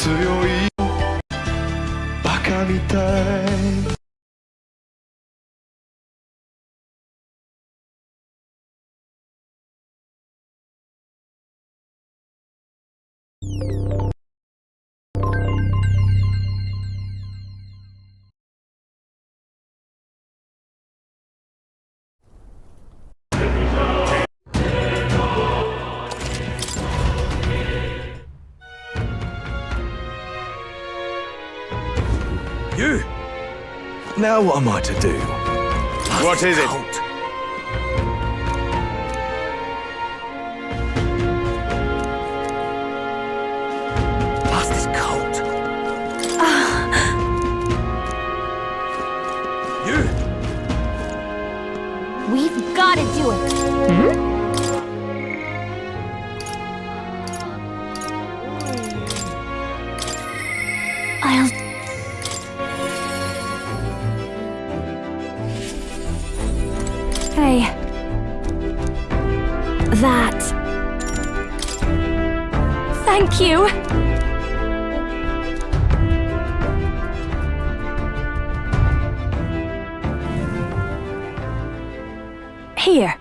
強いバカみたい。You! Now what am I to do? What is it? Past this cult. You! We've got to do it. I'll... Hey. That. Thank you. Here.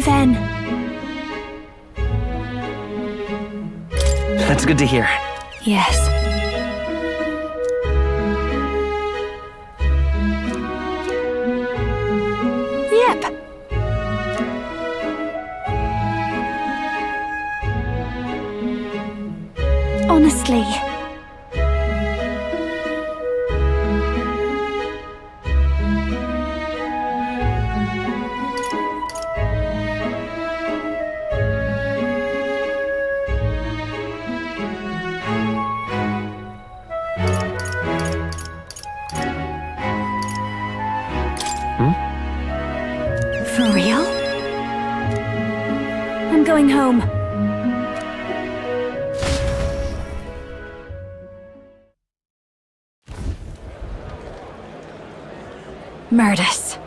Then. That's good to hear. Yes. Yep. Honestly. For real? I'm going home. Murdus.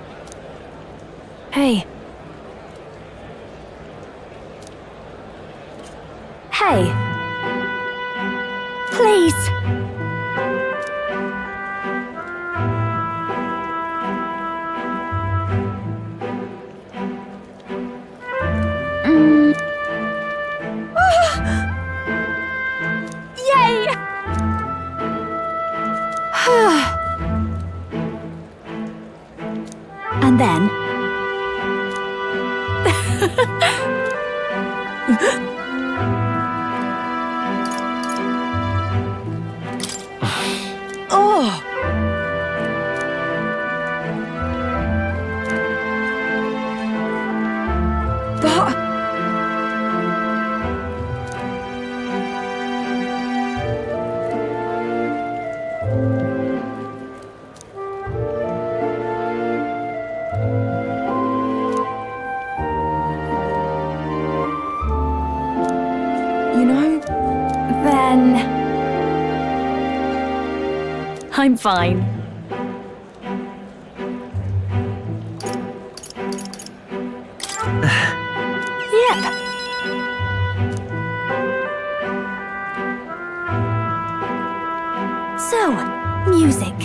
Hey. Hey. Please. Yay! And then... oh! But... You know, then... I'm fine. Yep. So, music.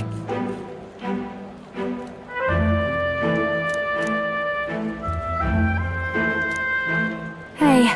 Hey.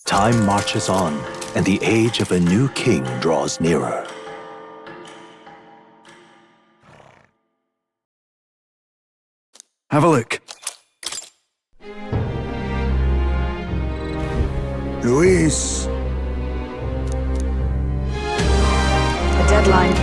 Time marches on, and the age of a new king draws nearer. Have a look. Luis. A deadline.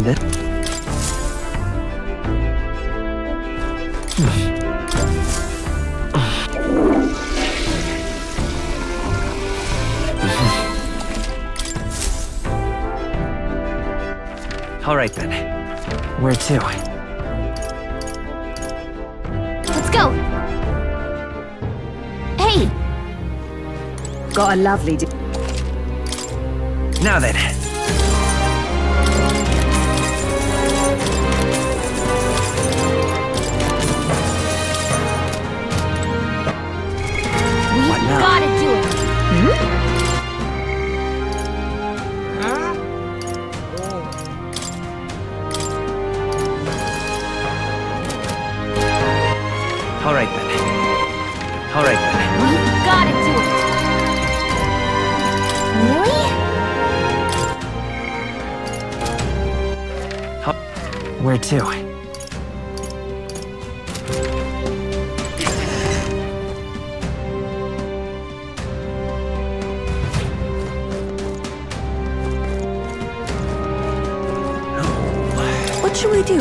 this. All right then. Where to? Let's go. Hey, Got a lovely Now then. we What now? gotta do it. All right then. All right then. We gotta do it. Really? Where to? What should we do?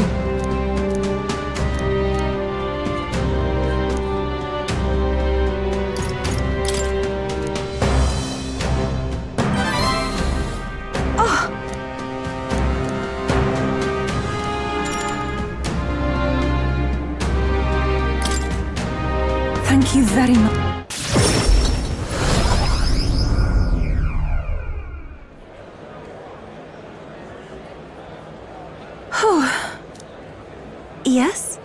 Thank you very much. Yes?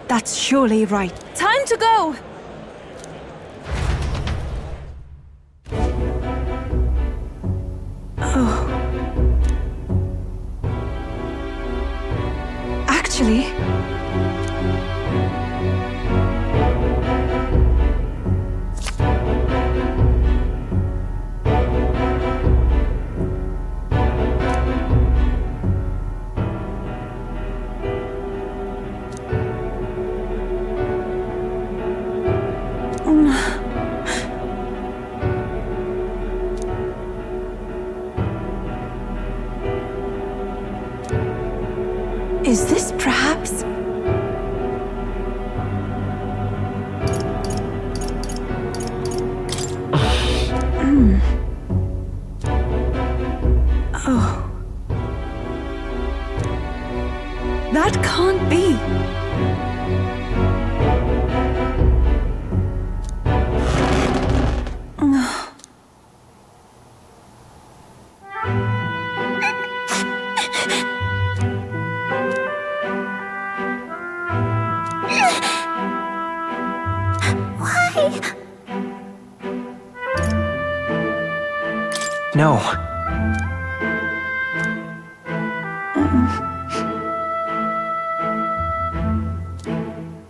That's surely right. Time to go! Oh. Actually... Is this perhaps... Oh. That can't be. No.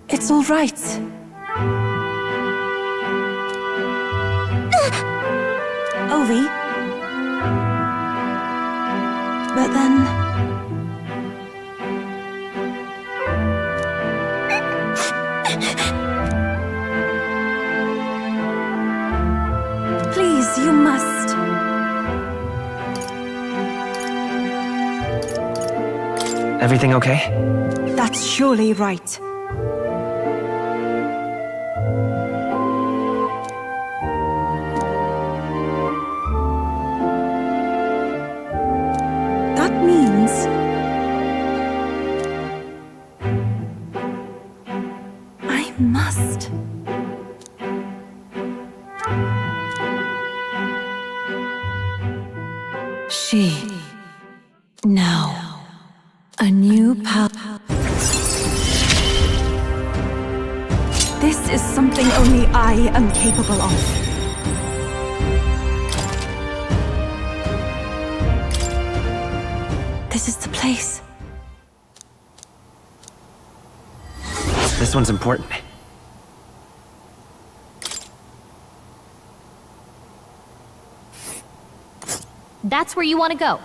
It's all right. Ovi. But then... Please, you must. Everything okay? That's surely right. That means... I must. She... Now... A new path. This is something only I am capable of. This is the place. This one's important. That's where you want to go.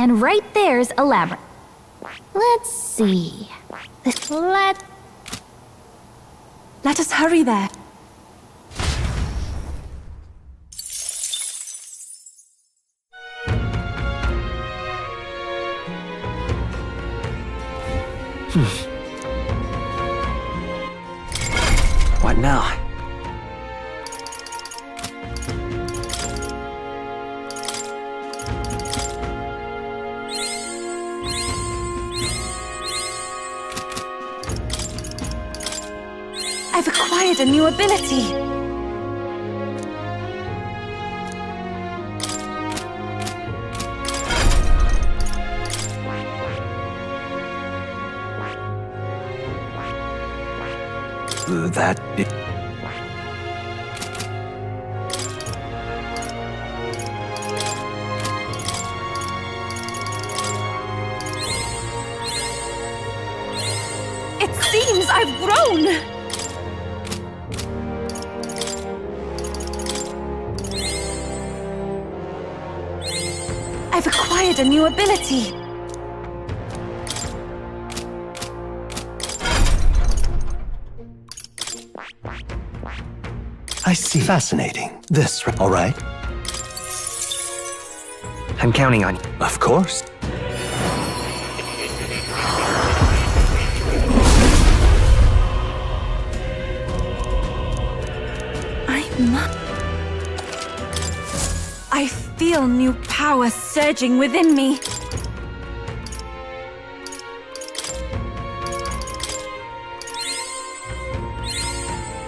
And right there's a labyrinth. Let's see. Let us hurry there. What now? I've acquired a new ability. That... It seems I've grown! I've acquired a new ability. I see. Fascinating. This, all right? I'm counting on you. Of course. I feel new power surging within me.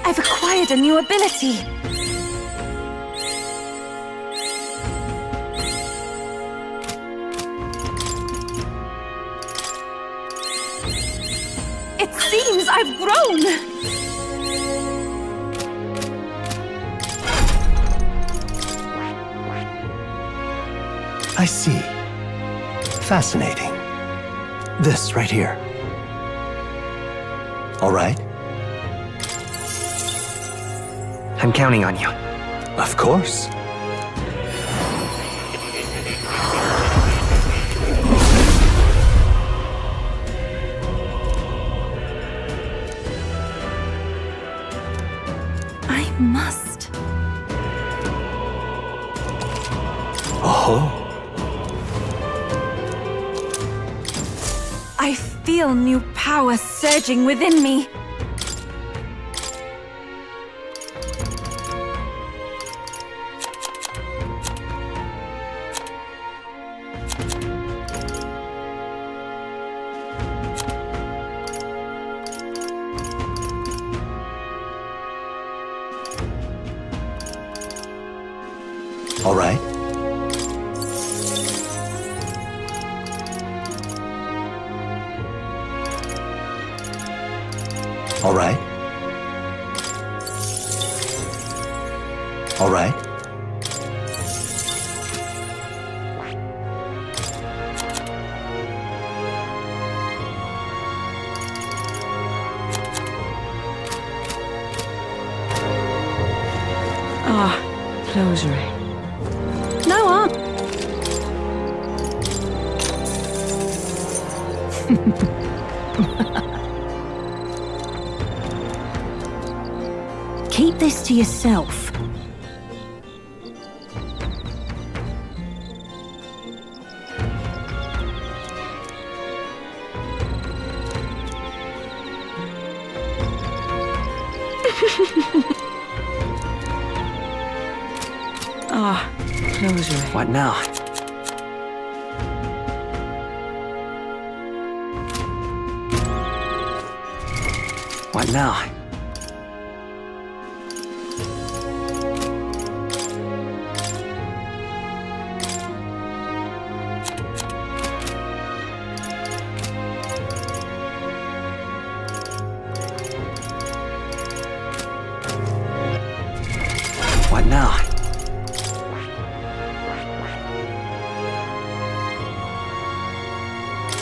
I've acquired a new ability. It seems I've grown! I see. Fascinating. This right here. All right? I'm counting on you. Of course. I must. Oh. I feel new power surging within me. All right. All right. All right. Closure. No harm. Keep this to yourself. Closure. What now? What now? What now?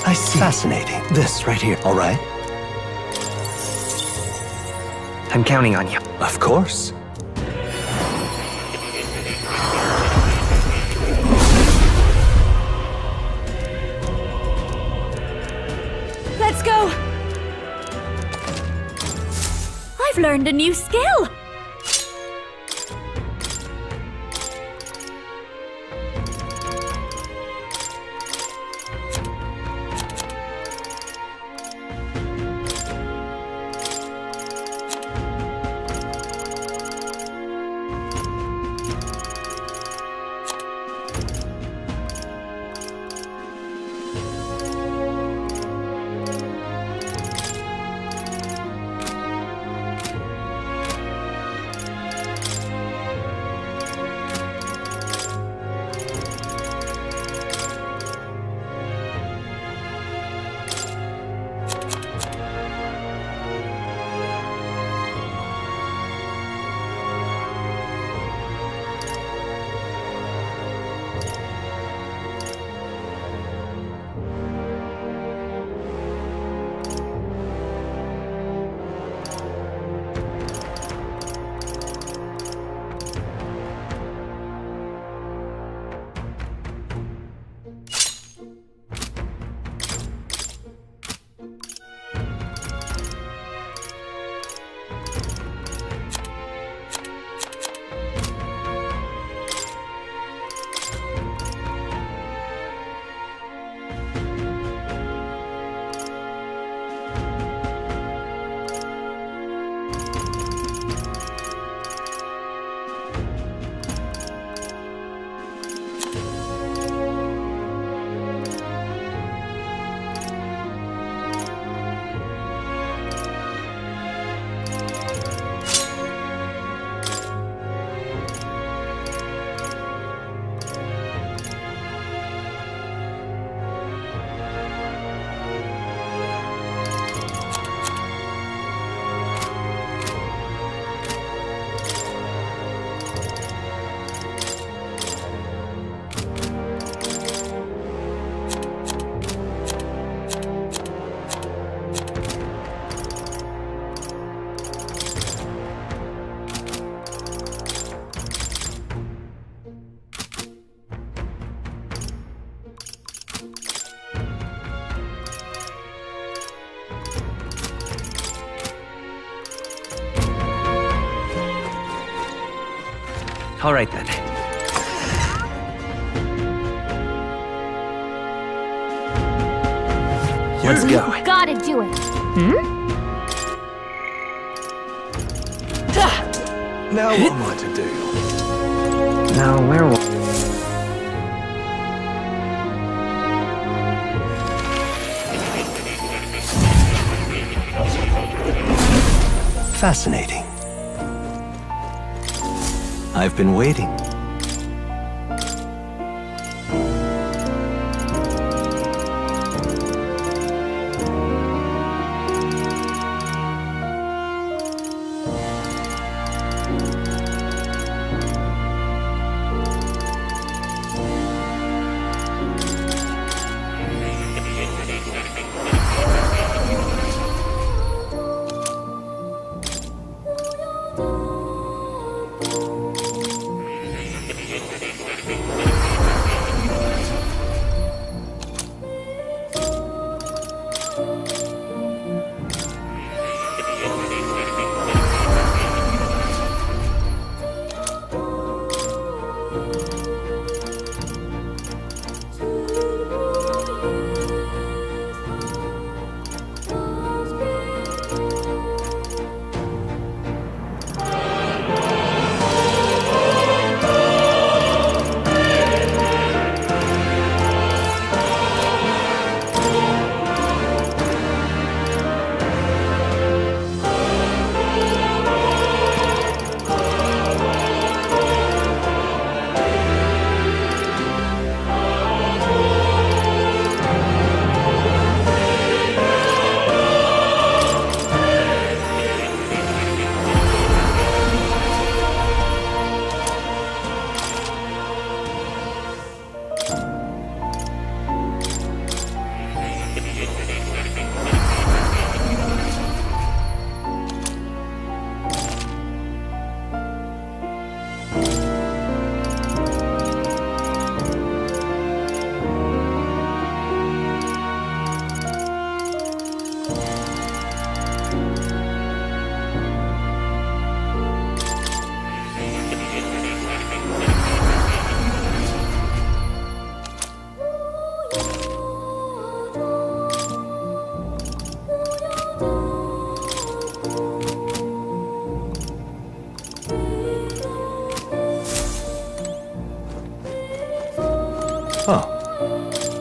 I see. Fascinating. This right here. All right. I'm counting on you. Of course. Let's go! learned a new skill! All right then. Let's go. Gotta do it. Now what am I to do? Now, where will... Fascinating. I've been waiting.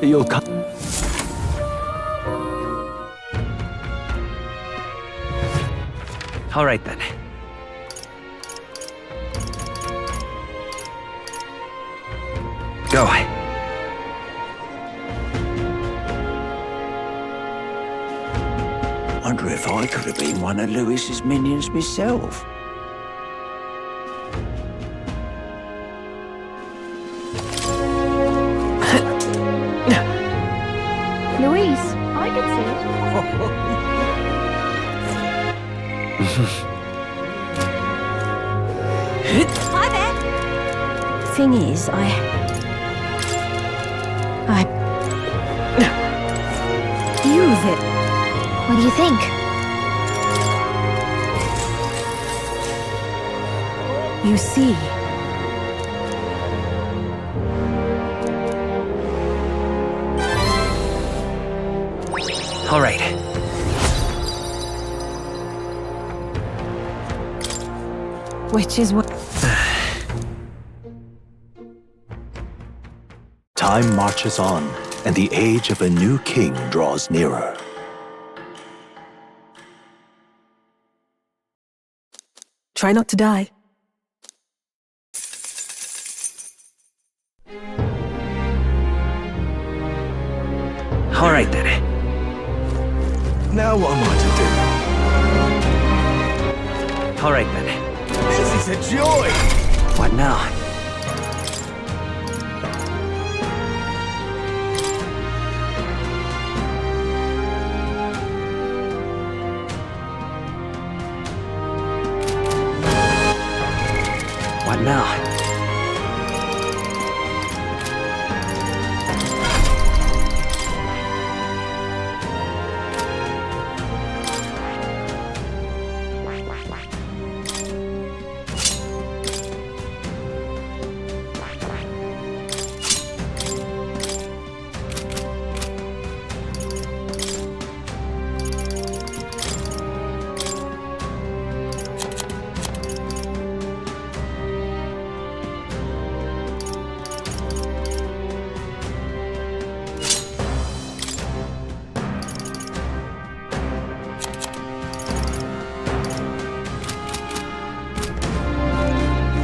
You'll come. All right then. Go. Wonder if I could have been one of Lewis's minions myself. Luis, I could see it. Hi there. Thing is, Use it. What do you think? You see. All right. Which is what. Time marches on, and the age of a new king draws nearer. Try not to die. All right then. Now what am I to All right then. do? This is a joy! What now? What now?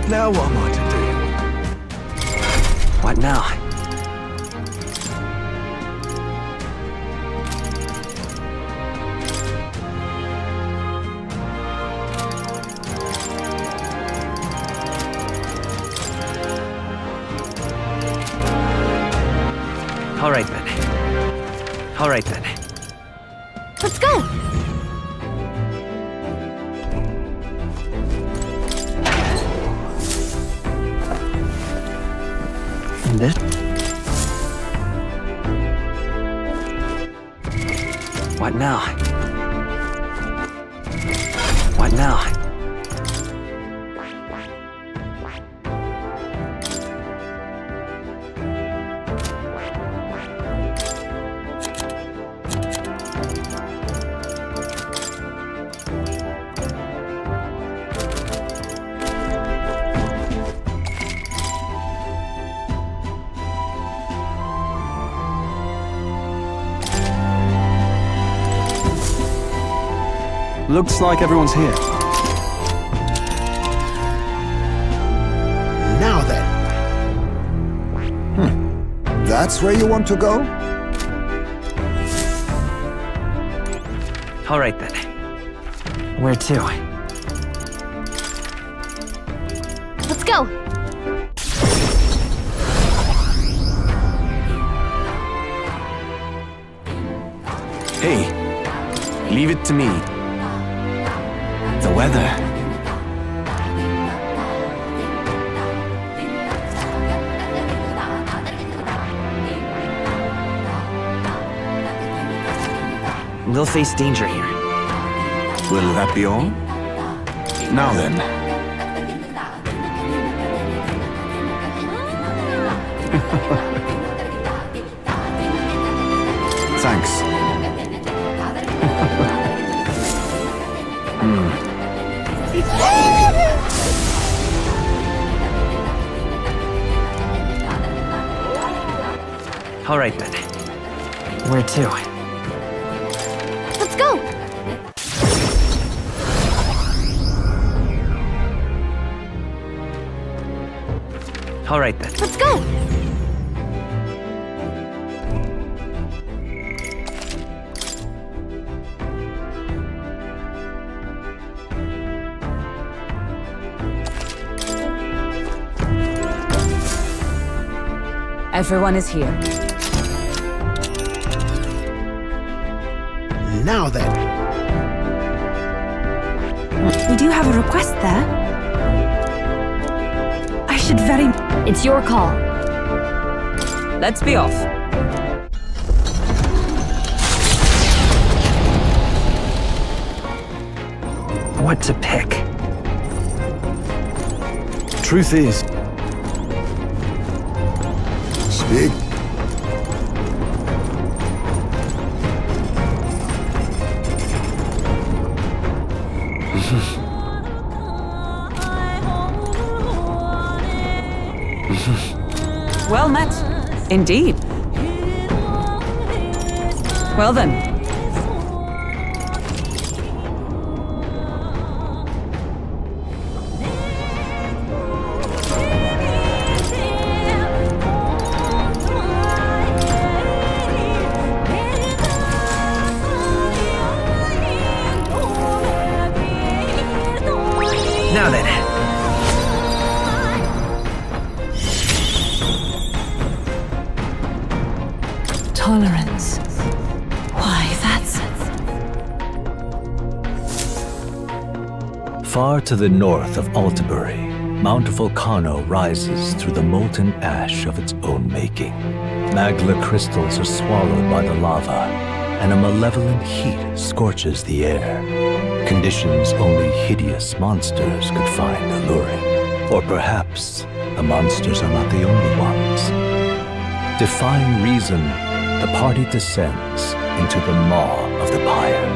Now what am I to do? What now? All right then. All right then. Let's go! And this? What now? What now? Looks like everyone's here. Now then. That's where you want to go? All right then. Where to? Let's go! Hey, leave it to me. The weather. We'll face danger here. Will that be all? Now then. Thanks. All right then. Where to? Let's go! All right then. Let's go! Everyone is here. Now then. We do have a request there. I should very... It's your call. Let's be off. What to pick? Truth is, Speak. Well met. Indeed. Well then. Now then. Tolerance. Why, that's... Far to the north of Altabury, Mount Volcano rises through the molten ash of its own making. Magla crystals are swallowed by the lava, and a malevolent heat scorches the air. Conditions only hideous monsters could find alluring. Or perhaps the monsters are not the only ones. Defying reason, the party descends into the maw of the pyre.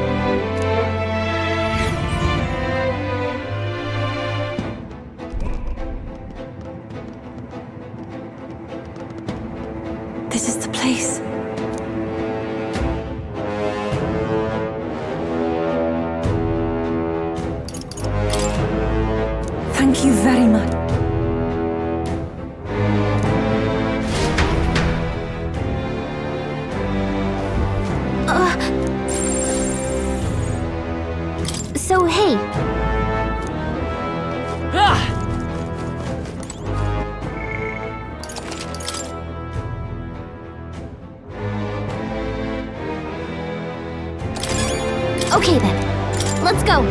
This is the place. Thank you very much. So, hey, okay then. Let's go.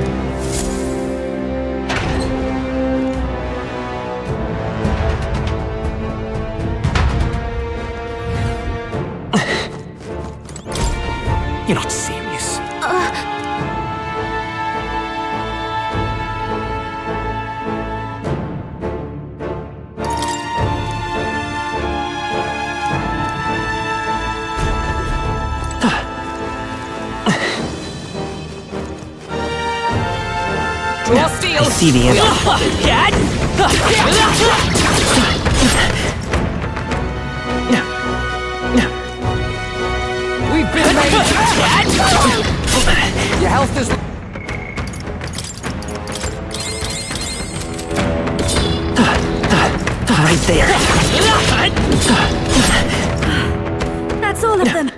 You're not serious. Draw steel! I see the We've been made! Your health is... right there. That's all of them.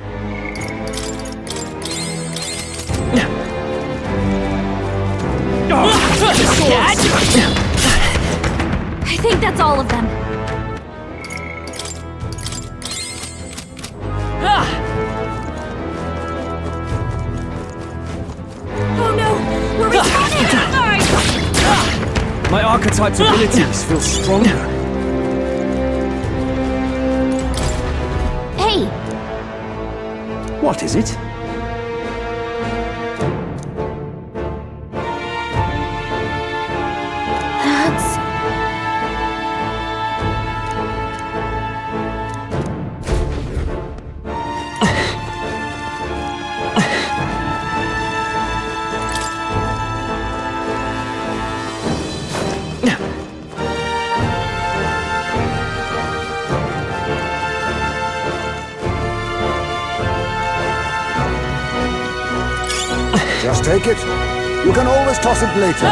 I think that's all of them. Oh no! We're respawning! My archetype's abilities feel stronger. Hey, What is it? that's... Just take it. You can always toss it later.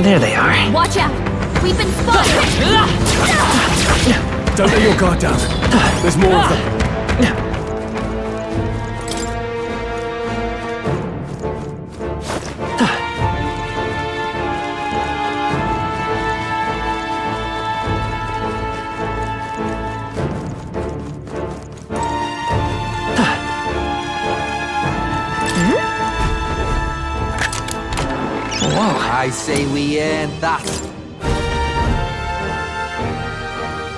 There they are. Watch out! We've been spotted! Don't let your guard down. There's more of them. I say we end that.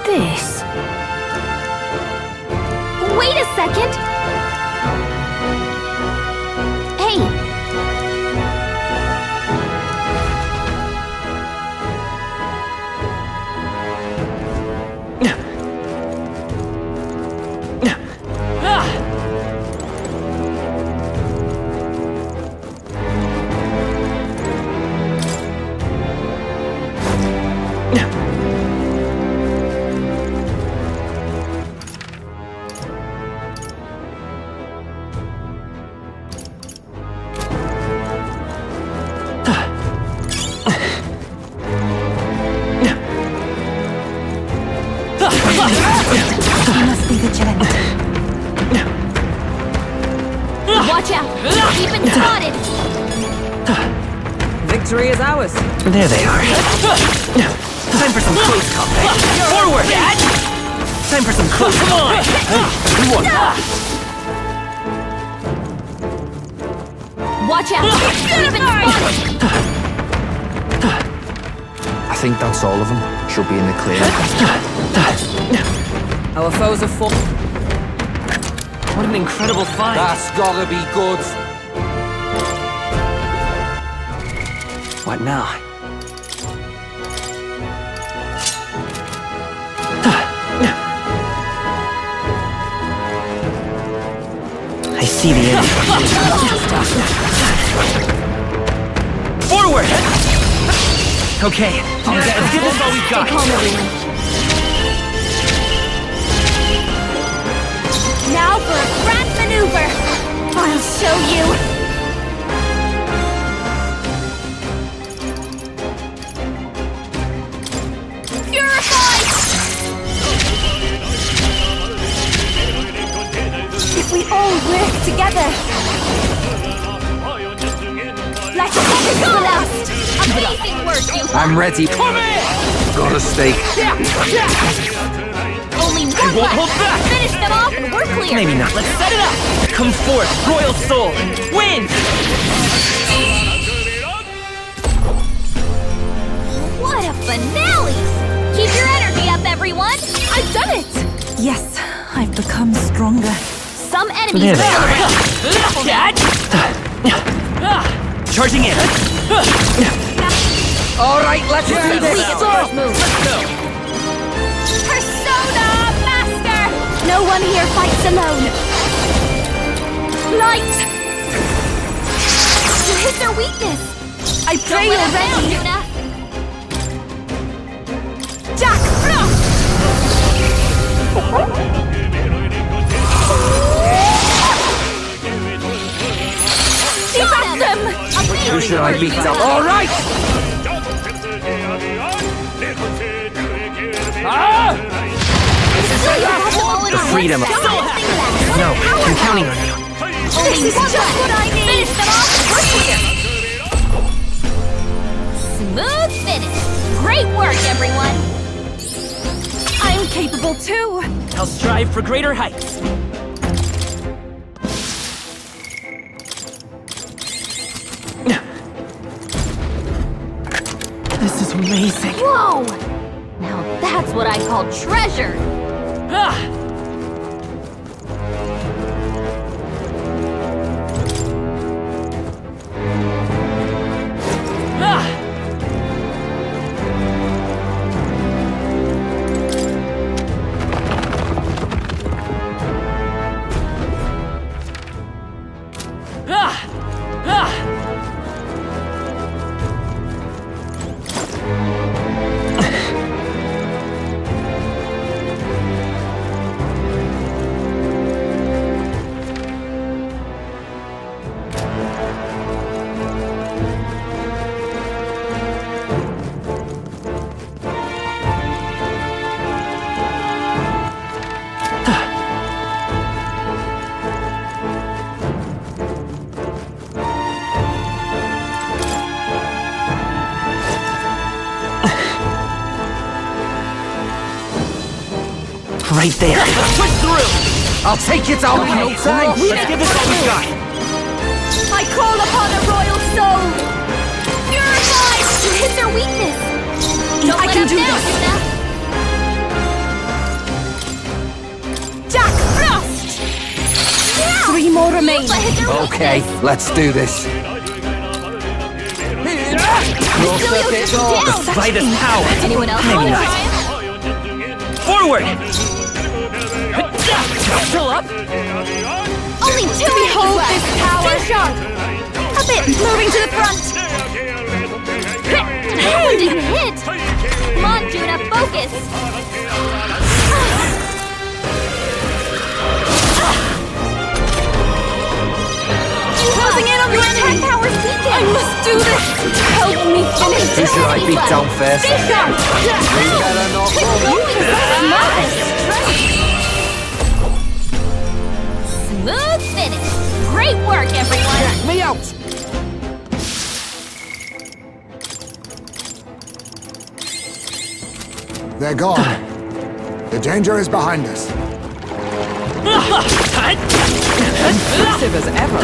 This. Wait a second! Hey! You must be vigilant. Watch out! We've been spotted! Victory is ours. There they are. Time for some close combat. Forward! Time for some close. Come on! Who won? Watch out! We've been spotted! I think that's all of them. Should be in the clear. Our foes are full. What an incredible find. That's gotta be good. What now? I see the enemy. Forward! Okay, let's give this all we've got. Stay calm, everyone. Now for a grand maneuver! I'll show you! Purified! If we all work together... Let's go! Last! Amazing work, you... I'm ready. Come in! Got a stake. Only one won't left! hold back. Finish them off and we're clear! Maybe not. Let's set it up. Come forth, royal soul. Win! What a finale! Keep your energy up, everyone! I've done it! Yes, I've become stronger. Some enemies There they will are. Charging in. All right, let's do Complete this. Explorer's move! Persona Master! No one here fights alone! Light! You hit their weakness! I Don't pray let you're us down, ready. Yuna! Jack Frost! Got them! Who should I beat up? All right. The freedom. No, I'm counting on you. Only one left! Finish them off and we're clear! Smooth finish! Great work, everyone! I'm capable too. I'll strive for greater heights. This is amazing. Whoa! Now that's what I call treasure! Ah! Right there. Let's push through. I'll take you down in no time. Let's give this all we got. I call upon a royal soul! Purify! You hit their weakness! Don't I let can up do now, this. Hannah. Jack Frost! Yeah! 3 more remain. I hit their Okay, weakness. let's do this. Cilio took you down! By this power. Anyone else Maybe want to not. try him? Forward. Still up. Only 2 Behold left. this power. Stay sharp! A bit! Moving to the front! Hey! Didn't hit! Come on, Juna, focus! Closing in on the Your enemy. attack power's weakened! I must do this. Help me finish Who should I beat down first? Stay sharp! better not Keep go. going! Smooth! Smooth finish! Great work, everyone! Me out. They're gone. The danger is behind us. Impressive as ever.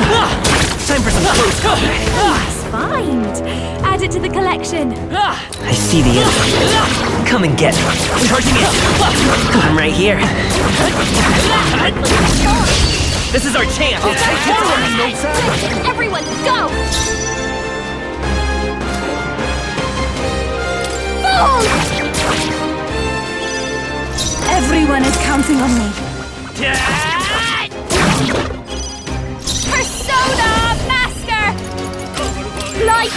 Time for some close combat. Find! Add it to the collection! I see the enemy. Come and get me. Charging in. I'm right here. This is our chance. Forward. Everyone, go! Boom! Everyone is counting on me. Persona Master! Light!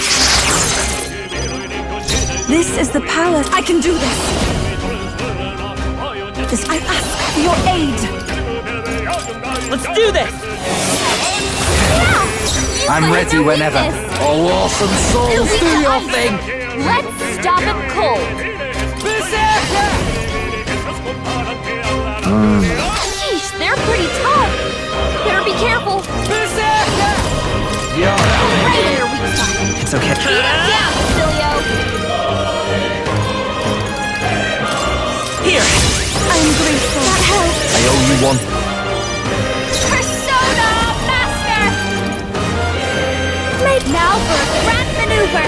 This is the power. I can do this. I ask for your aid. Let's do this. I'm ready whenever. Oh, awesome souls, do your thing. Let's stop him cold! Sheesh, they're pretty tough! Better be careful! You're Right in their weak spot! It's okay. Beat him down, Cilio! Here. I'm grateful. That helped. I owe you one. Persona Master! Now for a grand maneuver!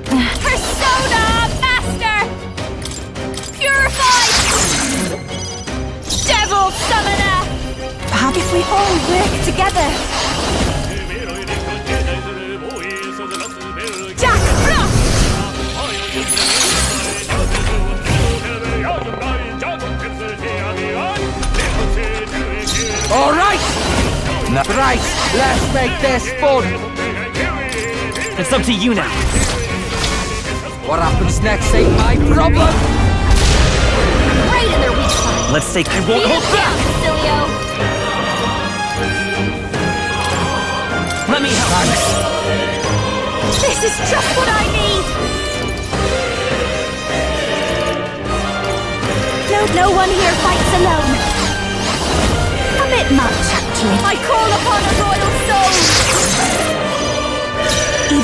Persona Master! Purified! Devil Summoner! Perhaps if we all work together. Jack Frost! All right. Right, let's make this fun. It's up to you now. What happens next ain't my problem. Right in their weak spot! Let's say I won't Beat him hold back. down, Cilio! Let me help. This is just what I need! No one here fights alone. A bit much, actually. I call upon a royal soul!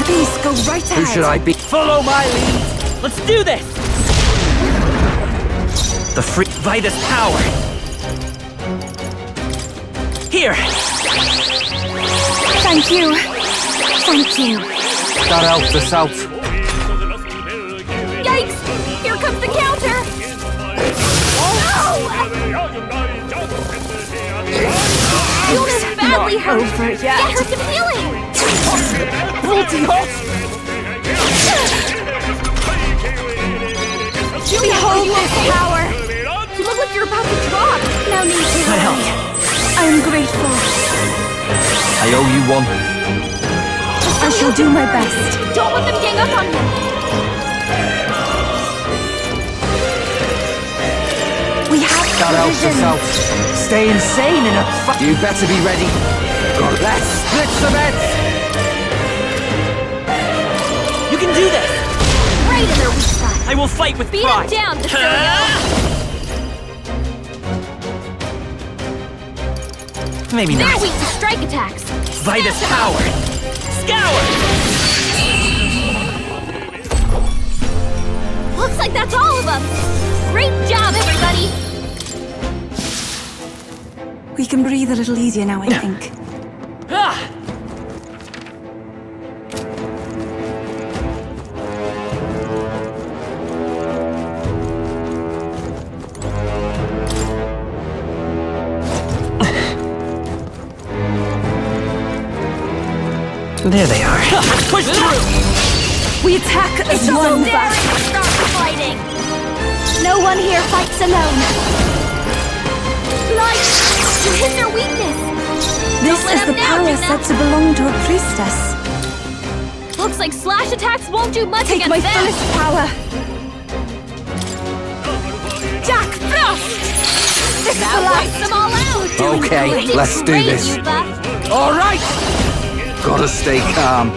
Please go right ahead. Who should I be? Follow my lead. Let's do this. The free Vitus power. Here. Thank you. Thank you. That helped us out. Yikes! Here comes the counter! Yuna's badly hurt! over yet. Get her some healing! Bloody hot. Behold this power. You look like you're about to drop! No need to I help. I'm grateful. I owe you one. I shall do my best. Don't let them gang up on you! We have That helps us provisions. out. Stay insane in a You better be ready. Let's split some heads. You can do this. Right in their weak spot! I will fight with Beat pride. him down, Cilio! Maybe They're not. weak to strike attacks! Vitus power. Scour. of them! Great job, everybody! We can breathe a little easier now, I think. There they are. Push through! We attack as So one. daring to start fighting! No one here fights alone! Light! You hit their weakness! This Don't let is the them down, power Yuna. said to belong to a priestess. Looks like slash attacks won't do much Take against my them! fullest power. Jack Frost! This now wipe them all out! Okay, Great, let's do great, this. Yuba. All right! Gotta stay calm.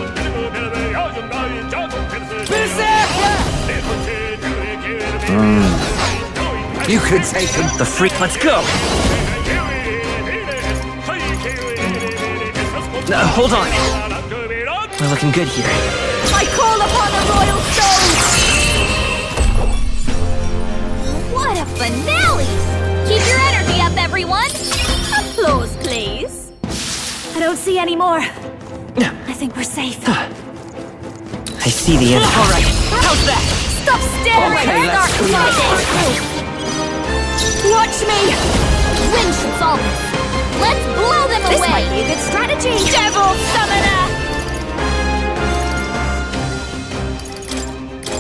You could take him. The freak, let's go! No, hold on. We're looking good here. I call upon the royal soul! What a finale! Keep your energy up, everyone! Applause, please. I don't see any more. I think we're safe. I see the end. All right, how's that? Stop staring! Okay, Start let's do fighting! Watch me! Wind should solve this. Let's blow them This away! might be a good strategy. Devil Summoner!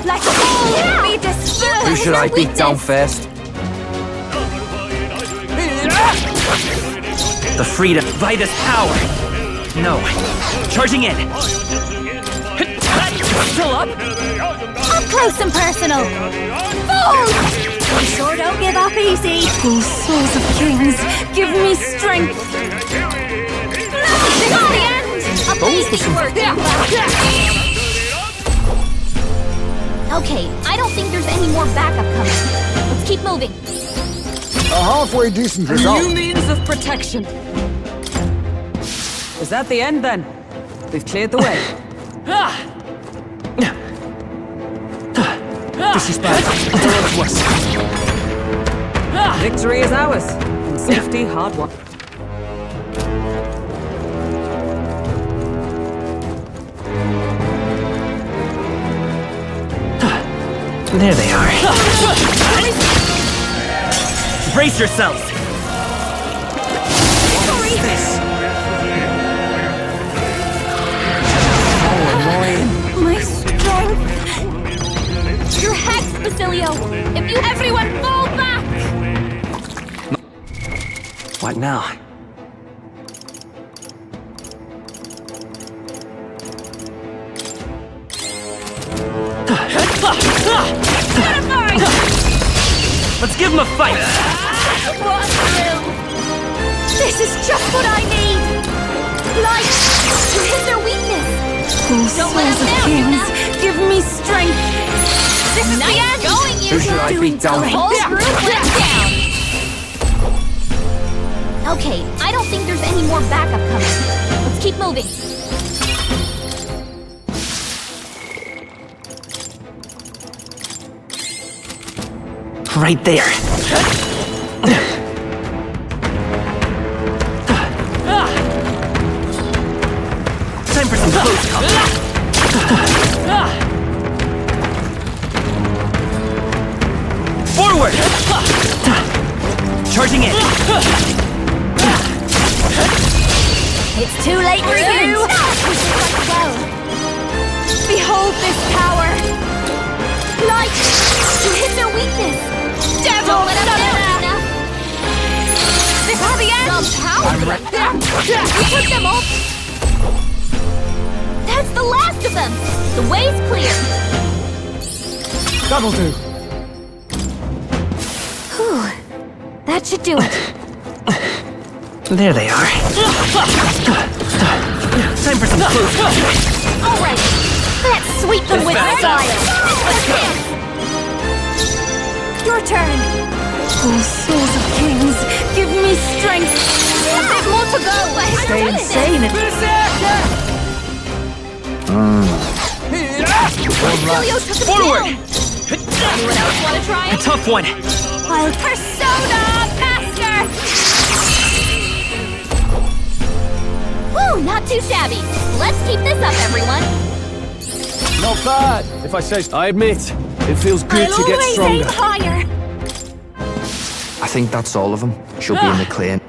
Let's all be dispersed. Who should I beat down first? The freedom, Vitus power. No, charging in. Still up? Up close and personal! Fool! You sure don't give up easy! Oh, souls of kings, give me strength. This is the end! Amazing work, Yuba! Okay, I don't think there's any more backup coming. Let's keep moving. A halfway decent result. New means of protection. Is that the end then? We've cleared the way. This is bad. Towards us. Victory is ours. And safety hard won. There they are. Brace yourselves. Sorry! My strength. You're hexed, Basilio! If you everyone fall back! What now? Unified! Let's give them a fight. What through? This is just what I need! Light! You hit their weakness! Oh, Don't let souls them of down, kings, Yuna. give me strength. This is the end! Going, you! Who should I beat down The whole first? group went down! Okay, I don't think there's any more backup coming. Let's keep moving. Right there. Time for some close combat. Forward! Charging in. It's too late for you! Well, behold this power! Light! You hit their weakness! Devil! Don't let them down, Yuna! This is the end! The power! You took them all! That's the last of them! The way's clear! That'll do. Whew. That should do it. There they are. Time for some close combat. All right, let's sweep them with style. Let's dance. Your turn. Oh, souls of kings, give me strength. A bit more to go. Stay insane. Basilio took him Forward! down. Anyone else want to try A it? tough one. I'll Persona Master! Woo, not too shabby. Let's keep this up, everyone. Not bad, if I say so. I admit, it feels good I'll to get always stronger. aim higher. I think that's all of them. She'll be in the clear.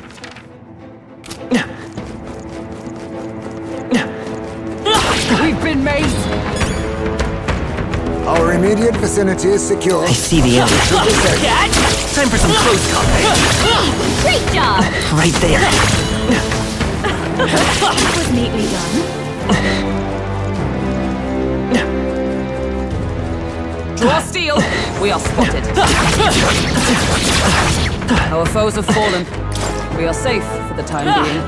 We've been made. Our immediate vicinity is secure. I see the enemy. Time for some close combat. Great job! Right there. That was neatly done. Draw steel. We are spotted. Our foes have fallen. We are safe for the time being.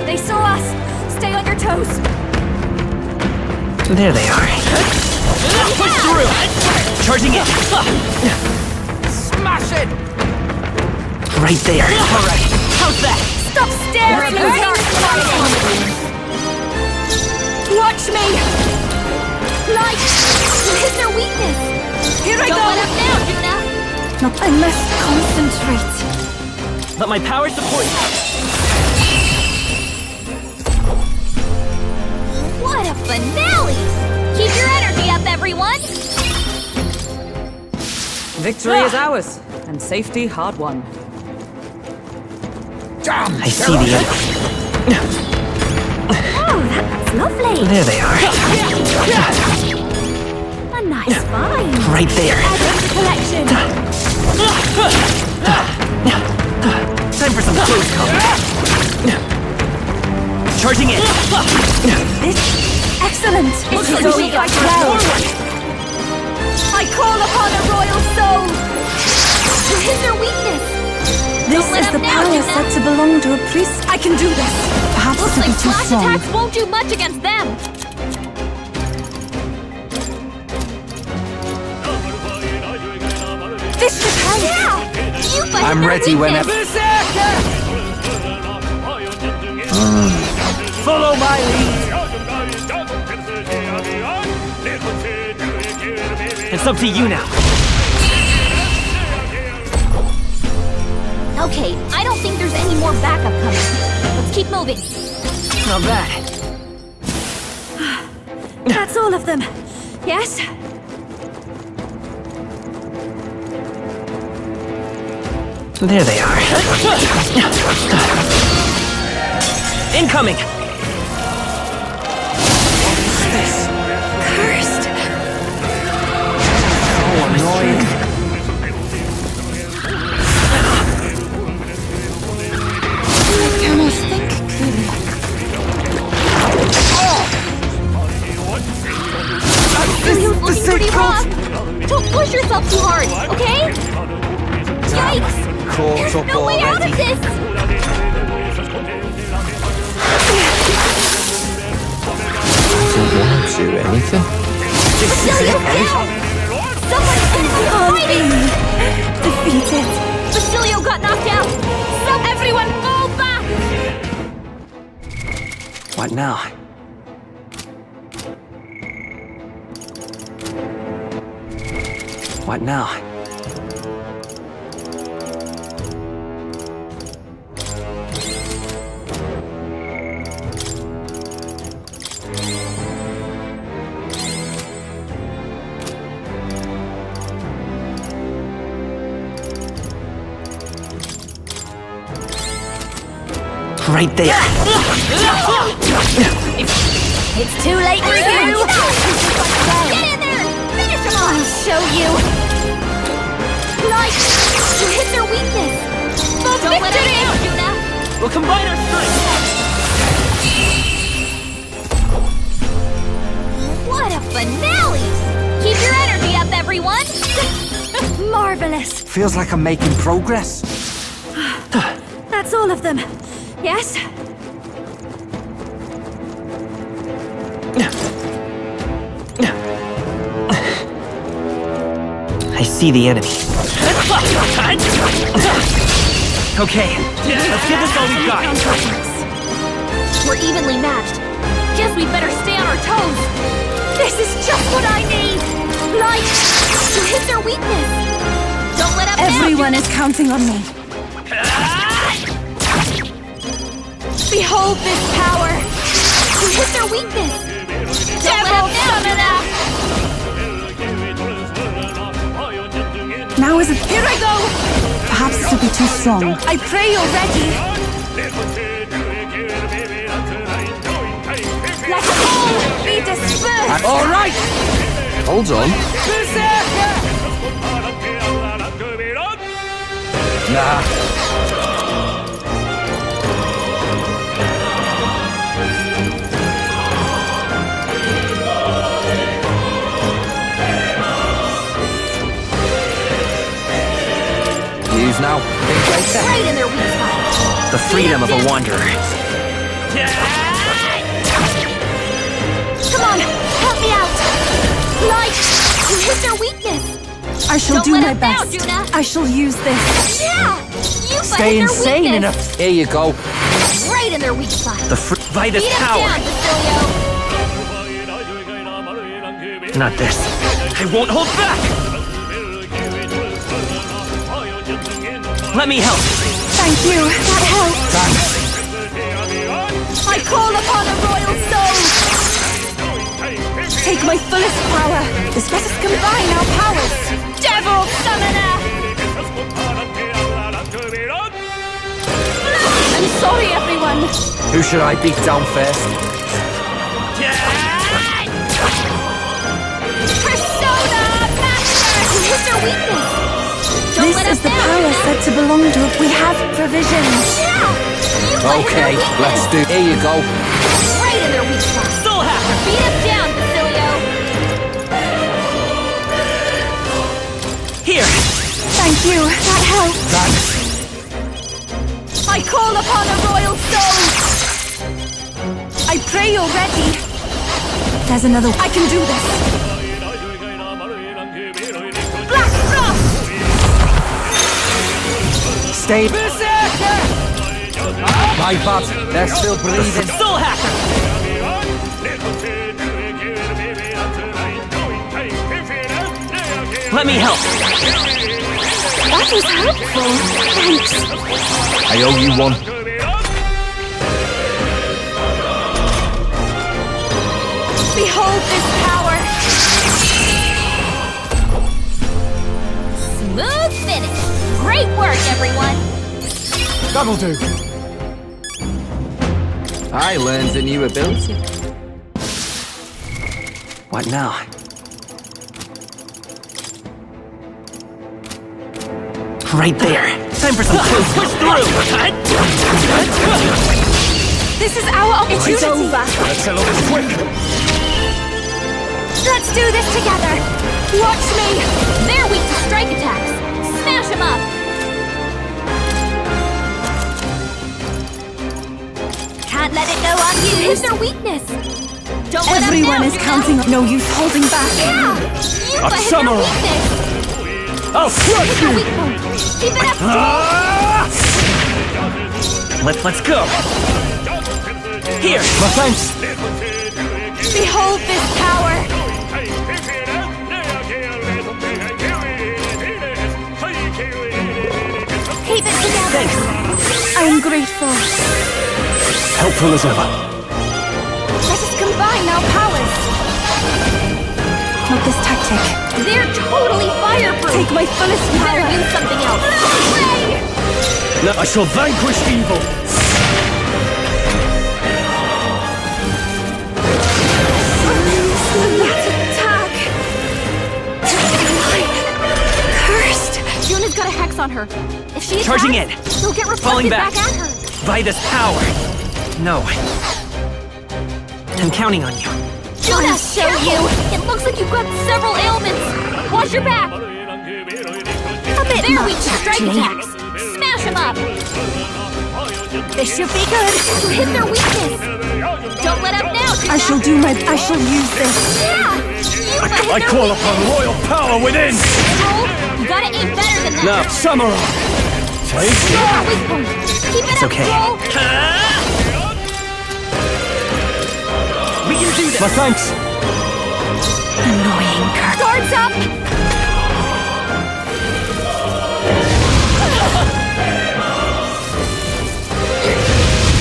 They saw us. Stay on your toes. There they are. Push through. Charging it. Smash it! Right there. All right. How's that? Stop staring! Watch me. Light! You hit their weakness! Here I Don't go. let up now, Juna! No, I must concentrate. Let my power support you. What a finale! Keep your energy up, everyone! Victory is ours, and safety hard won. Damn! I see the enemy. Oh, that's lovely! There they are. A nice find! Right there. Add it to the collection! Time for some close combat. Charging it. Excellent. Looks It like is we all got quite well. I call upon a royal soul! You hit their weakness! This Don't let is up the now, power Juna. said to belong to a priest. I can do this. Perhaps Looks it'll like be too flash strong. attacks won't do much against them! This should help. Yeah! You fight I'm their ready weakness. whenever. Follow my lead. It's up to you now. Okay, I don't think there's any more backup coming. Let's keep moving. Not bad. That's all of them. Yes? There they are. Incoming. Cursed. Annoying. I cannot think clearly. You're looking pretty rough. Don't push yourself too hard, okay? Yikes! Caught There's up no way out of already. this! Don't want to do anything. Basilio, down! Someone fighting! Defeated. Basilio got knocked out! So everyone fall back! What now? What now? Right there. It's too late for you! Get in there! Finish him off! I'll show you! Light! You hit their weakness! Don't let us down, Juna! We'll combine our strength. What a finale! Keep your energy up, everyone! Marvelous. Feels like I'm making progress. That's all of them. Yes? I see the enemy. Okay, let's give this all we've got. We're evenly matched. guess we better stay on our toes. This is just what I need. Light to hit their weakness. Don't let up. Everyone is counting on me. Behold this power to hit their weakness. Devil summoner. Now is it? Here I go. Perhaps this will be too strong. I pray you're ready. Let all be dispersed. All right. Hold on. Nah. Use now. Right in their weak spot. The freedom of a wanderer. Come on, help me out. Light to hit their weakness. I shall Don't do let my up now, best. Juna. I shall use this. Yeah, you Stay hit their insane weakness. enough. Here you go. Right in their weak spot. The Vitus Beat 'em power. down, Basilio. Not this. I won't hold back. Let me help. Thank you. That helped. I call upon a royal soul. Take my fullest power. Let us combine our powers. Devil summoner. I'm sorry, everyone. Who should I beat down first? Persona master to hit their weakness. Don't let This is us the down, power Juna. said to belong to. We have provisions. Yeah, you hit their Okay, weakness. let's do. Here you go. Right in their weak spot. Soul hacker. Beat him down, Basilio. Here. Thank you. That helped. I call upon a royal soul. I pray you're ready. There's another. I can do this. Black frost. Stay. My bad. They're still breathing. Soul hacker. Let me help. That was helpful. Thanks. I owe you one. Behold this power. Smooth finish. Great work, everyone. That'll do. I learned a new ability. What now? Right there. Time for some close push through. This is our opportunity. It's over. Let's settle this quick. Let's do this together. Watch me. They're weak to strike attacks. Smash them up. Can't let it go unused. Hit their weakness. Don't let them Everyone down, is Juna. counting. No use holding back. Yeah, you hit their samurai. weakness. I'll crush Hit their you! weak point. Keep it up. Let's go. Here. My thanks. Behold this power. Keep it together. Thanks. I am grateful. Helpful as ever. Let us combine our powers. Not this tactic. They're totally fireproof. Take my fullest You better power. use something else. Ray! Now I shall vanquish evil. That attack! Cursed! Juna's got a hex on her. If she attacks, Charging in. They'll get Falling reflected back. back at her. Vitus power. No. I'm counting on you. Juna, show you! It looks like you've got several ailments. Watch your back. A bit They're much, weak to strike actually. attacks. Smash them up. This should be good. You hit their weakness. Don't let up now, Juna. I shall do my. I shall use this. Yeah! You hit I their call weakness. upon royal power within! Roll. You gotta aim better than that. Now, samurai! Take Go on, weak point. Keep it It's up, okay. Roll. do this! My thanks! Annoying Kirk. Guards up!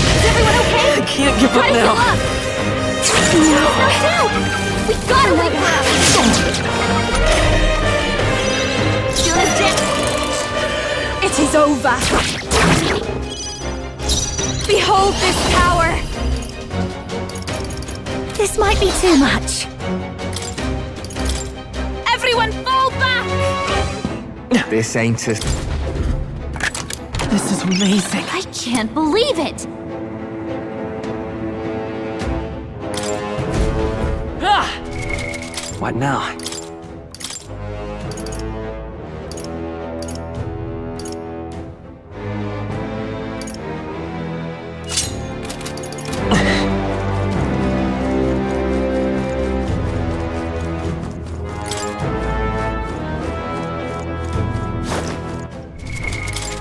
Is everyone okay? I can't give Try up to heal now. up! He's knocked out! We gotta wake her up! Juna's dead! It is over. Behold this power. This might be too much. Everyone fall back! This ain't it. This is amazing. I can't believe it! Ah! What now?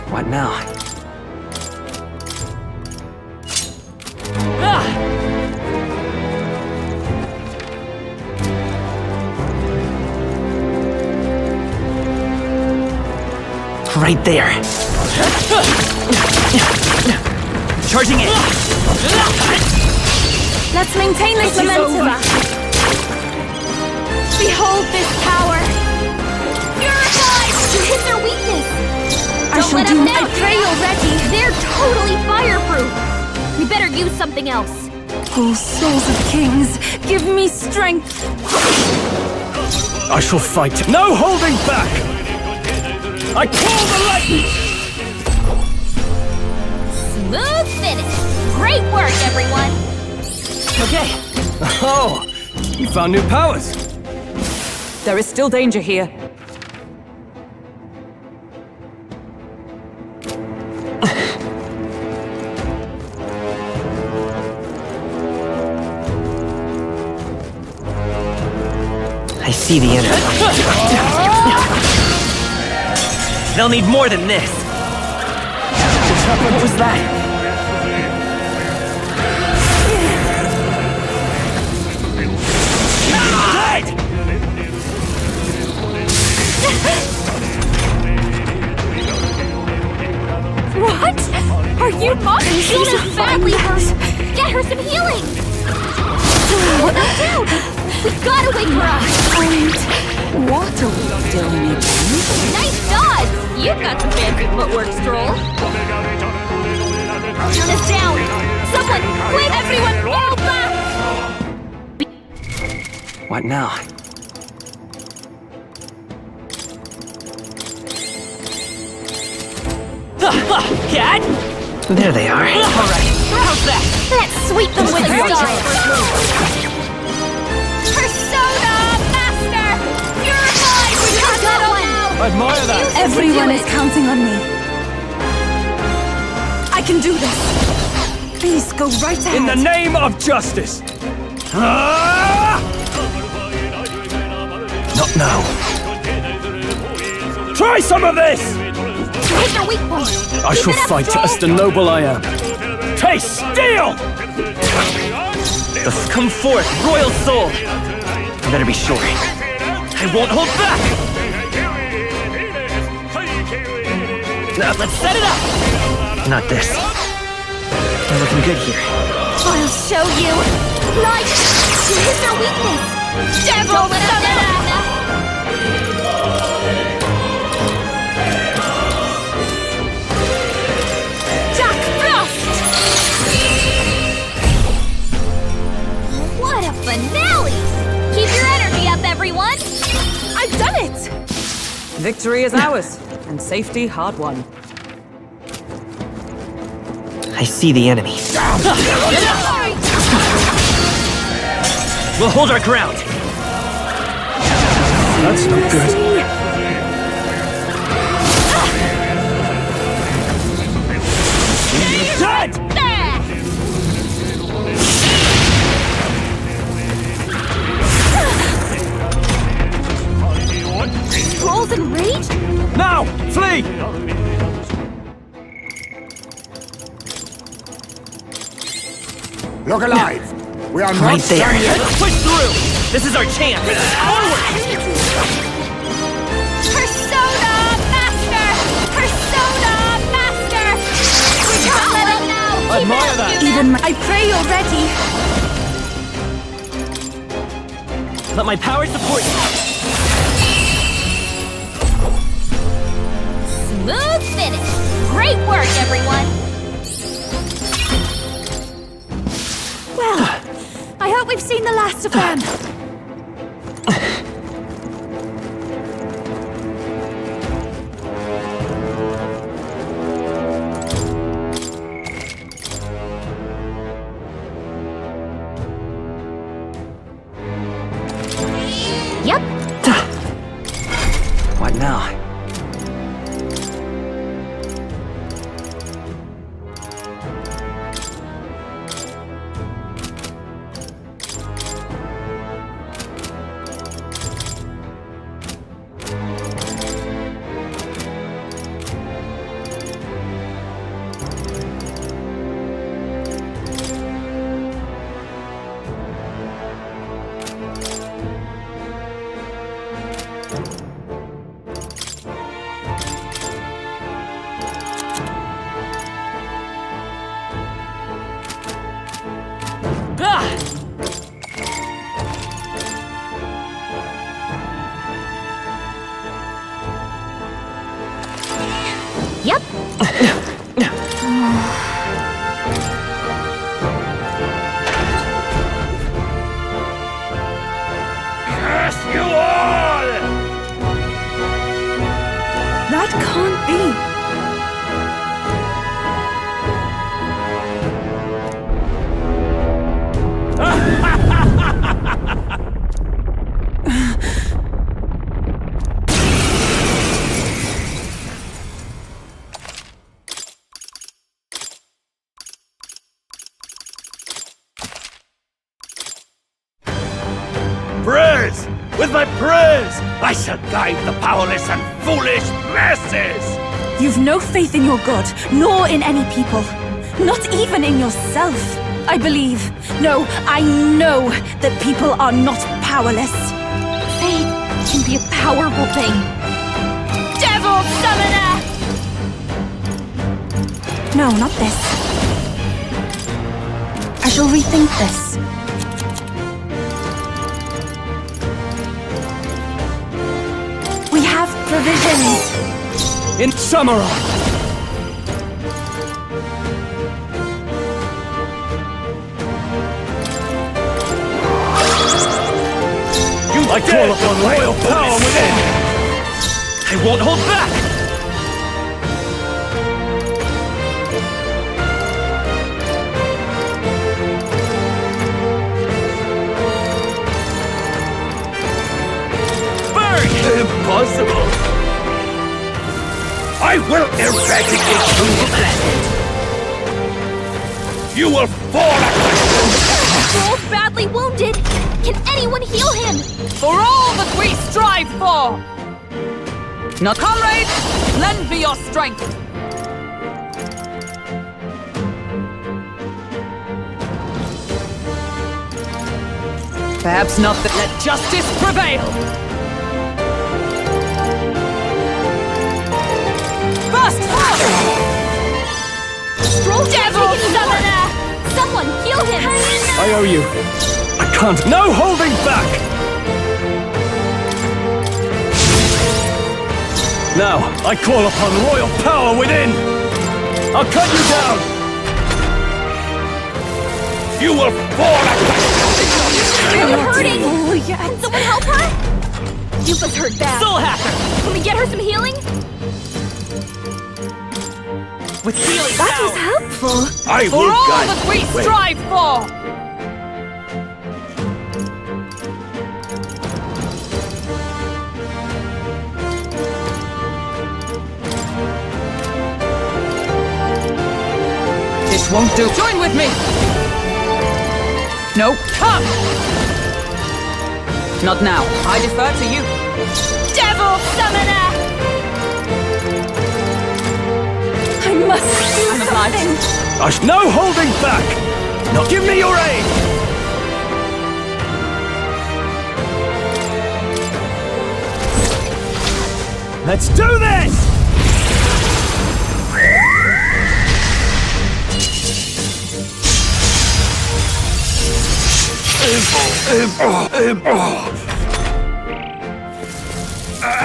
What now? Ah! Right there. Charging in. Let's maintain this momentum. Behold this power. Purified! You hit their weakness! I Don't shall let do. them down! I pray already. They're totally fireproof! We better use something else. Oh, souls of kings, give me strength. I shall fight. No holding back! I call the lightning! Smooth finish! Great work, everyone! Okay. Oh, you found new powers. There is still danger here. I see the enemy. They'll need more than this. What was that? What? Are you mocking? Juna's badly hurt! Get her some healing! Put them down! We gotta wake her up! And what are we doing again? Nice dodge! You've got some fancy footwork, Stroll! Juna's down! Someone, quick! Everyone fall back! What now? Cat? There they are. All right. How's that? Let's sweep them with style! Persona Master! Purified! We got that one! I admire that. Everyone is counting on me. I can do this. Please go right ahead. In the name of justice! Ah! Not now. Try some of this! Hit their weak point! I shall fight as the noble I am. Taste steel! Come forth, royal soul! I better be sure. I won't hold back! Now, let's set it up! Not this. We're looking good here. I'll show you! Light! You hit their weakness! Devil Summon! Jack Frost! What a finale! Keep your energy up, everyone! I've done it! Victory is ours, and safety hard won. I see the enemy. We'll hold our ground. That's not good. Dead! Scrolls enraged? Now, flee! Look alive. We are Right not there. done yet. Let's push through. This is our chance. Forward. Persona Master! Persona Master! We can't let him now! Keep Admire it up, that. you Even I pray you're ready. Let my power support you. Smooth finish! Great work, everyone! Well, I hope we've seen the last of them. Yep. What now? Yep. Curse you all! That can't be. Prayers! With my prayers, I shall guide the powerless and foolish masses! You've no faith in your God, nor in any people. Not even in yourself, I believe. No, I know that people are not powerless. Faith can be a powerful thing. Devil Summoner! No, not this. I shall rethink this. We have provisions. In Samurai! I call upon royal power within! I won't hold back! Burn! Impossible! I will eradicate you! You will fall at my Joel's badly wounded. Can anyone heal him? For all that we strive for! Now, comrades, lend me your strength! Perhaps not, but let justice prevail! Burst forth! Devil Summoner! Someone heal him! I owe you. I can't. No holding back! Now, I call upon royal power within! I'll cut you down! You will fall at my You're hurting! Oh, yes. Can someone help her? Yupa's hurt bad. Soul Hacker! Can we get her some healing? With healing That now! was helpful. I For will all guide that we the way. strive for! This won't do. Join with me! No, come! Not now. I defer to you. Devil Summoner! I must do I'm obliged. something. No holding back! Now give me your aid! Let's do this!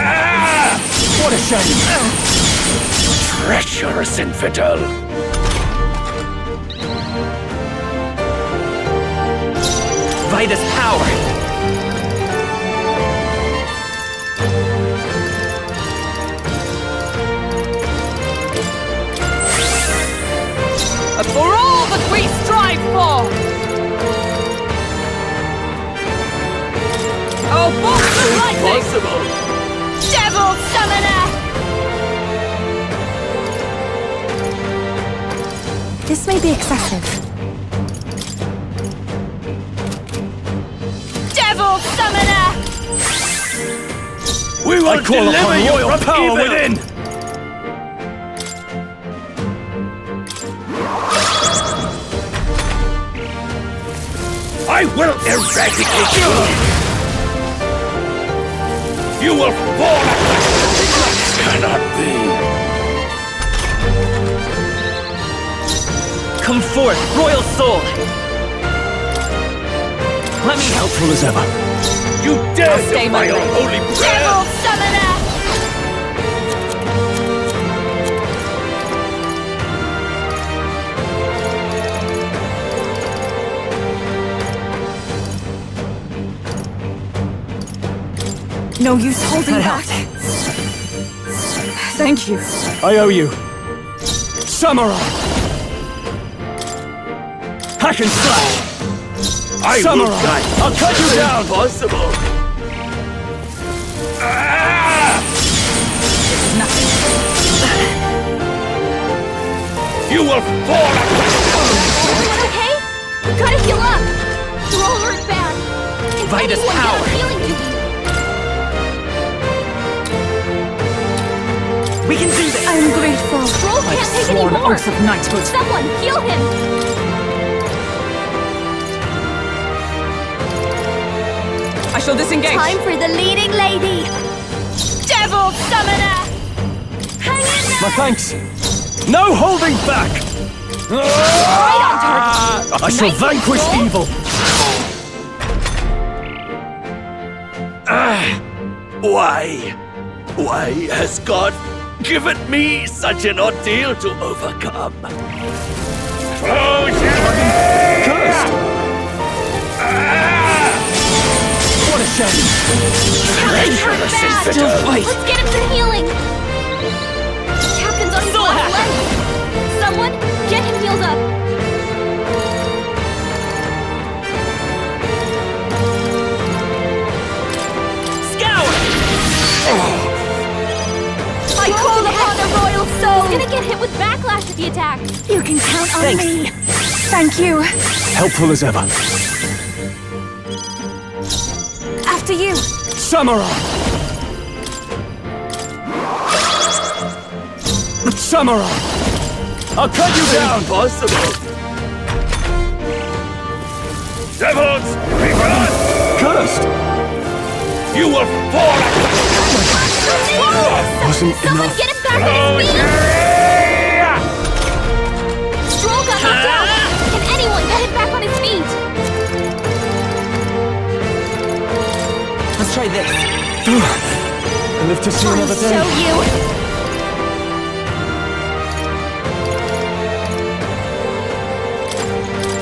What a shame! Treacherous infidel! Vitus power! For all that we strive for! Oh, bolts of lightning! Devil summoner! This may be excessive. Devil summoner! We will I call deliver upon you royal from power evil. within! I will eradicate you! You will fall! This cannot be! Come forth, royal soul! Let me help. Helpful as ever. You dare stay defy my your way. holy prayer! Devil summoner! No use holding back. Thank you. I owe you. Samurai! Hack and slash! I will Samurai! guide I'll cut you down! Impossible! You will fall! Everyone okay? Gotta heal up! Roll earthbound! Can Vitus anyone get power. a healing duty? We can do this! I am grateful. Roll can't take any Sworn more! oath of knighthood. Someone, heal him! I shall disengage. Time for the leading lady! Devil summoner! Hang in there! My thanks! No holding back! Right on target! I shall Nice vanquish control. evil! Why has God given me such an ordeal to overcome? Cursed! What a shame! Treacherous Bad. infidel! Let's get him some healing! Captain's on his Soul last hack. leg! Someone, get him healed up! Scour! I call upon a royal soul! He's gonna get hit with backlash if he attacks! You can count on Thanks. me. Thank you. Helpful as ever. After you. Samurai! Samurai! I'll cut you down! Impossible! Devils! Reverse! Cursed! You will fall! Wasn't Someone enough. get him back on his feet! Stroll got knocked out! Can anyone get him back on his feet? Let's try this. I live to see another Show day. you!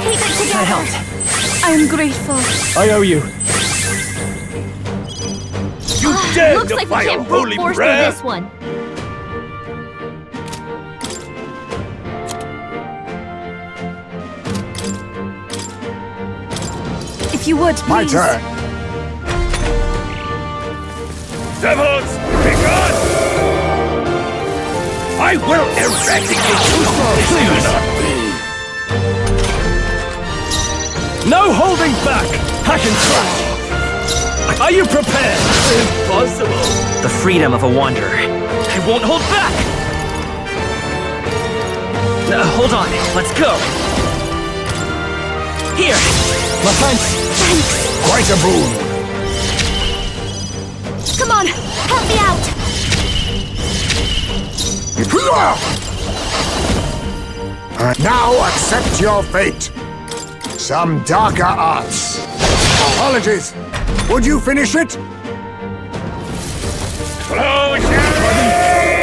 Keep it That together. helped. I am grateful. I owe you. You dare Looks like we defy your can't brute holy force through prayer! this one. If you would, please. My turn. Devils! Begone! I will eradicate you! This cannot be! No holding back! Hack and slash! Are you prepared? Impossible! The freedom of a wanderer. I won't hold back! Hold on, let's go! Here! My thanks! Quite a boon. Come on, help me out! Now accept your fate. Some darker arts. Apologies. Would you finish it?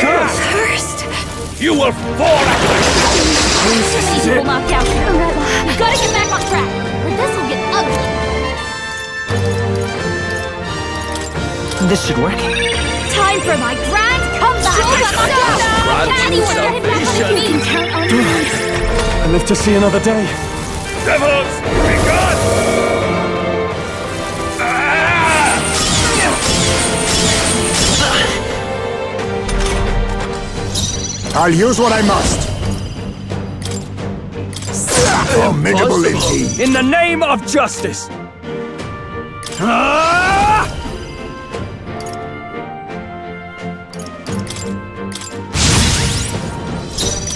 Cursed! You will fall at my He will knock out here. We gotta get back on track, or this will get ugly. This should work. Time for my grand comeback! Can anyone get him back on his feet? Count on me. I live to see another day. devils! Be gone! I'll use what I must. Formidable indeed. In the name of justice! Ah!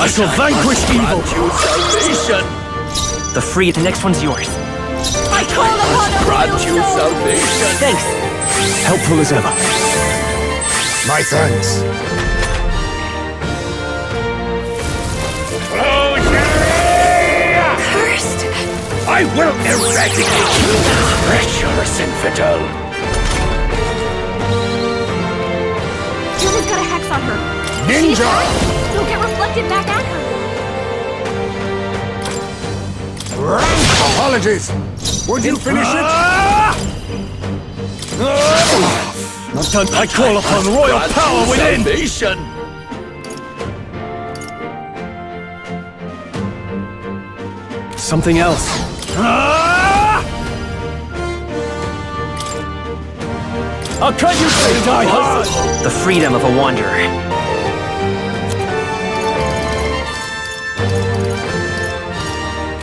I shall vanquish evil! Salvation! The next one's yours. I call upon a royal soul! Salvation! Thanks. Helpful as ever. My thanks. Cursed! I will eradicate you, treacherous infidel! Juna's got a hex on her. Ninja! It'll get reflected back at her. Apologies. Would you finish it? Not done. I call upon royal power within! Salvation! Something else. Ah! I'll cut you to die hard! The freedom of a wanderer.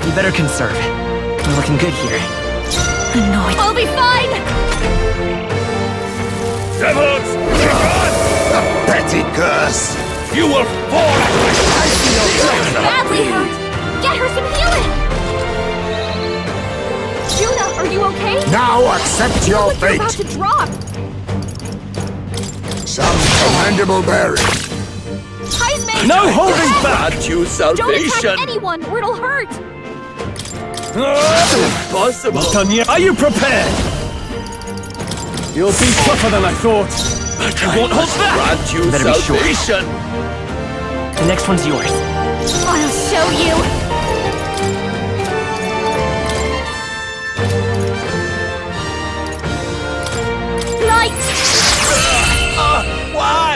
You better conserve. We're looking good here. Annoyed. I'll be fine! Devils! Be gone! The petty curse. You will fall at my Badly hurt! Get her some healing! Juna, are you okay? Now accept your Look, you're about fate. to drop! Some commendable bearing. Heisman! No holding back! Grant you Don't attack salvation! anyone, or it'll hurt! Impossible! Not done yet. Are you prepared? You'll be tougher than I thought. But I won't hold back! Grant you Better be sure. salvation! The next one's yours. I'll show you! Light! Why?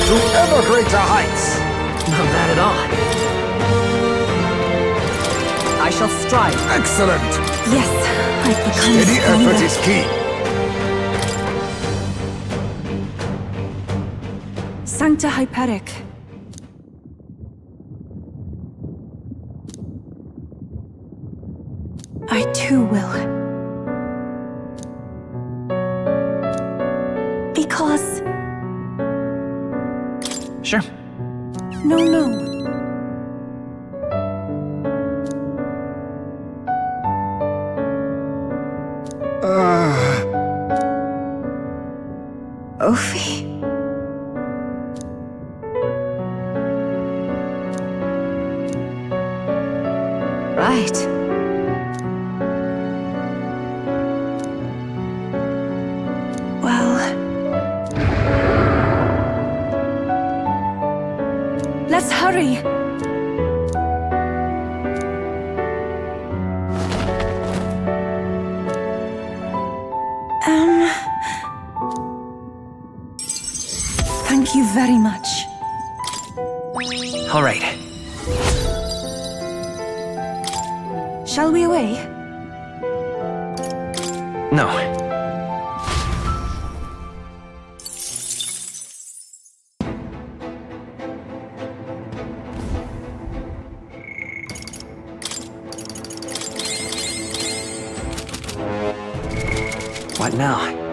To ever greater heights. Not bad at all. I shall strive. Excellent. Yes, I've become Steady stronger. effort is key. Sancta Hyperic. I too will. Because... Sure. No, no. Ophi. Right. Well... Let's hurry. Thank you very much. All right. Shall we away? No. What now?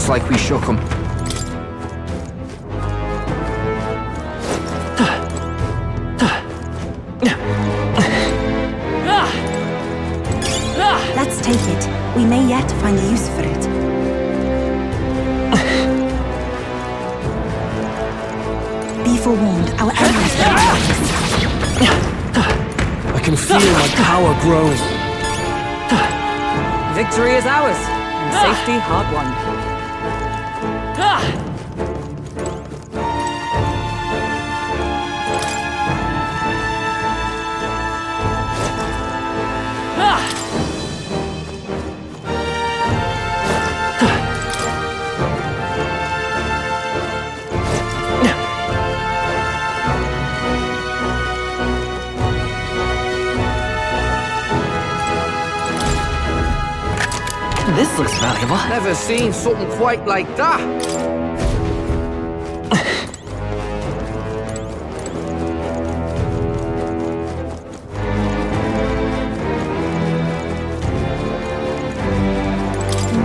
Looks like we shook him. Let's take it. We may yet find a use for it. Be forewarned, our enemies are I can feel my power growing. Victory is ours, and safety hard won. This looks valuable. Never seen something quite like that.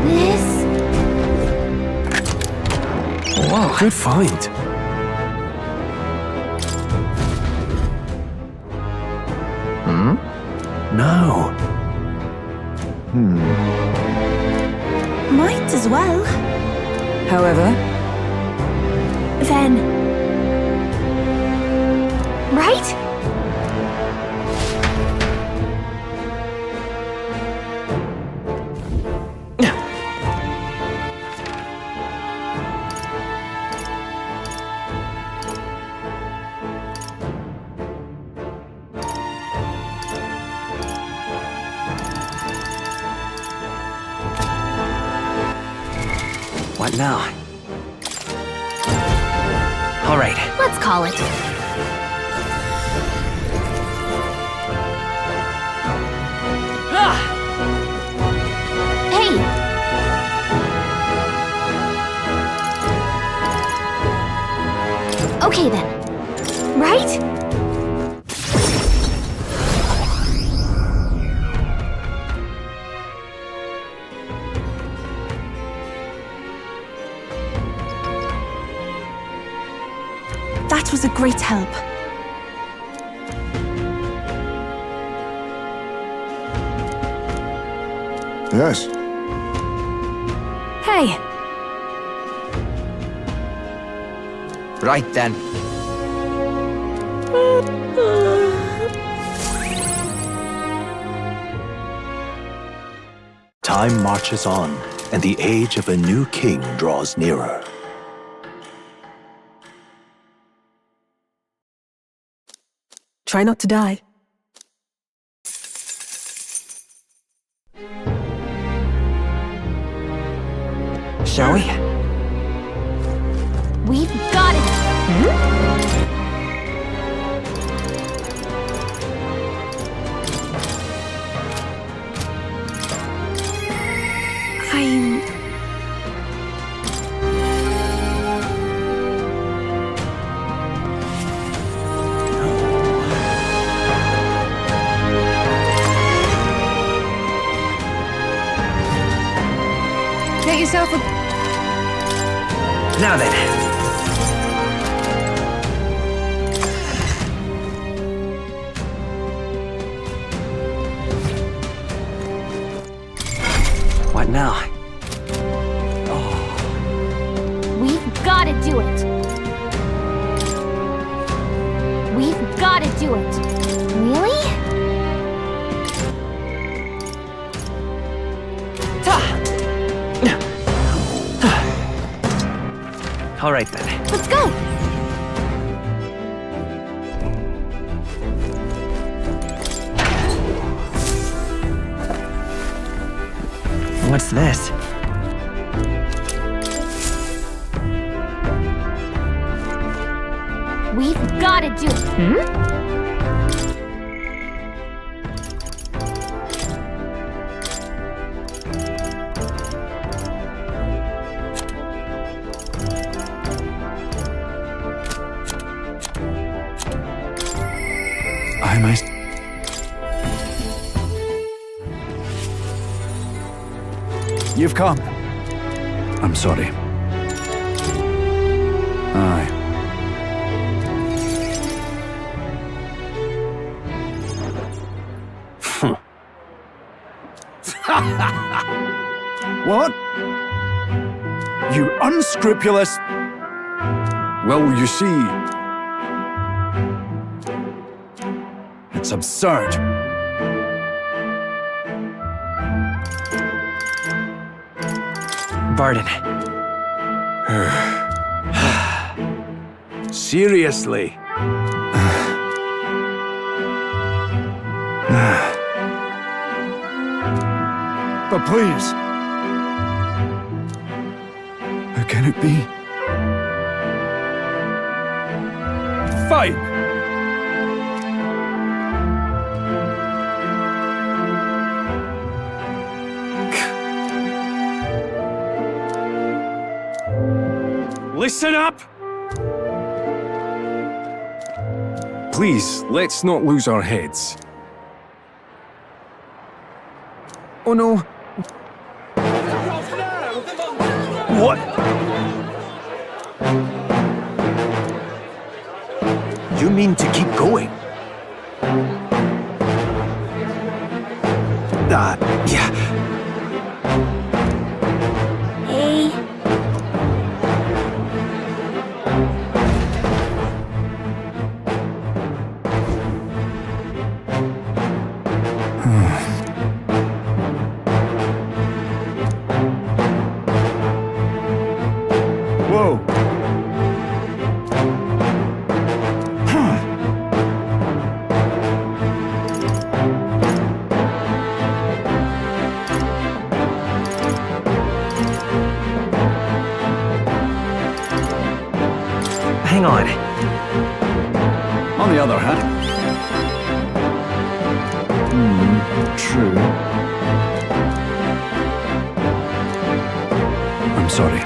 This... Whoa, good find. No. Might as well. However, Then... Right? What now? All right. Let's call it. Hey! Okay then. Right? That was a great help. Yes. Hey, Right then. Time marches on, and the age of a new king draws nearer. try not to die. Shall we? We've got it! I'm... Get yourself a... Now then. What now? We've got to do it! We've got to do it! Really? All right then. Let's go! What's this? We've got to do it! I must... You've come. I'm sorry. Aye. What? You unscrupulous... Well, you see... It's absurd. Barden. Seriously? But please. How can it be? Fine. Listen up! Please, let's not lose our heads. Oh no. What? You mean to keep going? Yeah. Hey. Whoa. Hang on. On the other hand... true. I'm sorry.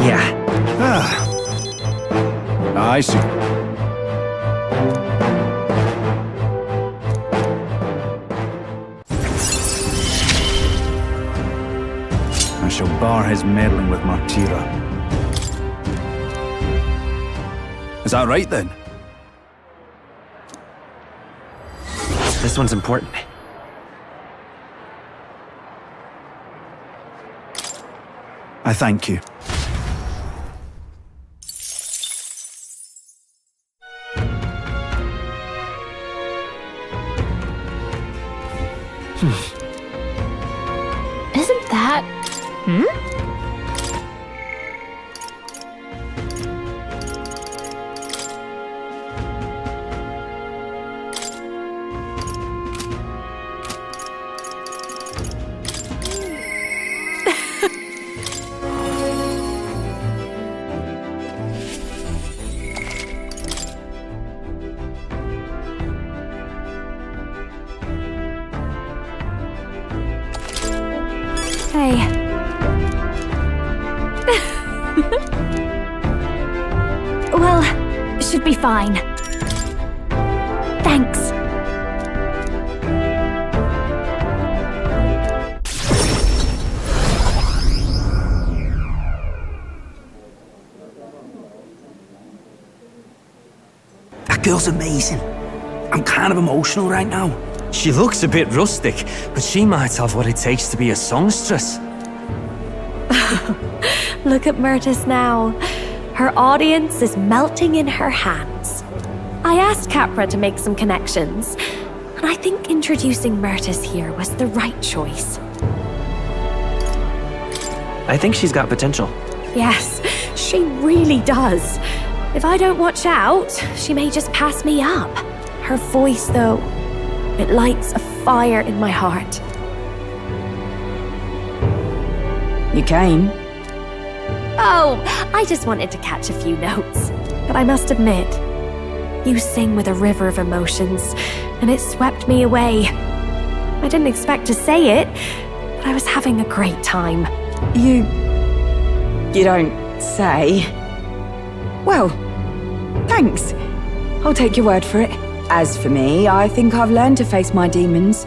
Yeah. I see. I shall bar his meddling with Martira. Is that right then? This one's important. I thank you. Isn't that... Hey. Well, should be fine. Thanks. That girl's amazing. I'm kind of emotional right now. She looks a bit rustic, but she might have what it takes to be a songstress. Look at Myrtis now. Her audience is melting in her hands. I asked Capra to make some connections, and I think introducing Myrtis here was the right choice. I think she's got potential. Yes, she really does. If I don't watch out, she may just pass me up. Her voice, though, it lights a fire in my heart. You came? Oh, I just wanted to catch a few notes. But I must admit, you sing with a river of emotions, and it swept me away. I didn't expect to say it, but I was having a great time. You don't say. Well, thanks. I'll take your word for it. As for me, I think I've learned to face my demons.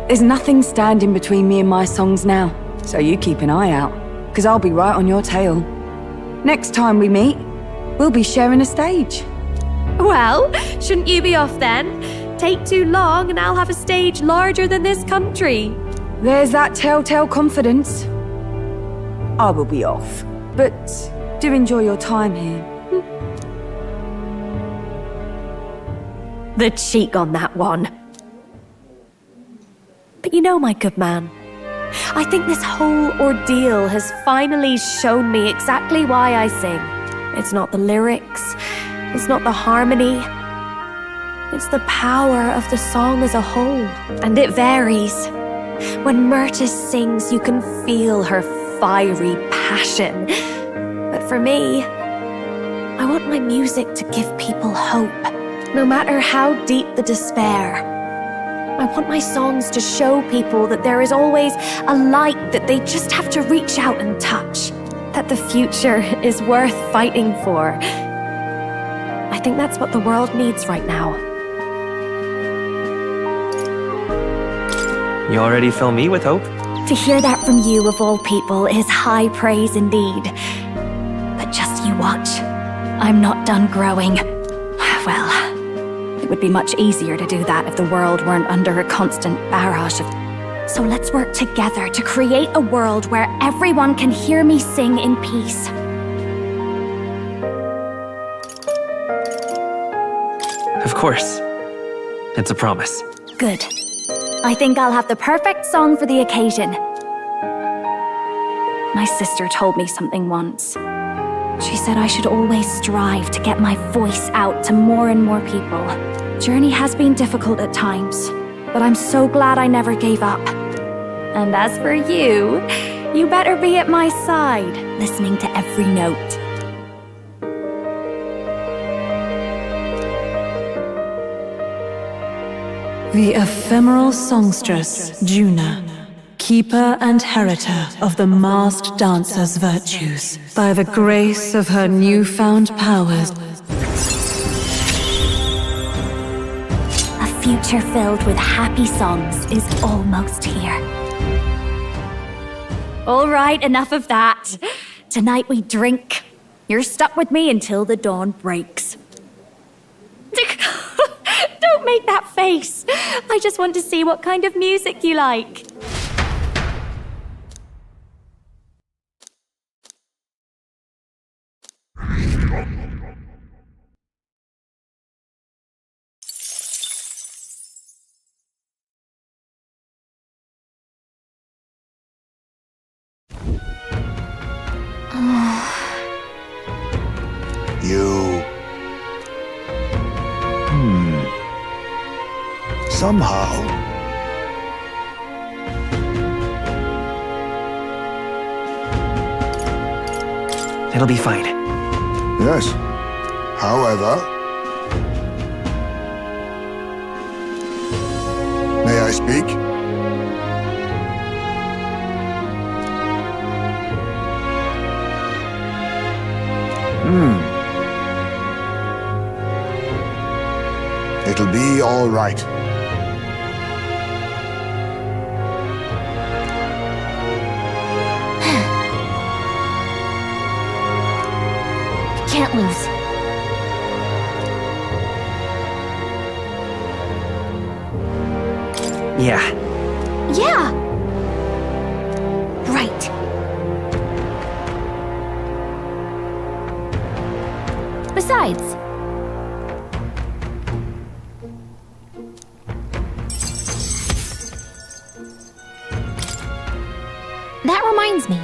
There's nothing standing between me and my songs now, so you keep an eye out, because I'll be right on your tail. Next time we meet, we'll be sharing a stage. Well, shouldn't you be off then? Take too long and I'll have a stage larger than this country. There's that telltale confidence. I will be off, but do enjoy your time here. The cheek on that one. But you know, my good man, I think this whole ordeal has finally shown me exactly why I sing. It's not the lyrics, it's not the harmony, it's the power of the song as a whole. And it varies. When Myrtis sings, you can feel her fiery passion. But for me, I want my music to give people hope, no matter how deep the despair. I want my songs to show people that there is always a light that they just have to reach out and touch, that the future is worth fighting for. I think that's what the world needs right now. You already fill me with hope? To hear that from you, of all people, is high praise indeed. But just you watch. I'm not done growing. Well, it would be much easier to do that if the world weren't under a constant barrage of... So let's work together to create a world where everyone can hear me sing in peace. Of course. It's a promise. Good. I think I'll have the perfect song for the occasion. My sister told me something once. She said I should always strive to get my voice out to more and more people. Journey has been difficult at times, but I'm so glad I never gave up. And as for you, you better be at my side, listening to every note. The ephemeral songstress, Juna, keeper and heriter of the masked dancer's virtues, by the grace of her newfound powers. A future filled with happy songs is almost here. All right, enough of that. Tonight we drink. You're stuck with me until the dawn breaks. Don't make that face. I just want to see what kind of music you like. You... Somehow... It'll be fine. Yes. However... May I speak? It'll be all right. Can't lose. Yeah. Yeah. Right. Besides, that reminds me.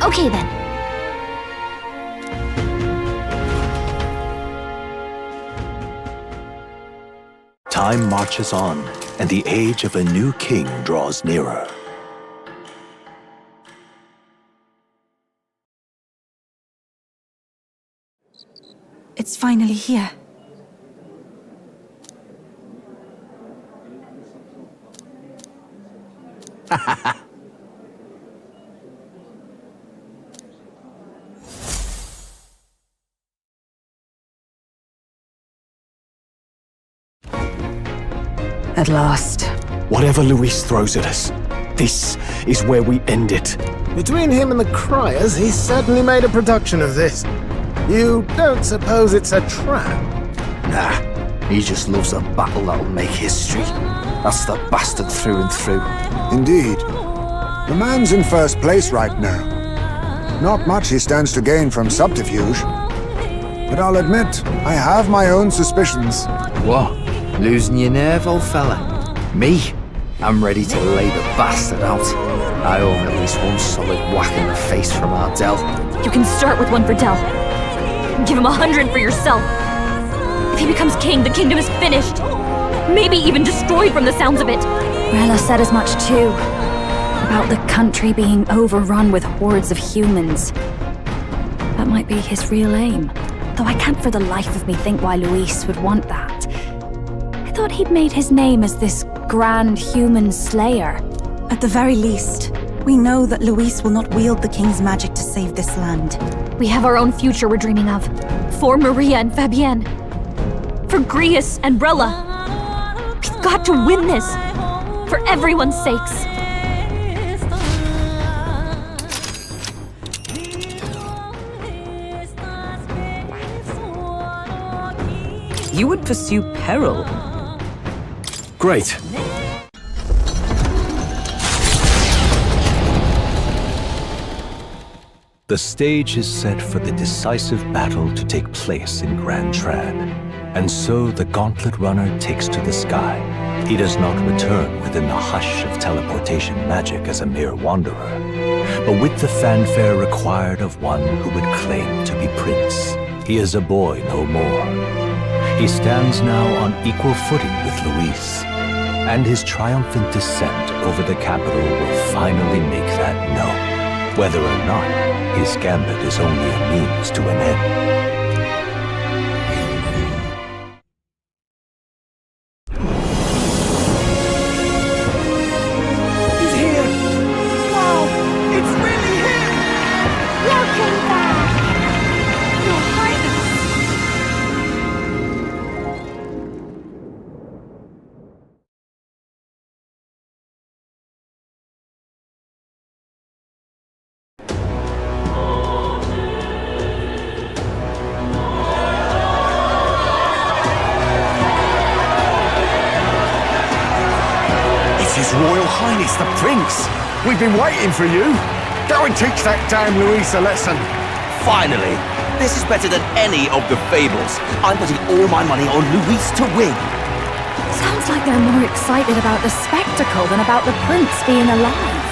Okay then. Time marches on, and the age of a new king draws nearer. It's finally here. At last. Whatever Luis throws at us, this is where we end it. Between him and the criers, he's certainly made a production of this. You don't suppose it's a trap? Nah, he just loves a battle that'll make history. That's the bastard through and through. Indeed. The man's in first place right now. Not much he stands to gain from subterfuge. But I'll admit, I have my own suspicions. What? Losing your nerve, old fella? Me? I'm ready to lay the bastard out. I owe him at least one solid whack in the face from Ardell. You can start with one for Del. Give him 100 for yourself. If he becomes king, the kingdom is finished. Maybe even destroyed from the sounds of it. Rella said as much too. About the country being overrun with hordes of humans. That might be his real aim. Though I can't for the life of me think why Luis would want that. I thought he'd made his name as this grand human slayer. At the very least, we know that Luis will not wield the king's magic to save this land. We have our own future we're dreaming of. For Maria and Fabienne. For Grius and Rella. We've got to win this. For everyone's sakes. You would pursue peril. Great. The stage is set for the decisive battle to take place in Grand Trad. And so the Gauntlet Runner takes to the sky. He does not return within the hush of teleportation magic as a mere wanderer, but with the fanfare required of one who would claim to be prince. He is a boy no more. He stands now on equal footing with Luis, and his triumphant descent over the capital will finally make that known, whether or not his gambit is only a means to an end. Royal Highness the Prince! We've been waiting for you! Go and teach that damn Luis a lesson! Finally! This is better than any of the fables. I'm putting all my money on Luis to win. Sounds like they're more excited about the spectacle than about the prince being alive.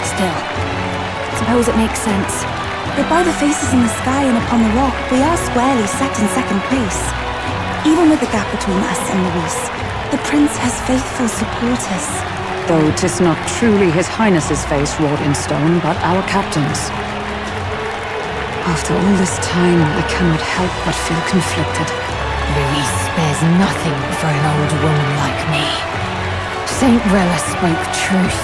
Still, suppose it makes sense. But by the faces in the sky and upon the rock, we are squarely set in second place. Even with the gap between us and Luis, the prince has faithful supporters. Though 'tis not truly His Highness's face wrought in stone, but our captain's. After all this time, I cannot help but feel conflicted. Luis spares nothing for an old woman like me. Saint Rella spoke truth.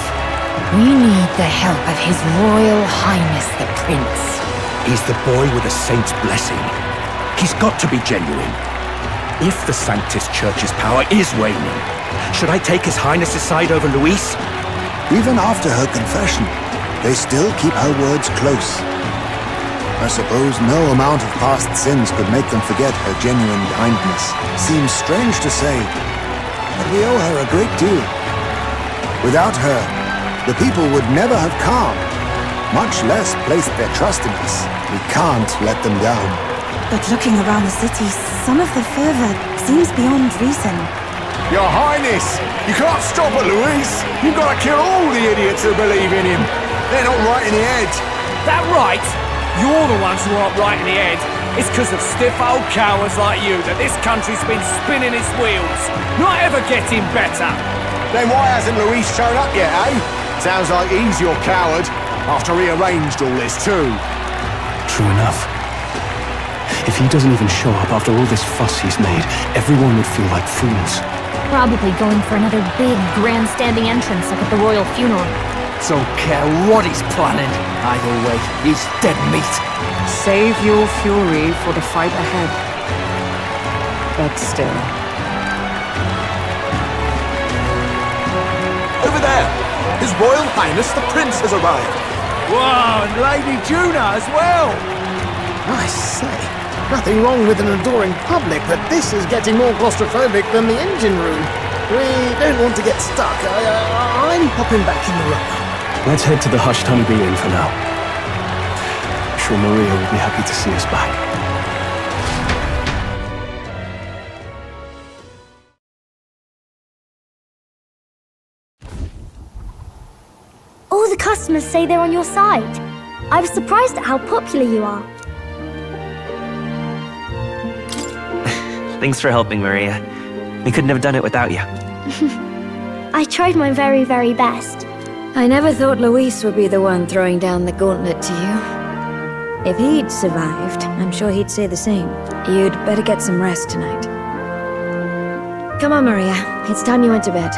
We need the help of His Royal Highness the Prince. He's the boy with a saint's blessing. He's got to be genuine. If the Sanctus Church's power is waning, should I take His Highness's side over Luis? Even after her confession, they still keep her words close. I suppose no amount of past sins could make them forget her genuine kindness. Seems strange to say, but we owe her a great deal. Without her, the people would never have calm, much less placed their trust in us. We can't let them down. But looking around the city, some of the fervor seems beyond reason. Your Highness, you can't stop it, Luis. You've got to kill all the idiots who believe in him. They're not right in the head. That right? You're the ones who aren't right in the head. It's because of stiff old cowards like you that this country's been spinning its wheels. Not ever getting better. Then why hasn't Luis shown up yet, eh? Sounds like he's your coward, after he arranged all this too. True enough. If he doesn't even show up after all this fuss he's made, everyone would feel like fools. Probably going for another big, grandstanding entrance like at the royal funeral. Don't care what he's planning. Either way, he's dead meat. Save your fury for the fight ahead. But still. His Royal Highness the Prince has arrived. Whoa, and Lady Juna as well! I say, nothing wrong with an adoring public, but this is getting more claustrophobic than the engine room. We don't want to get stuck. I'm popping back in the room. Let's head to the Hushed Honeybee Inn for now. I'm sure Maria will be happy to see us back. All the customers say they're on your side. I was surprised at how popular you are. Thanks for helping, Maria. We couldn't have done it without you. I tried my very, very best. I never thought Luis would be the one throwing down the gauntlet to you. If he'd survived, I'm sure he'd say the same. You'd better get some rest tonight. Come on, Maria. It's time you went to bed.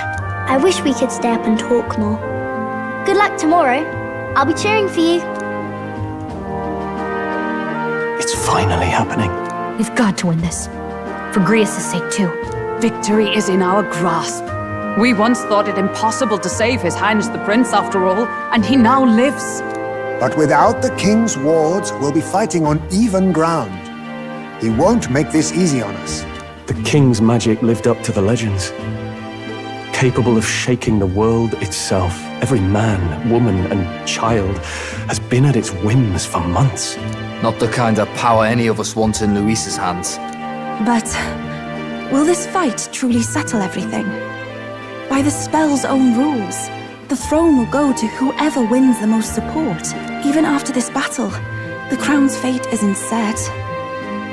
I wish we could stay up and talk more. Good luck tomorrow. I'll be cheering for you. It's finally happening. We've got to win this. For Grius' sake, too. Victory is in our grasp. We once thought it impossible to save His Highness the Prince, after all, and he now lives. But without the king's wards, we'll be fighting on even ground. He won't make this easy on us. The king's magic lived up to the legends. Capable of shaking the world itself. Every man, woman, and child has been at its whims for months. Not the kind of power any of us want in Luis's hands. But will this fight truly settle everything? By the spell's own rules, the throne will go to whoever wins the most support. Even after this battle, the crown's fate isn't set.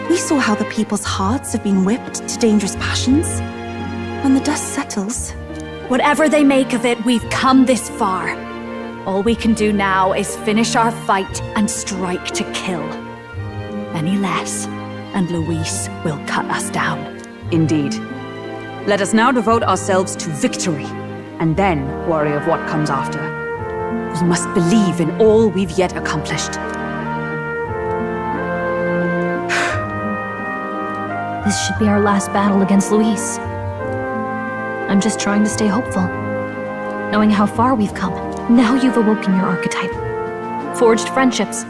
We saw how the people's hearts have been whipped to dangerous passions. When the dust settles... Whatever they make of it, we've come this far. All we can do now is finish our fight and strike to kill. Any less, and Luis will cut us down. Indeed. Let us now devote ourselves to victory, and then worry of what comes after. We must believe in all we've yet accomplished. This should be our last battle against Luis. I'm just trying to stay hopeful. Knowing how far we've come. Now you've awoken your archetype. Forged friendships.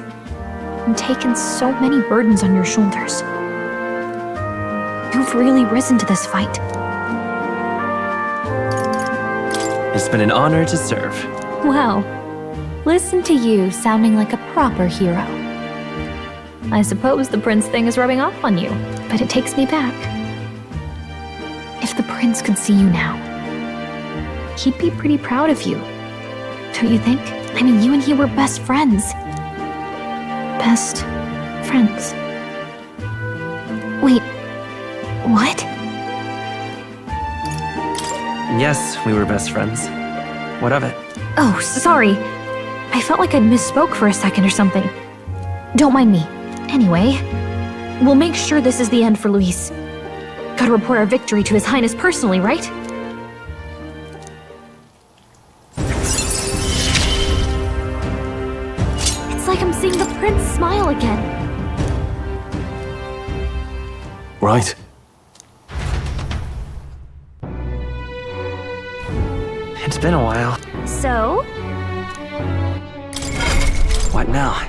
And taken so many burdens on your shoulders. You've really risen to this fight. It's been an honor to serve. Wow. Listen to you sounding like a proper hero. I suppose the prince thing is rubbing off on you, but it takes me back. If the prince could see you now, he'd be pretty proud of you. Don't you think? I mean, you and he were best friends. Best friends. Wait, what? Yes, we were best friends. What of it? Oh, sorry. I felt like I'd misspoke for a second or something. Don't mind me. Anyway, we'll make sure this is the end for Luis. Gotta report our victory to His Highness personally, right? It's like I'm seeing the prince smile again. Right. It's been a while. So? What now?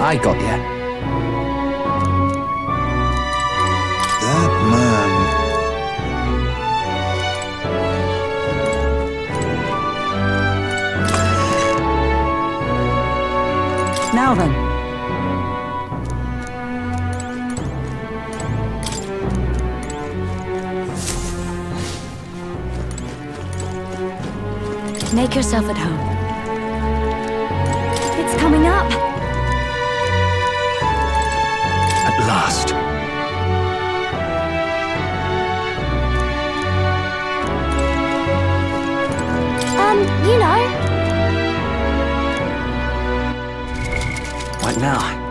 I got you. Now then. Make yourself at home. It's coming up. At last. You know. What now?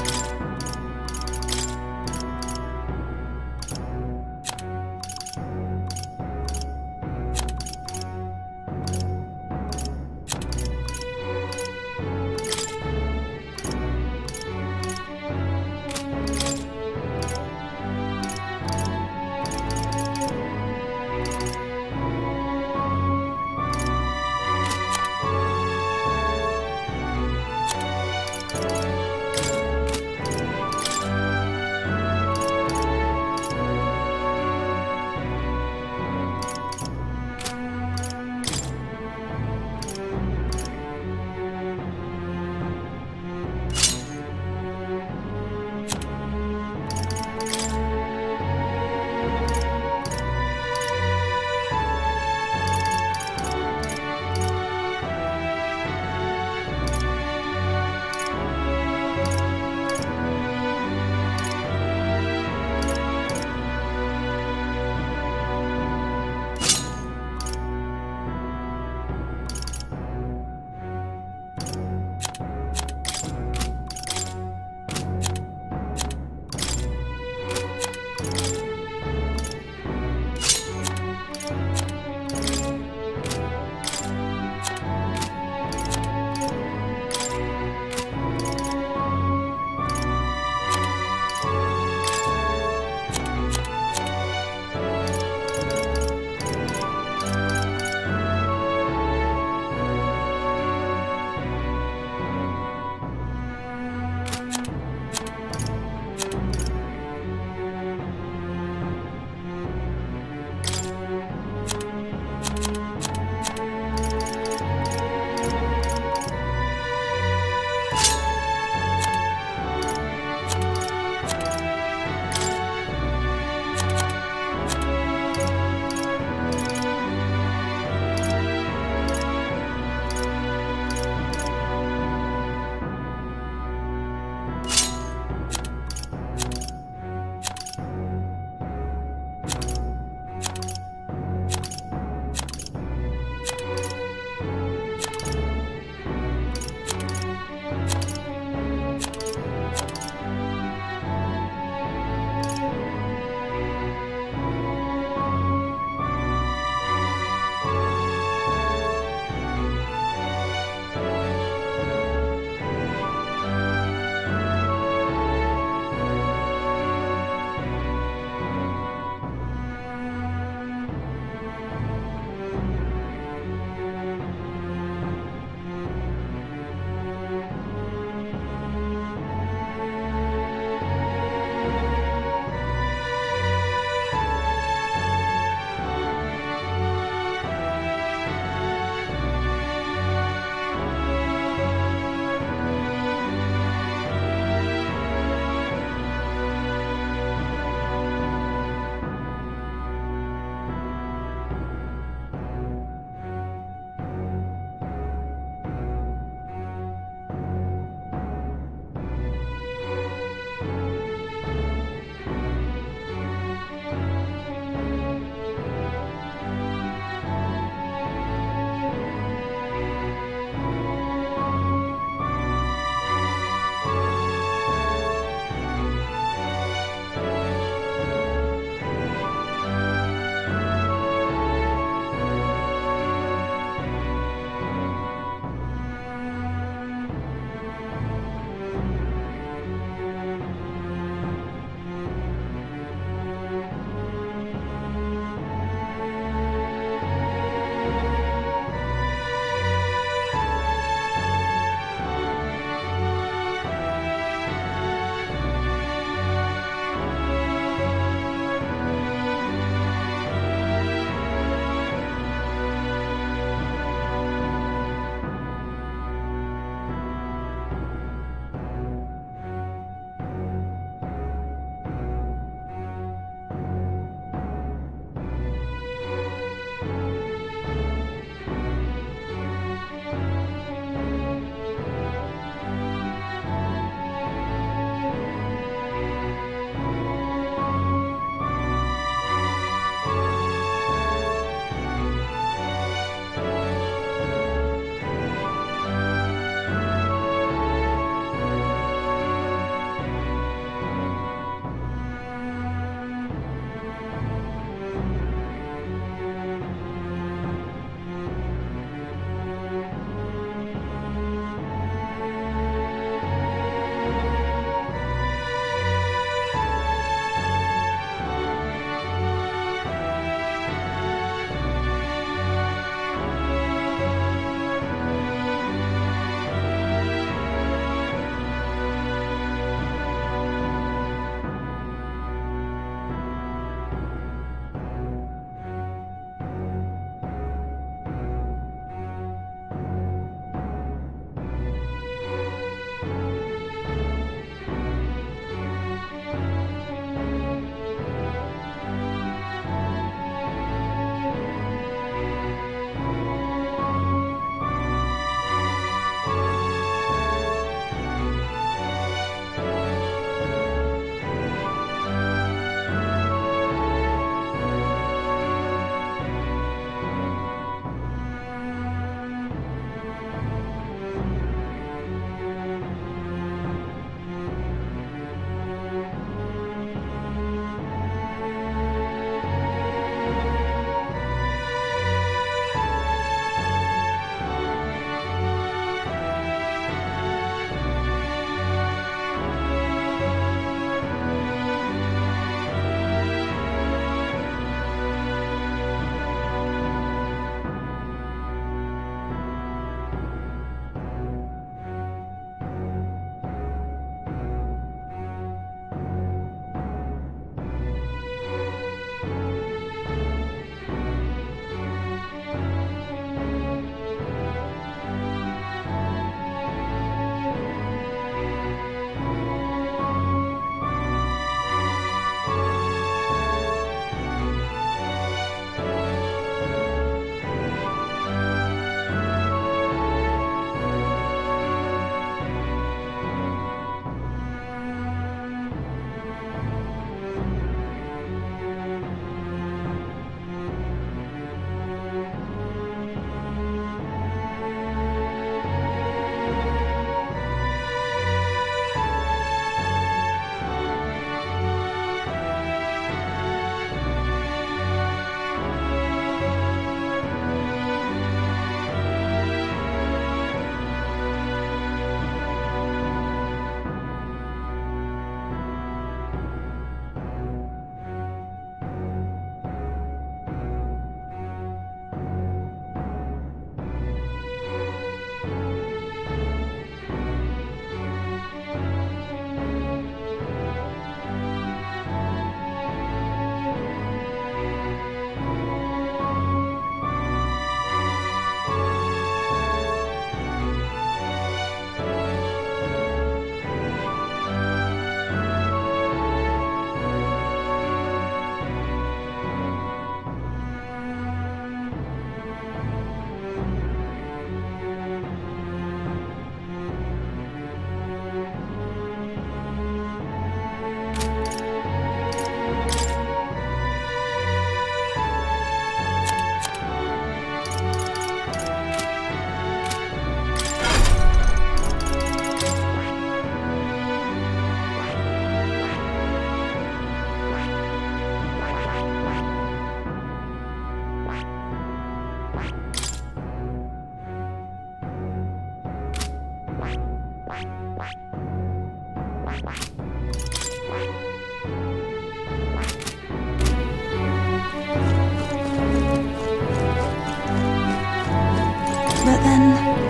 But then...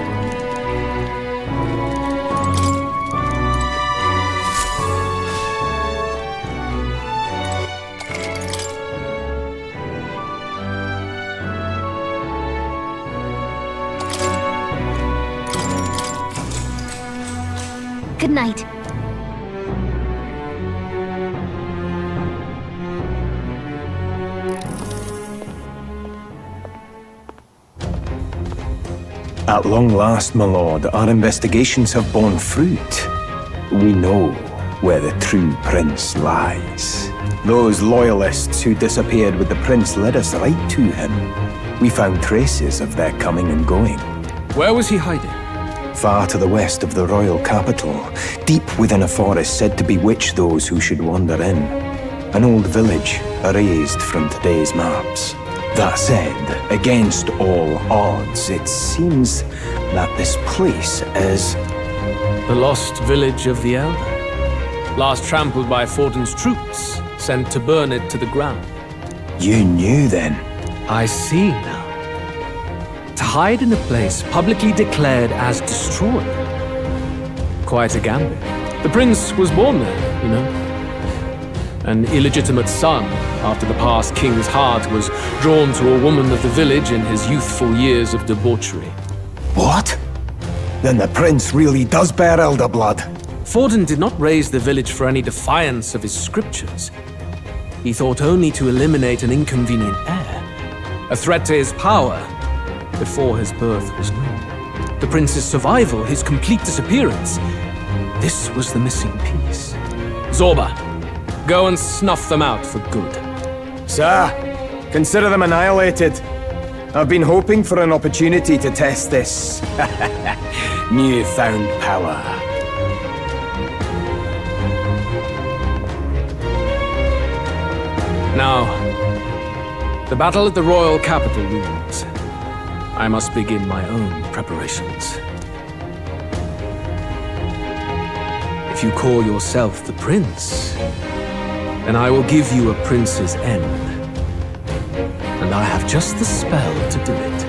Good night. At long last, my lord, our investigations have borne fruit. We know where the true prince lies. Those loyalists who disappeared with the prince led us right to him. We found traces of their coming and going. Where was he hiding? Far to the west of the royal capital, deep within a forest said to bewitch those who should wander in. An old village, erased from today's maps. That said, against all odds, it seems that this place is... The lost village of the Elder. Last trampled by Fortin's troops, sent to burn it to the ground. You knew then? I see now. To hide in a place publicly declared as destroyed. Quite a gambit. The prince was born there, you know. An illegitimate son, after the past king's heart was drawn to a woman of the village in his youthful years of debauchery. What? Then the prince really does bear elder blood. Fortin did not raise the village for any defiance of his scriptures. He thought only to eliminate an inconvenient heir, a threat to his power, before his birth was known. The prince's survival, his complete disappearance, this was the missing piece. Zorba, go and snuff them out for good. Sir, consider them annihilated. I've been hoping for an opportunity to test this newfound power. Now, the battle at the royal capital looms. I must begin my own preparations. If you call yourself the prince, then I will give you a prince's end. And I have just the spell to do it.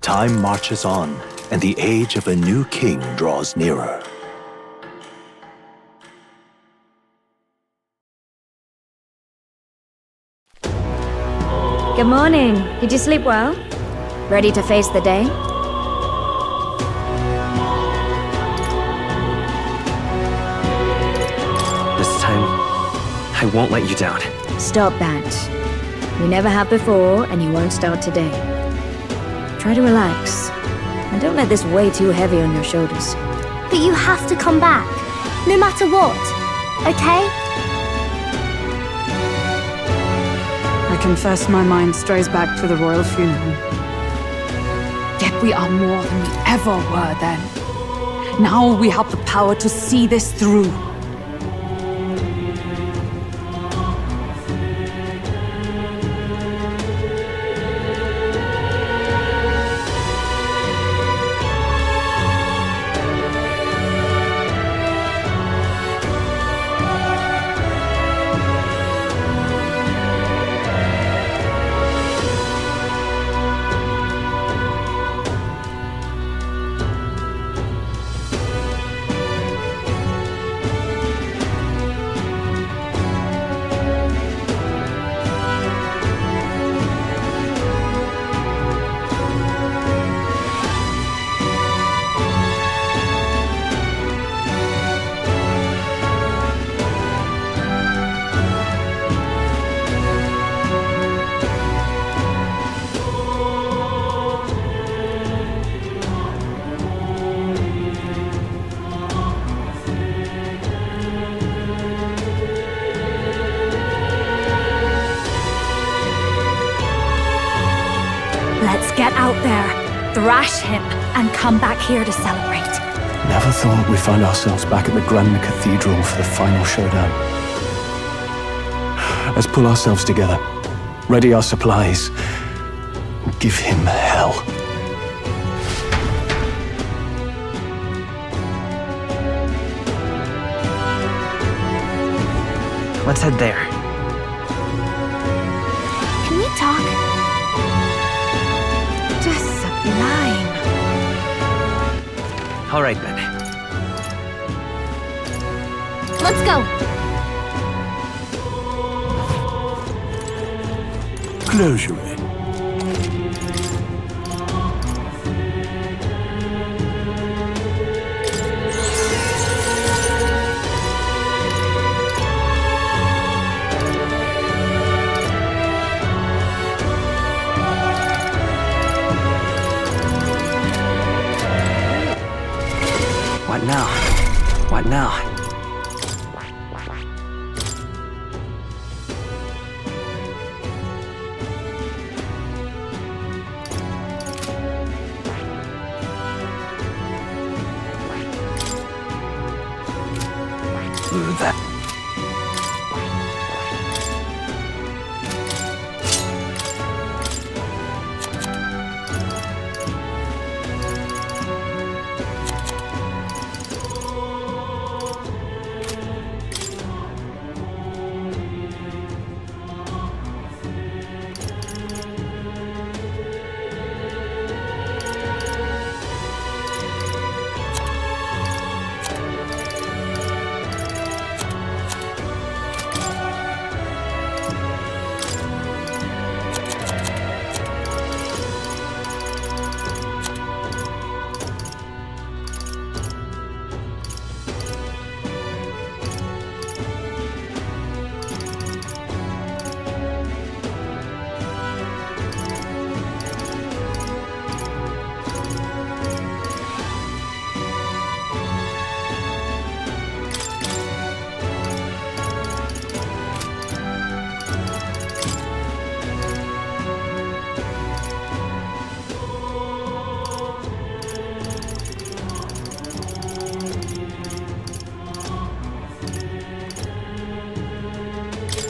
Time marches on, and the age of a new king draws nearer. Good morning. Did you sleep well? Ready to face the day? This time, I won't let you down. Stop that. You never have before, and you won't start today. Try to relax, and don't let this weigh too heavy on your shoulders. But you have to come back, no matter what, okay? I confess my mind strays back to the royal funeral. Yet we are more than we ever were then. Now we have the power to see this through. Let's get out there, thrash him, and come back here to celebrate. Never thought we'd find ourselves back at the Grand Cathedral for the final showdown. Let's pull ourselves together, ready our supplies, and give him hell. Let's head there. Can we talk? Just sublime. All right, then. Let's go. Closure. What now? What now? That.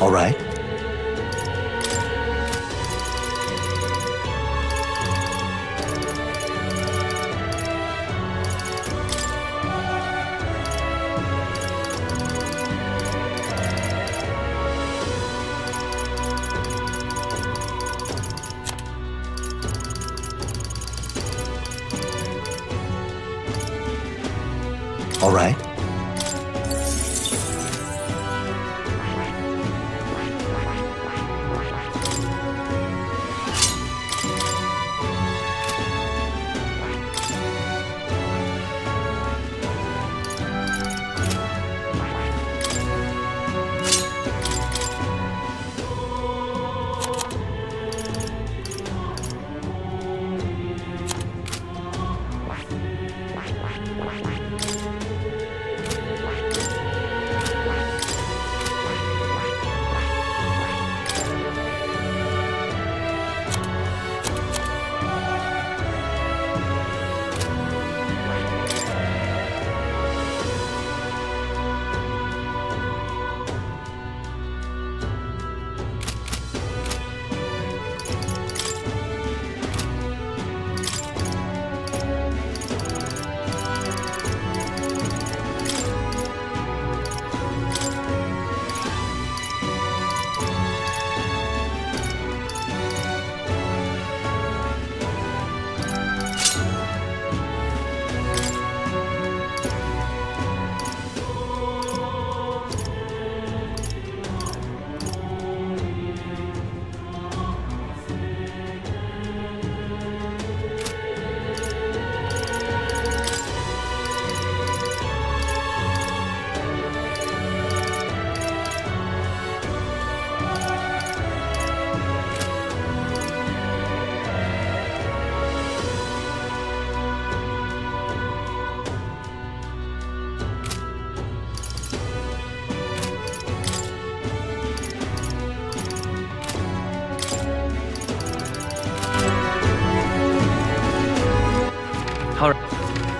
All right. All right.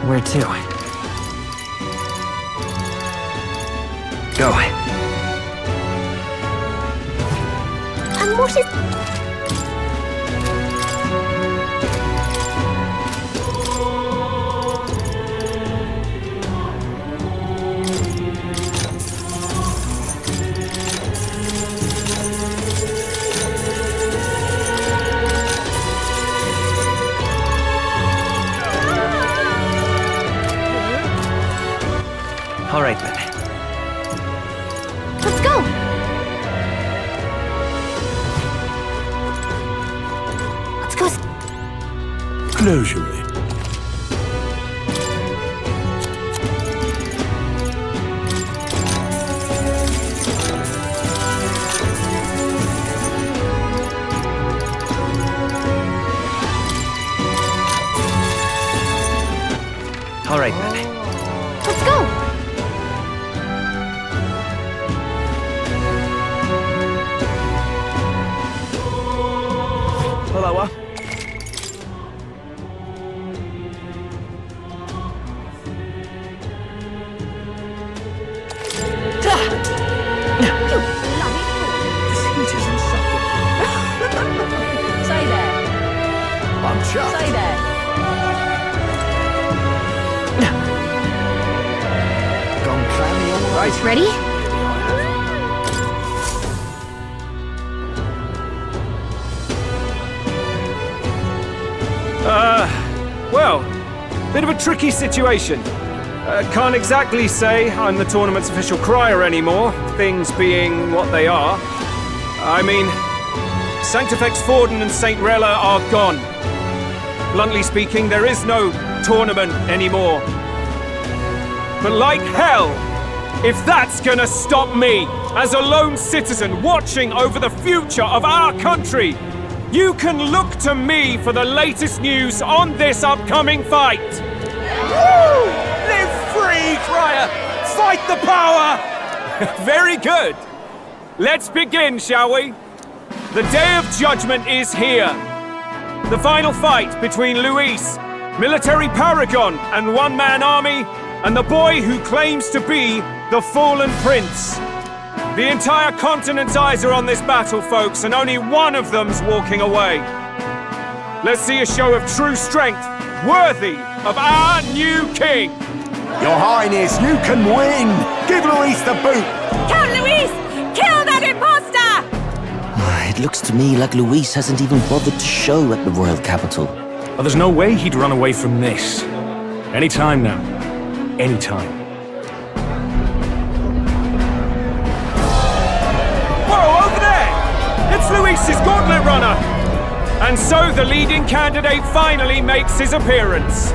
Where to? Go. And what is... leisurely. All right, then. Let's go! Hello. This heat is insufferable. Stay there. I'm chuffed. Stay there. Gone clammy all right. Ready? Well, bit of a tricky situation. Can't exactly say I'm the tournament's official crier anymore, things being what they are. I mean, Sanctifex Forden and St. Rella are gone. Bluntly speaking, there is no tournament anymore. But like hell, if that's gonna stop me, as a lone citizen watching over the future of our country, you can look to me for the latest news on this upcoming fight. Woo! Live free, Crier! Fight the power! Very good. Let's begin, shall we? The Day of Judgment is here. The final fight between Luis, military paragon and one-man army, and the boy who claims to be the fallen prince. The entire continent's eyes are on this battle, folks, and only one of them's walking away. Let's see a show of true strength, worthy of our new king. Your Highness, you can win! Give Luis the boot! Count Luis! Kill that imposter! It looks to me like Luis hasn't even bothered to show at the royal capital. Well, there's no way he'd run away from this. Anytime now. Anytime. Whoa, over there! It's Luis's gauntlet runner! And so the leading candidate finally makes his appearance.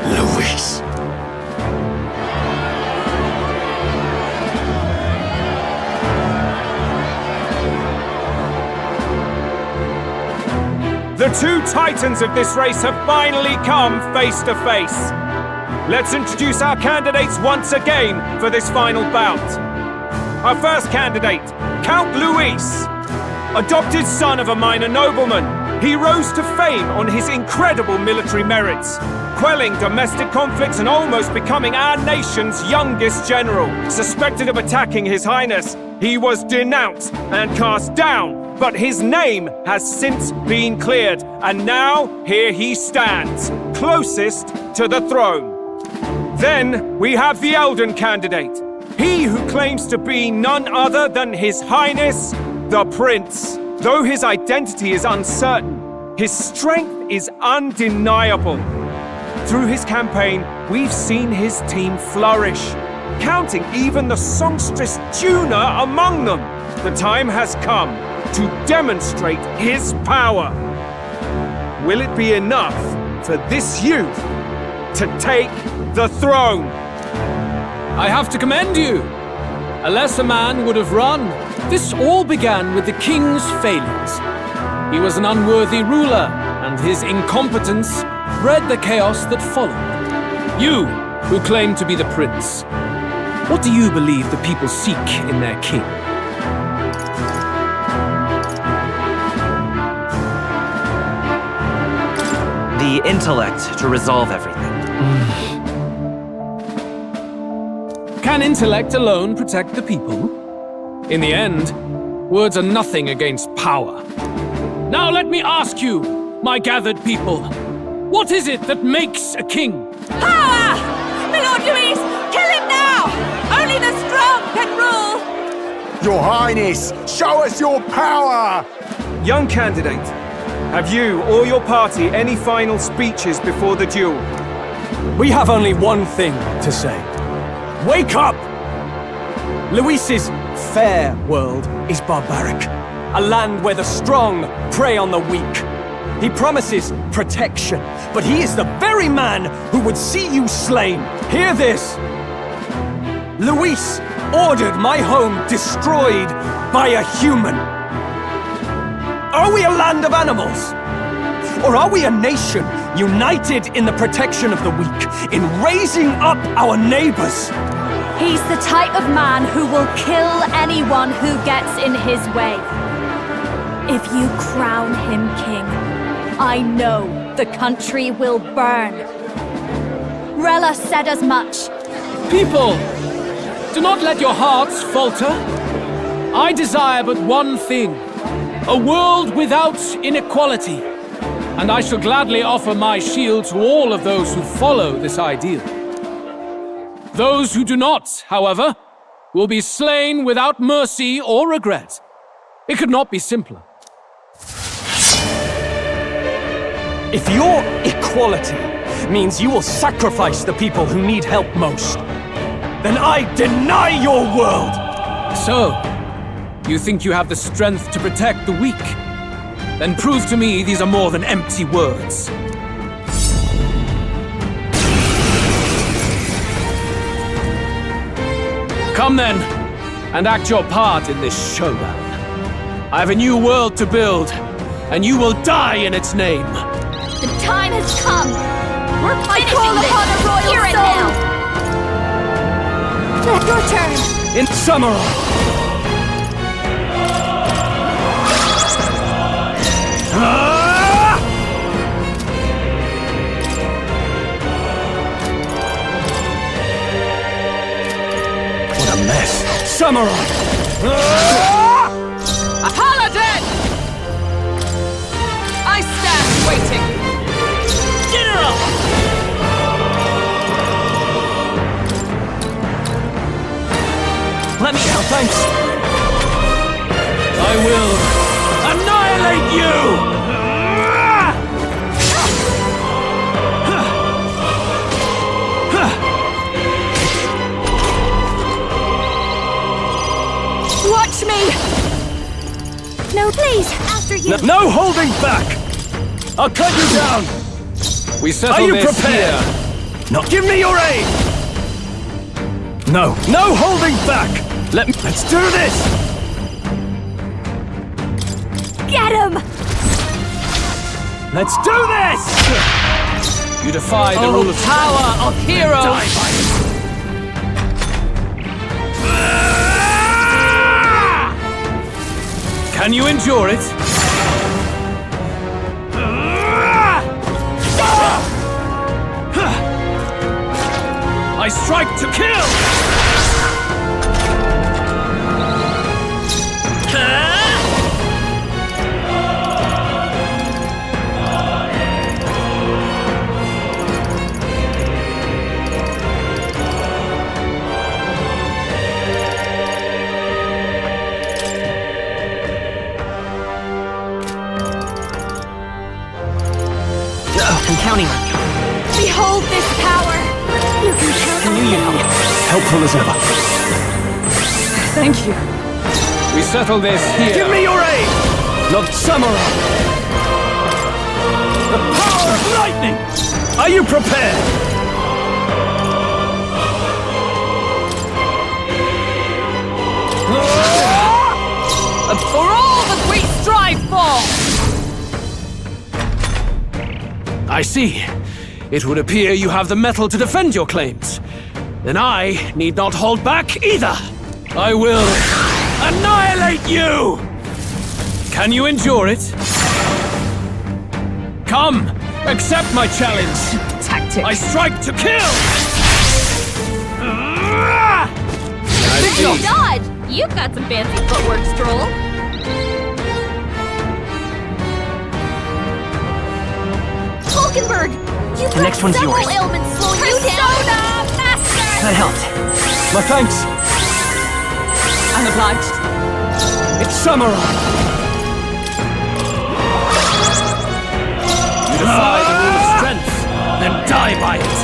Luis. The two titans of this race have finally come face to face. Let's introduce our candidates once again for this final bout. Our first candidate, Count Luis. Adopted son of a minor nobleman, he rose to fame on his incredible military merits, quelling domestic conflicts and almost becoming our nation's youngest general. Suspected of attacking His Highness, he was denounced and cast down, but his name has since been cleared, and now here he stands, closest to the throne. Then we have the Elden candidate, he who claims to be none other than His Highness, the Prince. Though his identity is uncertain, his strength is undeniable. Through his campaign, we've seen his team flourish, counting even the songstress Juna among them. The time has come to demonstrate his power. Will it be enough for this youth to take the throne? I have to commend you. A lesser man would have run. This all began with the king's failures. He was an unworthy ruler, and his incompetence bred the chaos that followed. You, who claim to be the prince, what do you believe the people seek in their king? The intellect to resolve everything. Can intellect alone protect the people? In the end, words are nothing against power. Now let me ask you, my gathered people, what is it that makes a king? Power! My Lord Luis, kill him now! Only the strong can rule! Your Highness, show us your power! Young candidate, have you or your party any final speeches before the duel? We have only one thing to say. Wake up! Luis's fair world is barbaric. A land where the strong prey on the weak. He promises protection, but he is the very man who would see you slain. Hear this! Luis ordered my home destroyed by a human. Are we a land of animals? Or are we a nation united in the protection of the weak, in raising up our neighbors? He's the type of man who will kill anyone who gets in his way. If you crown him king, I know the country will burn. Rella said as much. People, do not let your hearts falter. I desire but one thing, a world without inequality. And I shall gladly offer my shield to all of those who follow this ideal. Those who do not, however, will be slain without mercy or regret. It could not be simpler. If your equality means you will sacrifice the people who need help most, then I deny your world! So, you think you have the strength to protect the weak? Then prove to me these are more than empty words. Come then, and act your part in this showdown. I have a new world to build, and you will die in its name. The time has come. We're finishing call this. upon a royal Hear it soul. now. Your turn. In Summerall! What a mess! Summerall! A paladin! I stand waiting. General! Let me help, thanks. I will annihilate you! Watch me! No, please, after you. No holding back! I'll cut you down! We settle Are you this prepared? here. No. Give me your aid! No. No holding back! Let's do this! Get him! Let's do this! You defy the rule of power of heroes! Die by it. Can you endure it? I strike to kill! I'm counting on you. Behold this power! You can count on me. Helpful as ever. Thank you. We settle this here. Give me your aid! Not Summerall! The power of lightning! Are you prepared? And for all that we strive for! I see. It would appear you have the mettle to defend your claims. Then I need not hold back either. I will annihilate you! Can you endure it? Come, accept my challenge. Tactic. I strike to kill! I see. Dodge! You've got some fancy footwork, Stroll. Hulkenberg! You've The next one's several yours. ailments slowing you down! Master! That helped. My thanks. I'm obliged. Samurai! You defy the rule of strength, then die by it!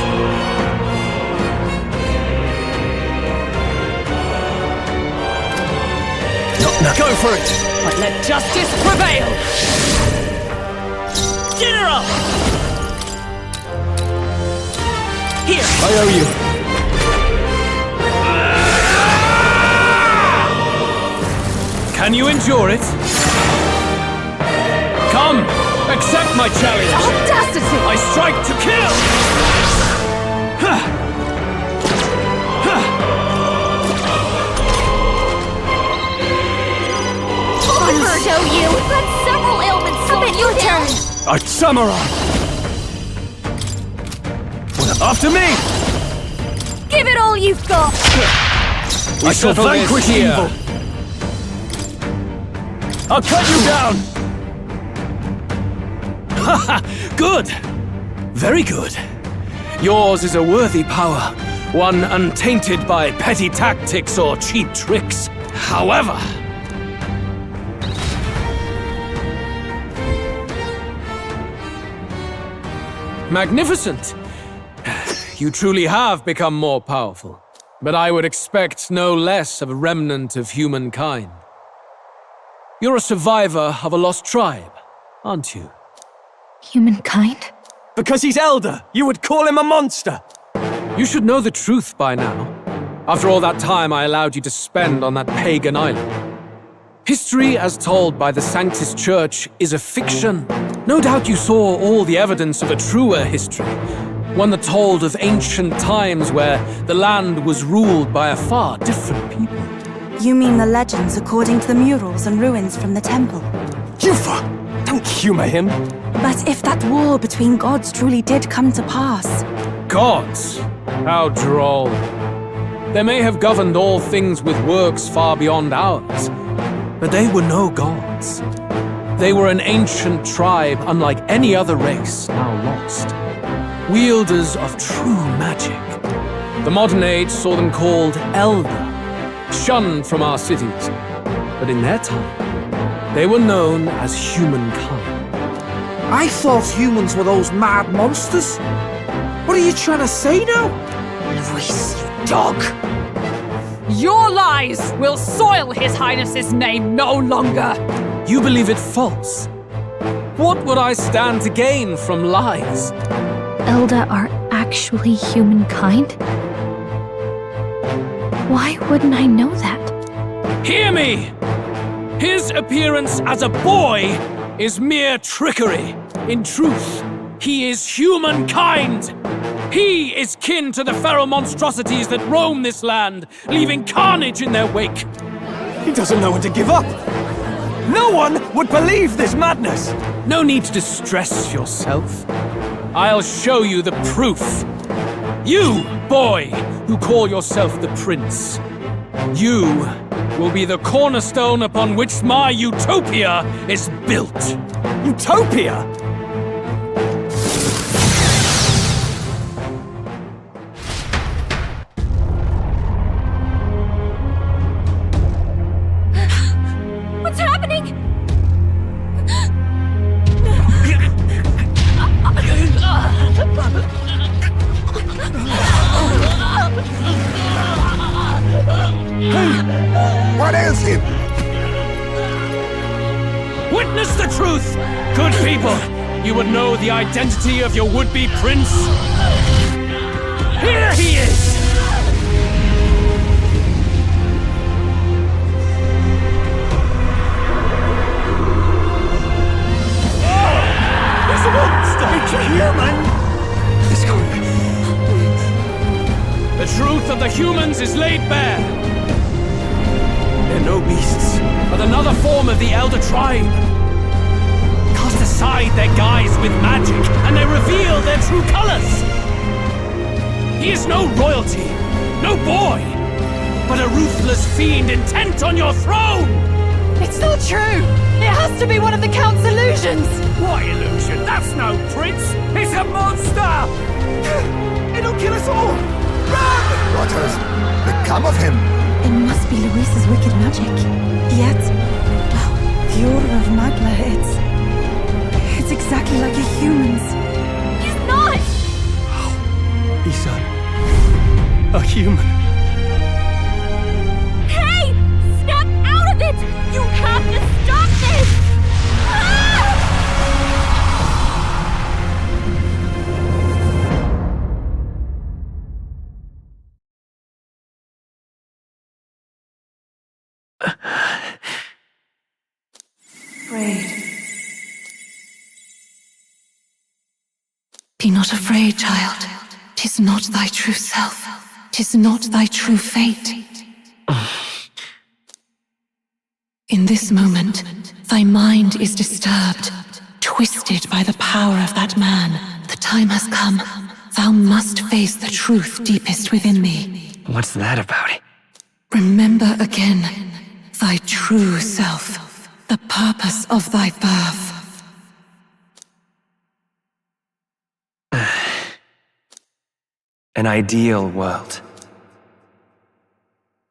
Go for it! But let justice prevail! General! Here! I owe you. Can you endure it? Come! Accept my challenge! Audacity! I strike to kill! I'll show you! We've got several ailments slowing you down! A samurai! After me! Give it all you've got! I shall vanquish evil! I'll cut you down! Haha! Good! Very good. Yours is a worthy power, one untainted by petty tactics or cheap tricks. However... Magnificent! You truly have become more powerful. But I would expect no less of a remnant of humankind. You're a survivor of a lost tribe, aren't you? Humankind? Because he's elder, you would call him a monster! You should know the truth by now. After all that time I allowed you to spend on that pagan island. History, as told by the Sanctus Church, is a fiction. No doubt you saw all the evidence of a truer history. One that told of ancient times where the land was ruled by a far different people. You mean the legends according to the murals and ruins from the temple? Yufa! Don't humor him! But if that war between gods truly did come to pass... Gods? How droll. They may have governed all things with works far beyond ours, but they were no gods. They were an ancient tribe unlike any other race now lost. Wielders of true magic. The modern age saw them called Elder, shunned from our cities. But in their time, they were known as humankind. I thought humans were those mad monsters. What are you trying to say now? Luis, you dog! Your lies will soil His Highness's name no longer! You believe it false? What would I stand to gain from lies? Elda are actually humankind? Why wouldn't I know that? Hear me! His appearance as a boy is mere trickery. In truth, he is humankind! He is kin to the feral monstrosities that roam this land, leaving carnage in their wake. He doesn't know when to give up! No one would believe this madness! No need to distress yourself. I'll show you the proof. You, boy, who call yourself the prince. You will be the cornerstone upon which my utopia is built. Utopia? What's happening? What ails him? Witness the truth! Good people, you would know the identity of your would-be prince. Here he is! He's a monster! It's a human! Let's go. The truth of the humans is laid bare. They're no beasts, but another form of the Elder Tribe. Cast aside their guise with magic, and they reveal their true colors. He is no royalty, no boy, but a ruthless fiend intent on your throne! It's not true! It has to be one of the Count's illusions! What illusion? That's no prince! It's a monster! It'll kill us all! Run! What has become of him? It must be Luis's wicked magic. Yet, The Order of Magla, it's exactly like a human's. He's not! He's a human. Hey! Snap out of it! You have to stop this! Ah! Afraid. Be not afraid, child. 'Tis not thy true self. 'Tis not thy true fate. In this moment, thy mind is disturbed, twisted by the power of that man. The time has come. Thou must face the truth deepest within thee. What's that about? Remember again thy true self, the purpose of thy birth. An ideal world.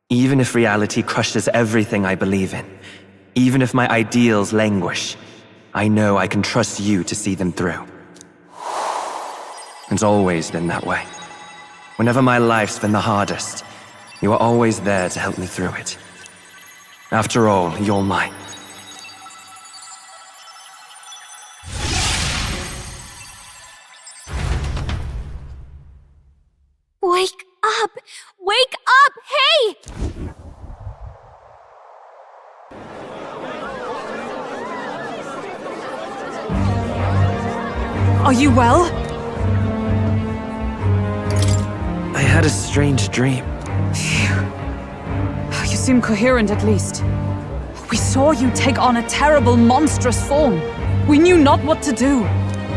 Even if reality crushes everything I believe in, even if my ideals languish, I know I can trust you to see them through. It's always been that way. Whenever my life's been the hardest, you are always there to help me through it. After all, you're mine. Wake up! Wake up! Hey! Are you well? I had a strange dream. You seem coherent at least. We saw you take on a terrible, monstrous form. We knew not what to do.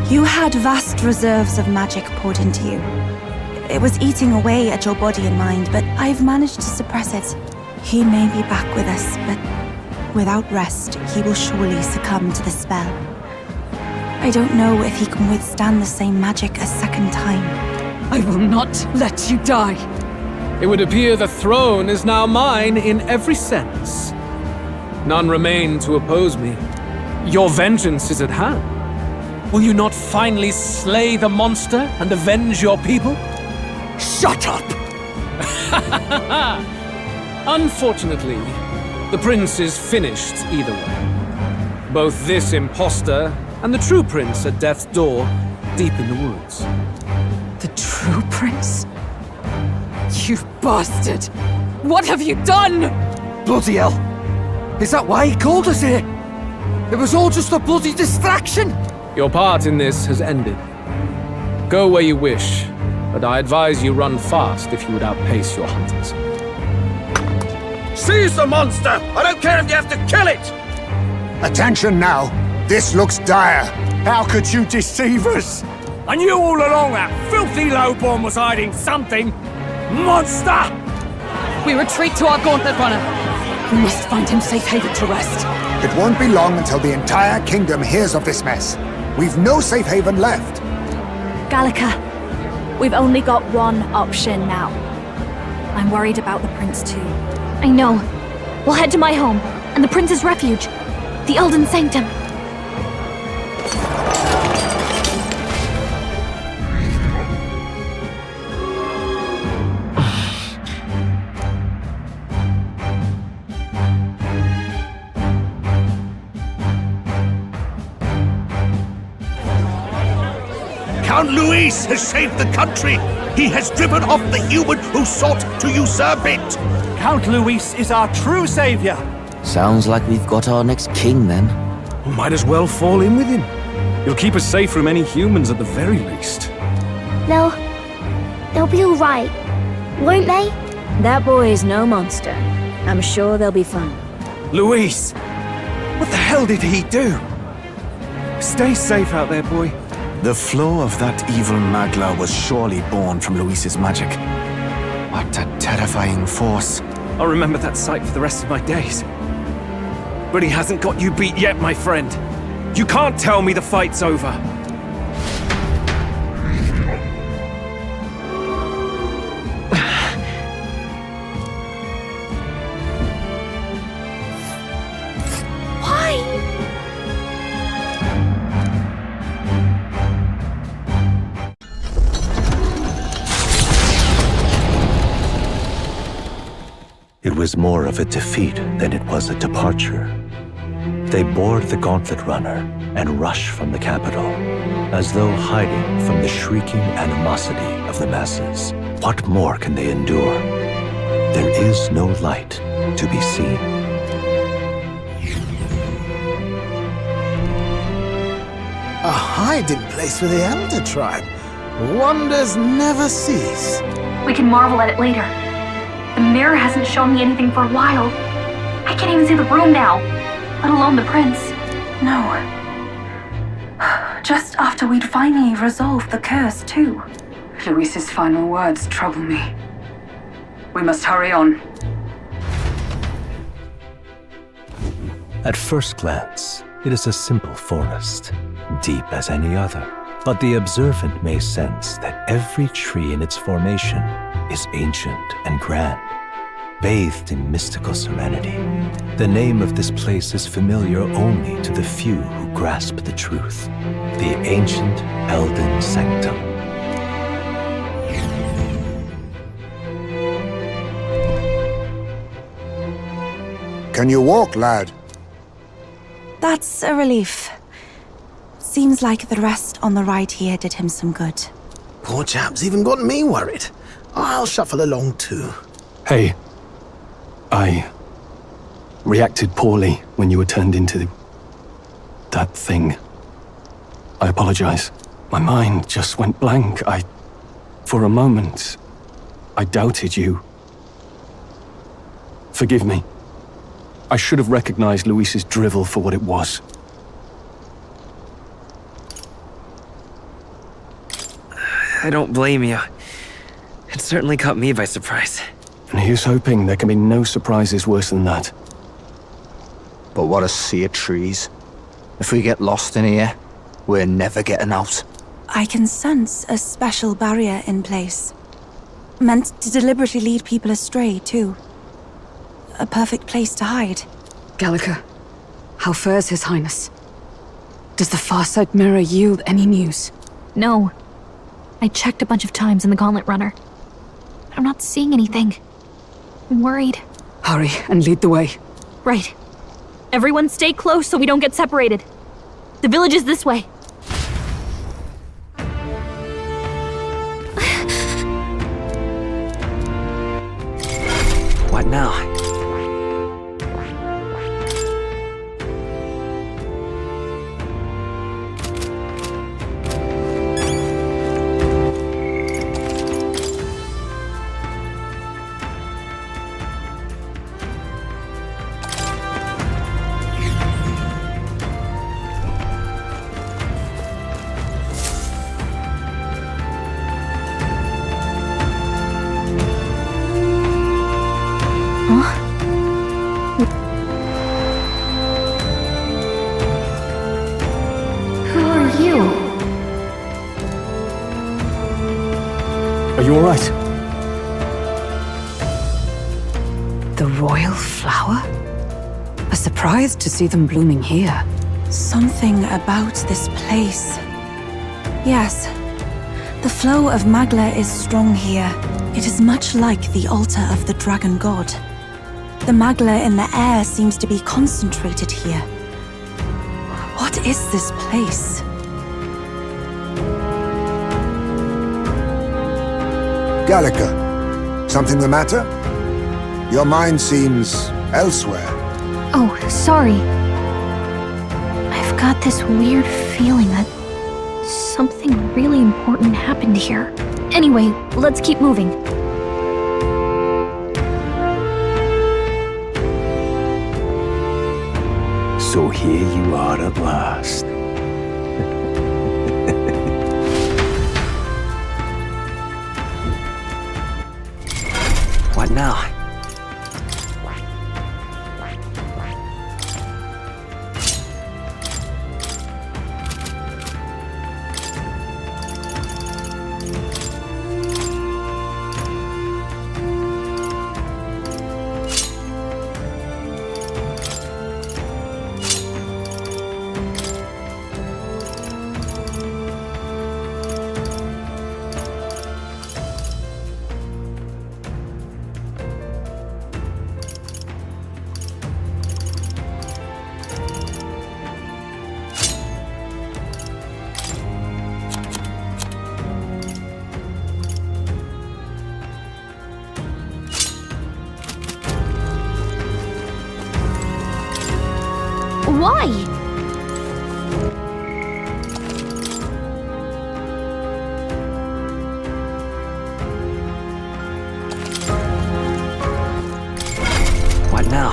You had vast reserves of magic poured into you. It was eating away at your body and mind, but I've managed to suppress it. He may be back with us, but without rest, he will surely succumb to the spell. I don't know if he can withstand the same magic a second time. I will not let you die. It would appear the throne is now mine in every sense. None remain to oppose me. Your vengeance is at hand. Will you not finally slay the monster and avenge your people? Shut up! Unfortunately, the prince is finished either way. Both this imposter and the true prince at death's door, deep in the woods. The true prince? You bastard! What have you done? Bloody hell! Is that why he called us here? It was all just a bloody distraction! Your part in this has ended. Go where you wish, but I advise you run fast if you would outpace your hunters. Seize the monster! I don't care if you have to kill it! Attention now. This looks dire. How could you deceive us? I knew all along that filthy lowborn was hiding something. Monster! We retreat to our gauntlet runner. We must find him safe haven to rest. It won't be long until the entire kingdom hears of this mess. We've no safe haven left. Gallica, we've only got one option now. I'm worried about the prince too. I know. We'll head to my home, and the prince's refuge, the Elden Sanctum. Count Luis has saved the country! He has driven off the human who sought to usurp it! Count Luis is our true savior. Sounds like we've got our next king, then. We might as well fall in with him. He'll keep us safe from any humans at the very least. They'll be all right, won't they? That boy is no monster. I'm sure they'll be fine. Luis! What the hell did he do? Stay safe out there, boy. The flow of that evil Magla was surely born from Luis's magic. What a terrifying force. I'll remember that sight for the rest of my days. But he hasn't got you beat yet, my friend. You can't tell me the fight's over. was more of a defeat than it was a departure. They board the gauntlet runner and rush from the capital, as though hiding from the shrieking animosity of the masses. What more can they endure? There is no light to be seen. A hiding place for the Elder Tribe. Wonders never cease. We can marvel at it later. The mirror hasn't shown me anything for a while. I can't even see the room now, let alone the prince. No. Just after we'd finally resolved the curse, too. Luis's final words trouble me. We must hurry on. At first glance, it is a simple forest, deep as any other. But the observant may sense that every tree in its formation is ancient and grand, bathed in mystical serenity. The name of this place is familiar only to the few who grasp the truth. The ancient Elden Sanctum. Can you walk, lad? That's a relief. Seems like the rest on the ride here did him some good. Poor chap's even got me worried. I'll shuffle along too. Hey, I reacted poorly when you were turned into that thing. I apologize. My mind just went blank. For a moment, I doubted you. Forgive me. I should have recognized Luis's drivel for what it was. I don't blame you. It certainly caught me by surprise. And here's hoping there can be no surprises worse than that. But what a sea of trees. If we get lost in here, we're never getting out. I can sense a special barrier in place. Meant to deliberately lead people astray, too. A perfect place to hide. Gallica, how fares His Highness? Does the Farsight mirror yield any news? No. I checked a bunch of times in the gauntlet runner. I'm not seeing anything. I'm worried. Hurry and lead the way. Right. Everyone stay close so we don't get separated. The village is this way. What now? Are you alright? The royal flower? A surprise to see them blooming here. Something about this place. Yes. The flow of Magla is strong here. It is much like the altar of the dragon god. The Magla in the air seems to be concentrated here. What is this place? Gallica, something the matter? Your mind seems elsewhere. Oh, sorry. I've got this weird feeling that something really important happened here. Anyway, let's keep moving. So here you are at last. What now? Why? What now?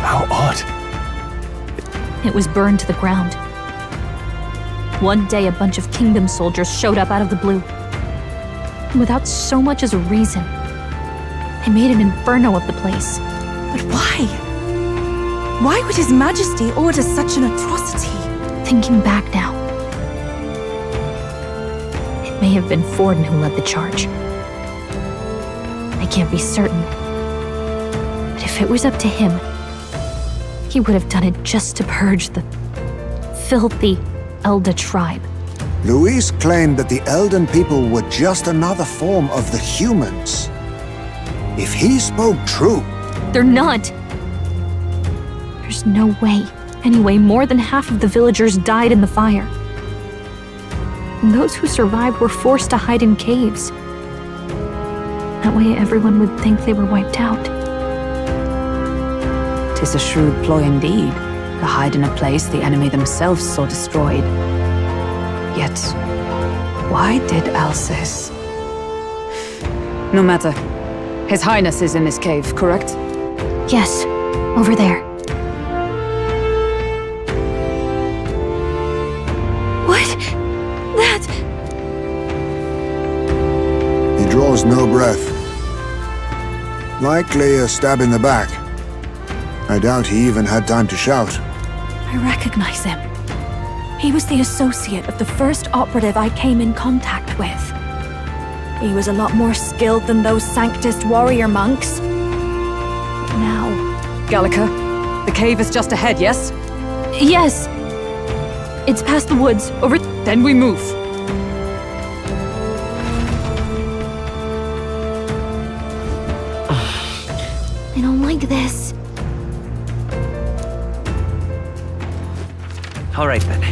How odd. It was burned to the ground. One day, a bunch of kingdom soldiers showed up out of the blue. Without so much as a reason. They made an inferno of the place. But why? Why would His Majesty order such an atrocity? Thinking back now, it may have been Forden who led the charge. I can't be certain. But if it was up to him, he would have done it just to purge the filthy Elda tribe. Luis claimed that the Elden people were just another form of the humans. If he spoke true... They're not! There's no way. Anyway, more than half of the villagers died in the fire. And those who survived were forced to hide in caves. That way everyone would think they were wiped out. 'Tis a shrewd ploy indeed, to hide in a place the enemy themselves saw destroyed. Yet, why did Alcest? No matter. His Highness is in this cave, correct? Yes, over there. What? That... He draws no breath. Likely a stab in the back. I doubt he even had time to shout. I recognize him. He was the associate of the first operative I came in contact with. He was a lot more skilled than those Sanctist warrior monks. Now... Gallica, the cave is just ahead, yes? Yes! It's past the woods, over... Then we move. I don't like this. All right then.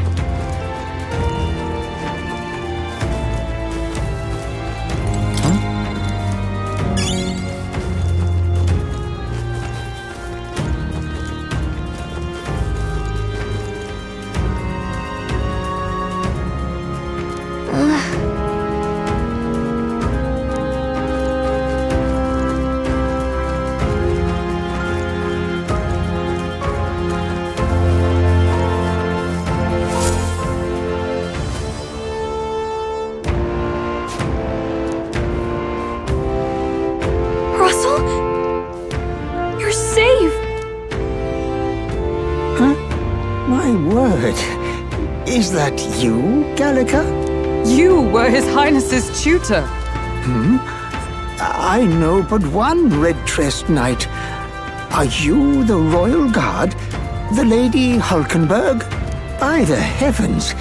Russell? You're safe! Huh? My word. Is that you, Gallica? You were His Highness's tutor. I know but one red-tressed knight. Are you the Royal Guard? The Lady Hulkenberg? By the heavens.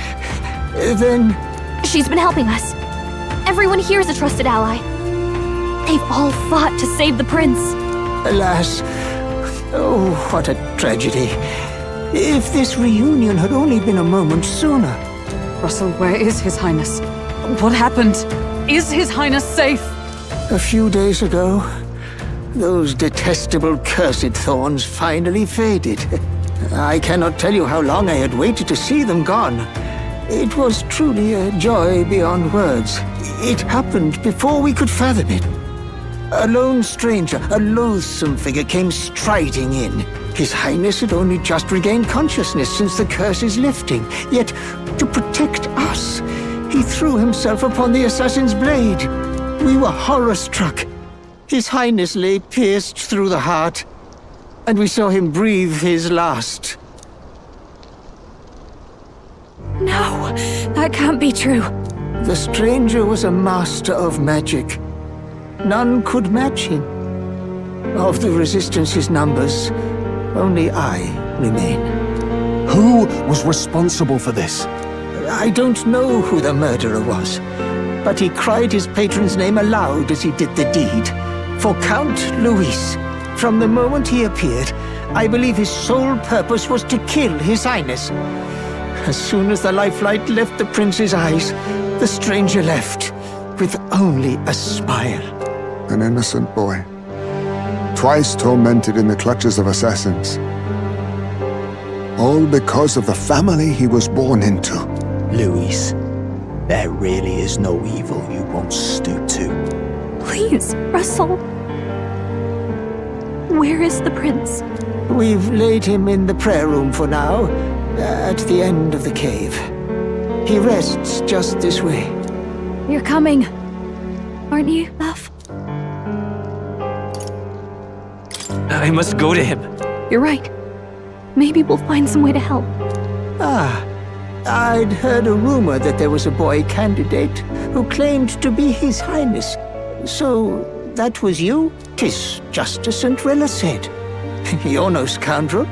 Then... She's been helping us. Everyone here is a trusted ally. They've all fought to save the prince. Alas. Oh, what a tragedy. If this reunion had only been a moment sooner. Russell, where is His Highness? What happened? Is His Highness safe? A few days ago, those detestable cursed thorns finally faded. I cannot tell you how long I had waited to see them gone. It was truly a joy beyond words. It happened before we could fathom it. A lone stranger, a loathsome figure came striding in. His Highness had only just regained consciousness since the curse's lifting. Yet, to protect us, he threw himself upon the assassin's blade. We were horror-struck. His Highness lay pierced through the heart, and we saw him breathe his last. No, that can't be true. The stranger was a master of magic. None could match him. Of the Resistance's numbers, only I remain. Who was responsible for this? I don't know who the murderer was, but he cried his patron's name aloud as he did the deed. For Count Luis, from the moment he appeared, I believe his sole purpose was to kill His Highness. As soon as the lifelight left the prince's eyes, the stranger left, with only a smile. An innocent boy, twice tormented in the clutches of assassins. All because of the family he was born into. Luis, there really is no evil you won't stoop to. Please, Russell. Where is the prince? We've laid him in the prayer room for now, at the end of the cave. He rests just this way. You're coming, aren't you, love? I must go to him. You're right. Maybe we'll find some way to help. Ah, I'd heard a rumor that there was a boy candidate who claimed to be His Highness. So, that was you? 'Tis just as St. Rilla said. You're no scoundrel.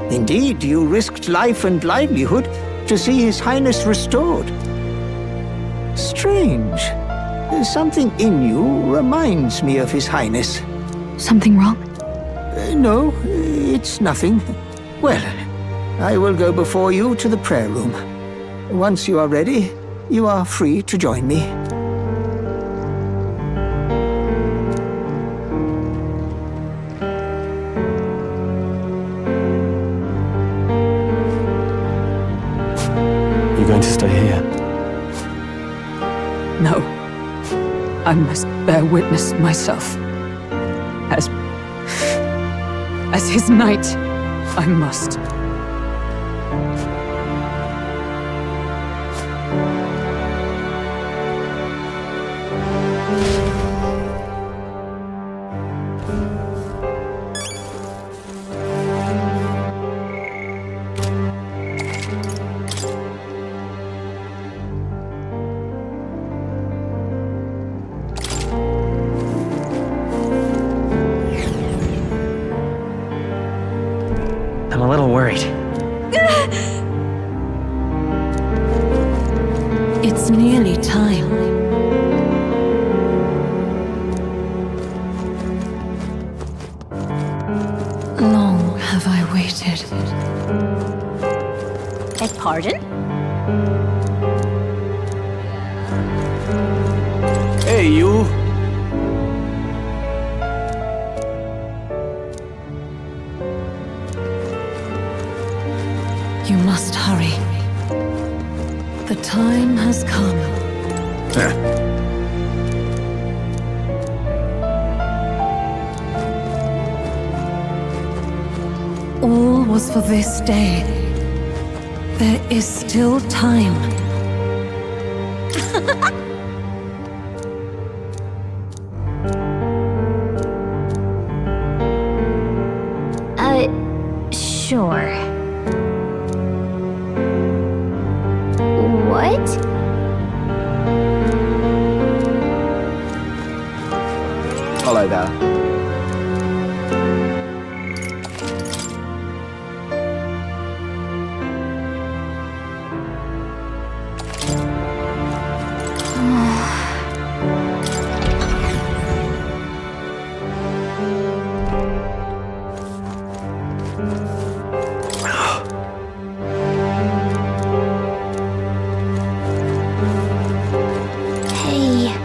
Indeed, you risked life and livelihood to see His Highness restored. Strange. Something in you reminds me of His Highness. Something wrong? No, it's nothing. Well, I will go before you to the prayer room. Once you are ready, you are free to join me. You're going to stay here? No. I must bear witness myself. As his knight, I must. I'm a little worried. It's nearly time. Long have I waited. Beg pardon? Hey, you! You must hurry. The time has come. All was for this day. There is still time. Sure. What? Hello there. Hey.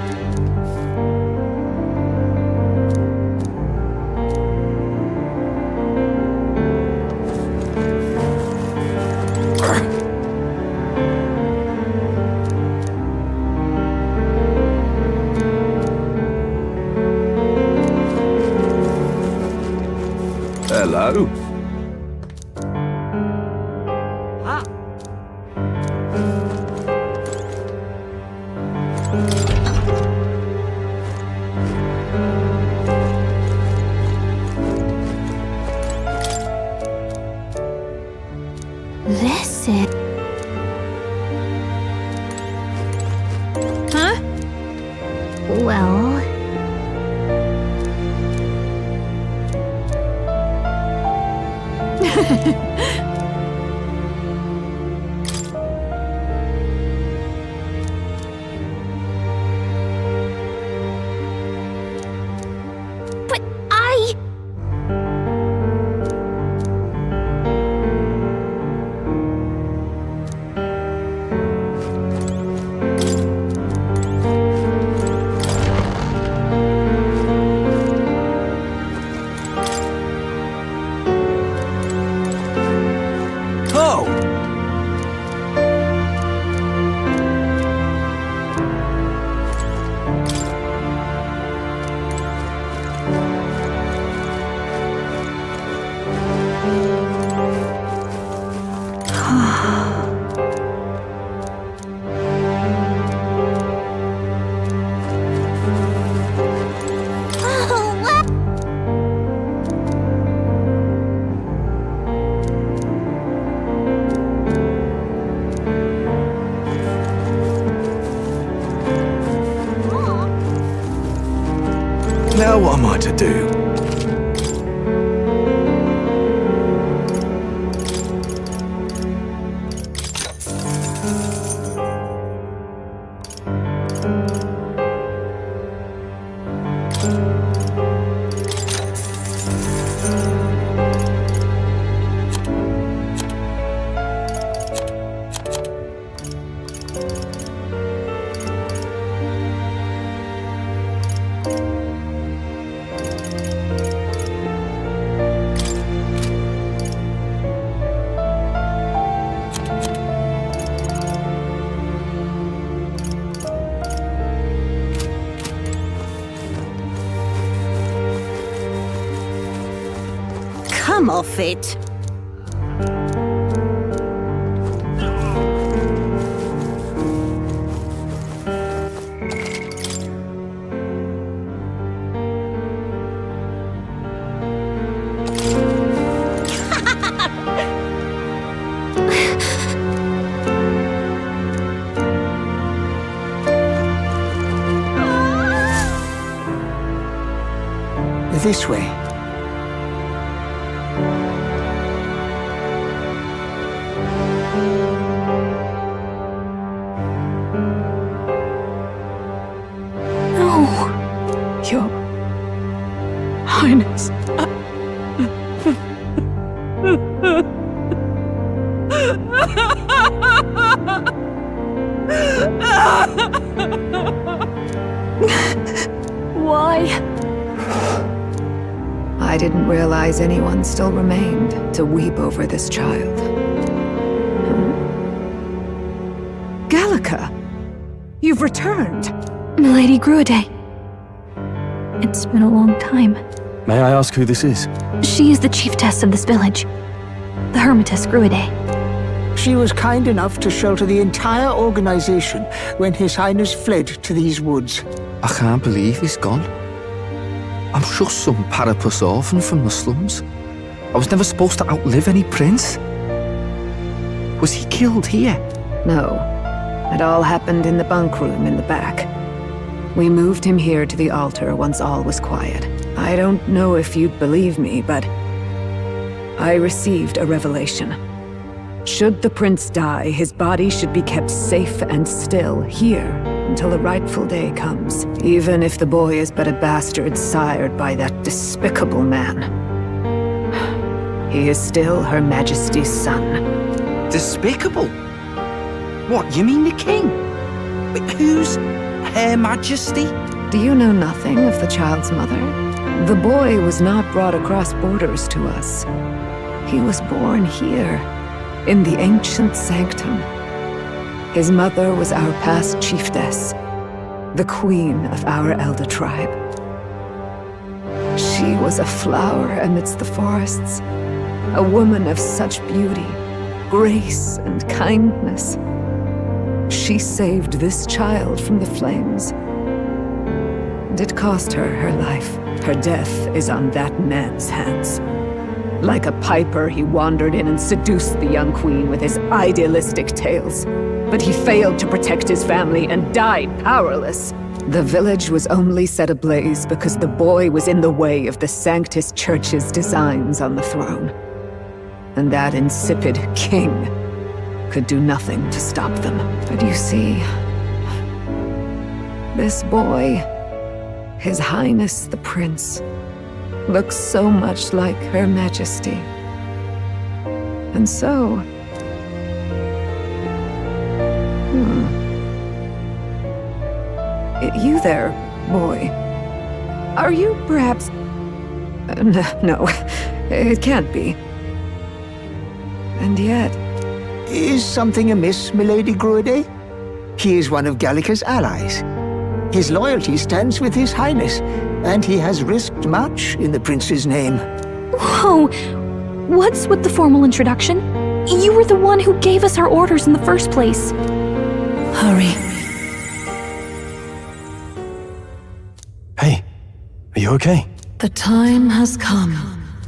Hello. This is... Huh? Well... Now what am I to do? Come off it. This way. Your Highness. Why? I didn't realize anyone still remained to weep over this child. Gallica! You've returned! Milady Gruide. It's been a long time. May I ask who this is? She is the chiefess of this village. The Hermitess Gruide. She was kind enough to shelter the entire organization when His Highness fled to these woods. I can't believe he's gone. I'm just some parapus orphan from the slums. I was never supposed to outlive any prince. Was he killed here? No. It all happened in the bunk room in the back. We moved him here to the altar once all was quiet. I don't know if you'd believe me, but I received a revelation. Should the prince die, his body should be kept safe and still here until the rightful day comes, even if the boy is but a bastard sired by that despicable man. He is still Her Majesty's son. Despicable? What, you mean the king? But who's Her Majesty? Do you know nothing of the child's mother? The boy was not brought across borders to us. He was born here, in the ancient sanctum. His mother was our past chiefess, the queen of our elder tribe. She was a flower amidst the forests, a woman of such beauty, grace, and kindness. She saved this child from the flames. And it cost her her life. Her death is on that man's hands. Like a piper, he wandered in and seduced the young queen with his idealistic tales. But he failed to protect his family and died powerless. The village was only set ablaze because the boy was in the way of the Sanctus Church's designs on the throne. And that insipid king could do nothing to stop them. But you see, this boy, His Highness the Prince, looks so much like Her Majesty. And so... You there, boy. Are you perhaps... No, it can't be. And yet... Is something amiss, Milady Gruide? He is one of Gallica's allies. His loyalty stands with His Highness, and he has risked much in the prince's name. Whoa! What's with the formal introduction? You were the one who gave us our orders in the first place. Hurry. Hey, are you okay? The time has come.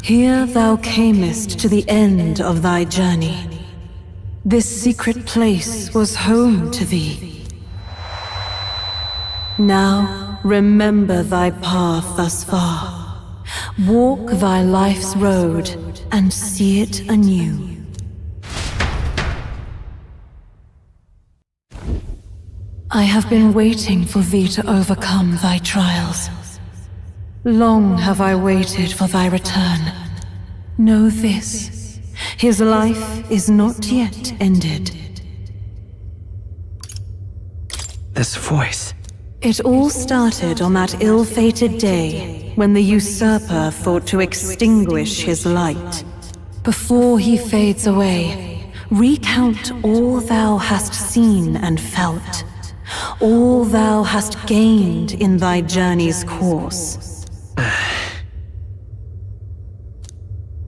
Here thou camest to the end of thy journey. This secret place was home to thee. Now remember thy path thus far. Walk thy life's road and see it anew. I have been waiting for thee to overcome thy trials. Long have I waited for thy return. Know this, his life is not yet ended. This voice. It all started on that ill-fated day when the usurper thought to extinguish his light. Before he fades away, recount all thou hast seen and felt, all thou hast gained in thy journey's course.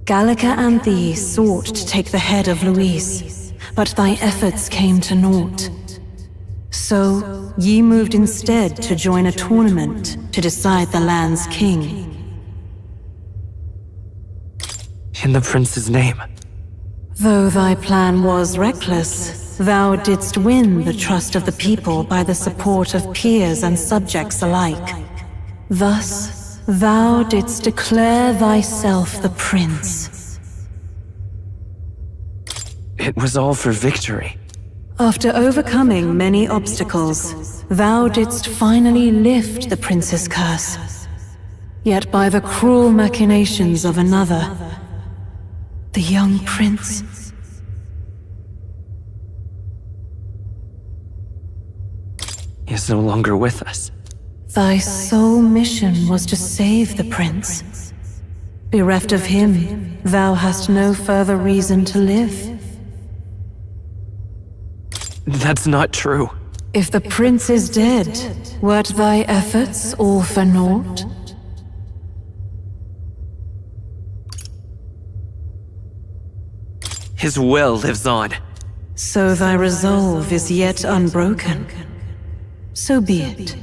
Gallica and thee sought to take the head of Luis, but thy efforts came to naught. So, ye moved instead to join a tournament to decide the land's king. In the prince's name. Though thy plan was reckless, thou didst win the trust of the people by the support of peers and subjects alike. Thus, thou didst declare thyself the prince. It was all for victory. After overcoming many obstacles, thou didst finally lift the prince's curse. Yet by the cruel machinations of another, the young prince is no longer with us. Thy sole mission was to save the prince. Bereft of him, thou hast no further reason to live. That's not true. If the prince is dead, wert thy efforts all for naught? His will lives on. So thy resolve is yet unbroken. So be it.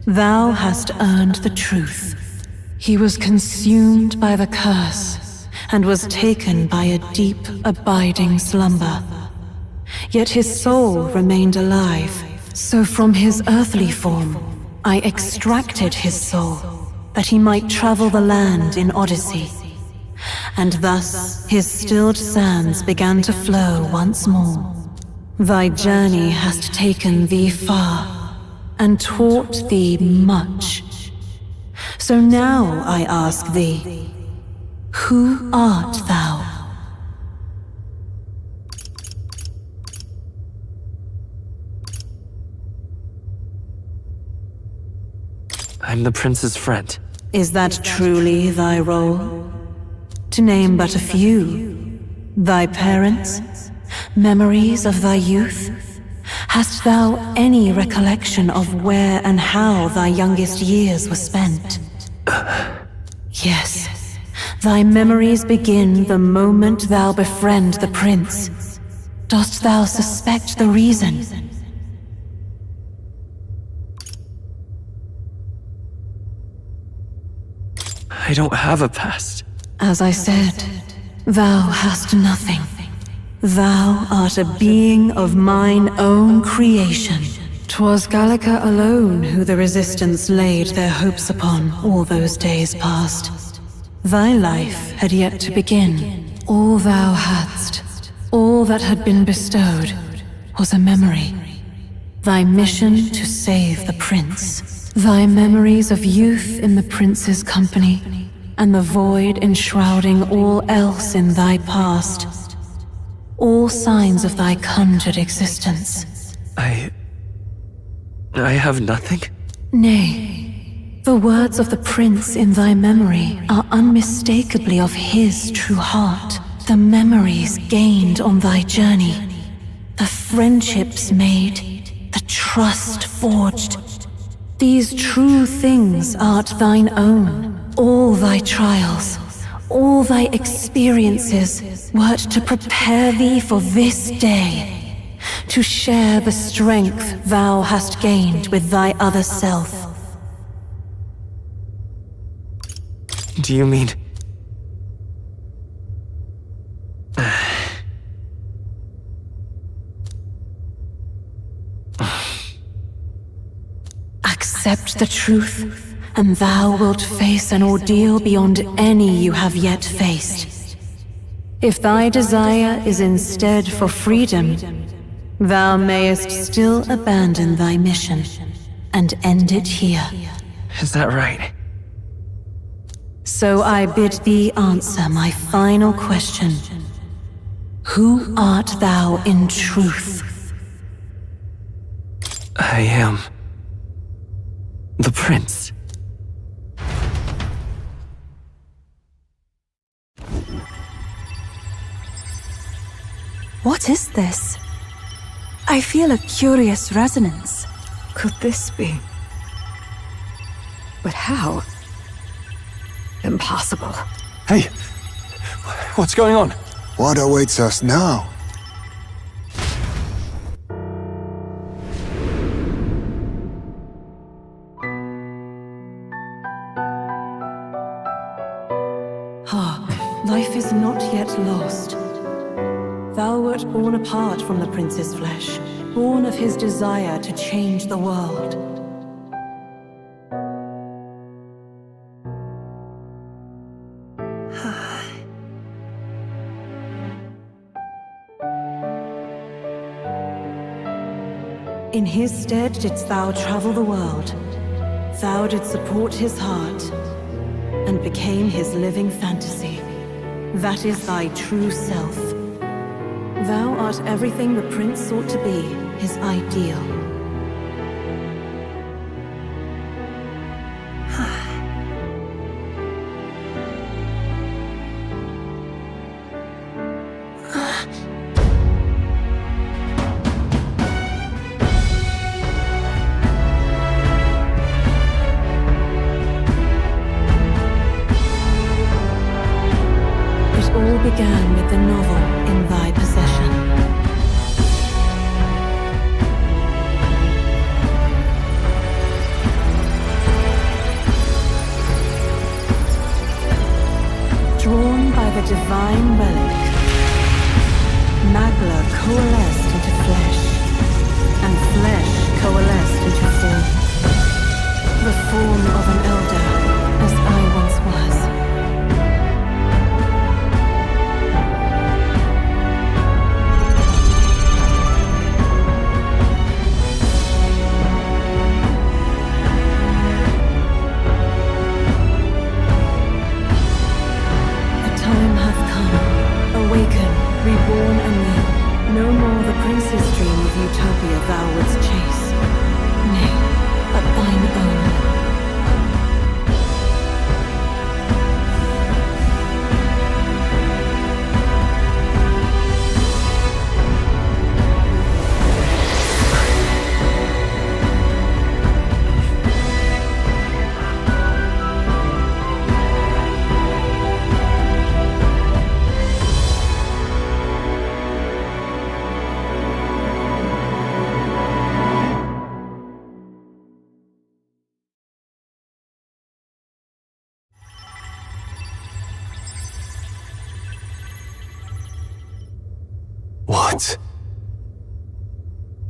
Thou hast earned the truth. He was consumed by the curse, and was taken by a deep, abiding slumber. Yet his soul remained alive, so from his earthly form, I extracted his soul, that he might travel the land in Odyssey. And thus his stilled sands began to flow once more. Thy journey hast taken thee far, and taught thee much. So now I ask thee, who art thou? I'm the prince's friend. Is that truly thy role? To name but a few. Thy parents? Memories of thy youth? Hast thou any recollection of where and how thy youngest years were spent? Yes. Thy memories begin the moment thou befriend the prince. Dost thou suspect the reason? I don't have a past. As I said, thou hast nothing. Thou art a being of mine own creation. 'Twas Gallica alone who the Resistance laid their hopes upon all those days past. Thy life had yet to begin. All thou hadst, all that had been bestowed, was a memory. Thy mission to save the prince. Thy memories of youth in the prince's company, and the void enshrouding all else in thy past. All signs of thy conjured existence. I have nothing? Nay, the words of the prince in thy memory are unmistakably of his true heart. The memories gained on thy journey, the friendships made, the trust forged. These true things art thine own. All thy trials, all thy experiences wert to prepare thee for this day, to share the strength thou hast gained with thy other self. Do you mean... Accept the truth, and thou wilt face an ordeal beyond any you have yet faced. If thy desire is instead for freedom, thou mayest still abandon thy mission and end it here. Is that right? So I bid thee answer my final question. Who art thou in truth? I am the prince. What is this? I feel a curious resonance. Could this be? But how? Impossible. Hey, what's going on? What awaits us now? Hark, life is not yet lost. Thou wert born apart from the prince's flesh, born of his desire to change the world. In his stead didst thou travel the world. Thou didst support his heart, and became his living fantasy. That is thy true self. Thou art everything the prince sought to be, his ideal. It all began with the novel in thy possession. Drawn by the divine relic, Magla coalesced into flesh, and flesh coalesced into form. The form of an elder, as I once was. Reborn anew, no more the prince's dream of utopia thou wouldst chase. Nay, but thine own.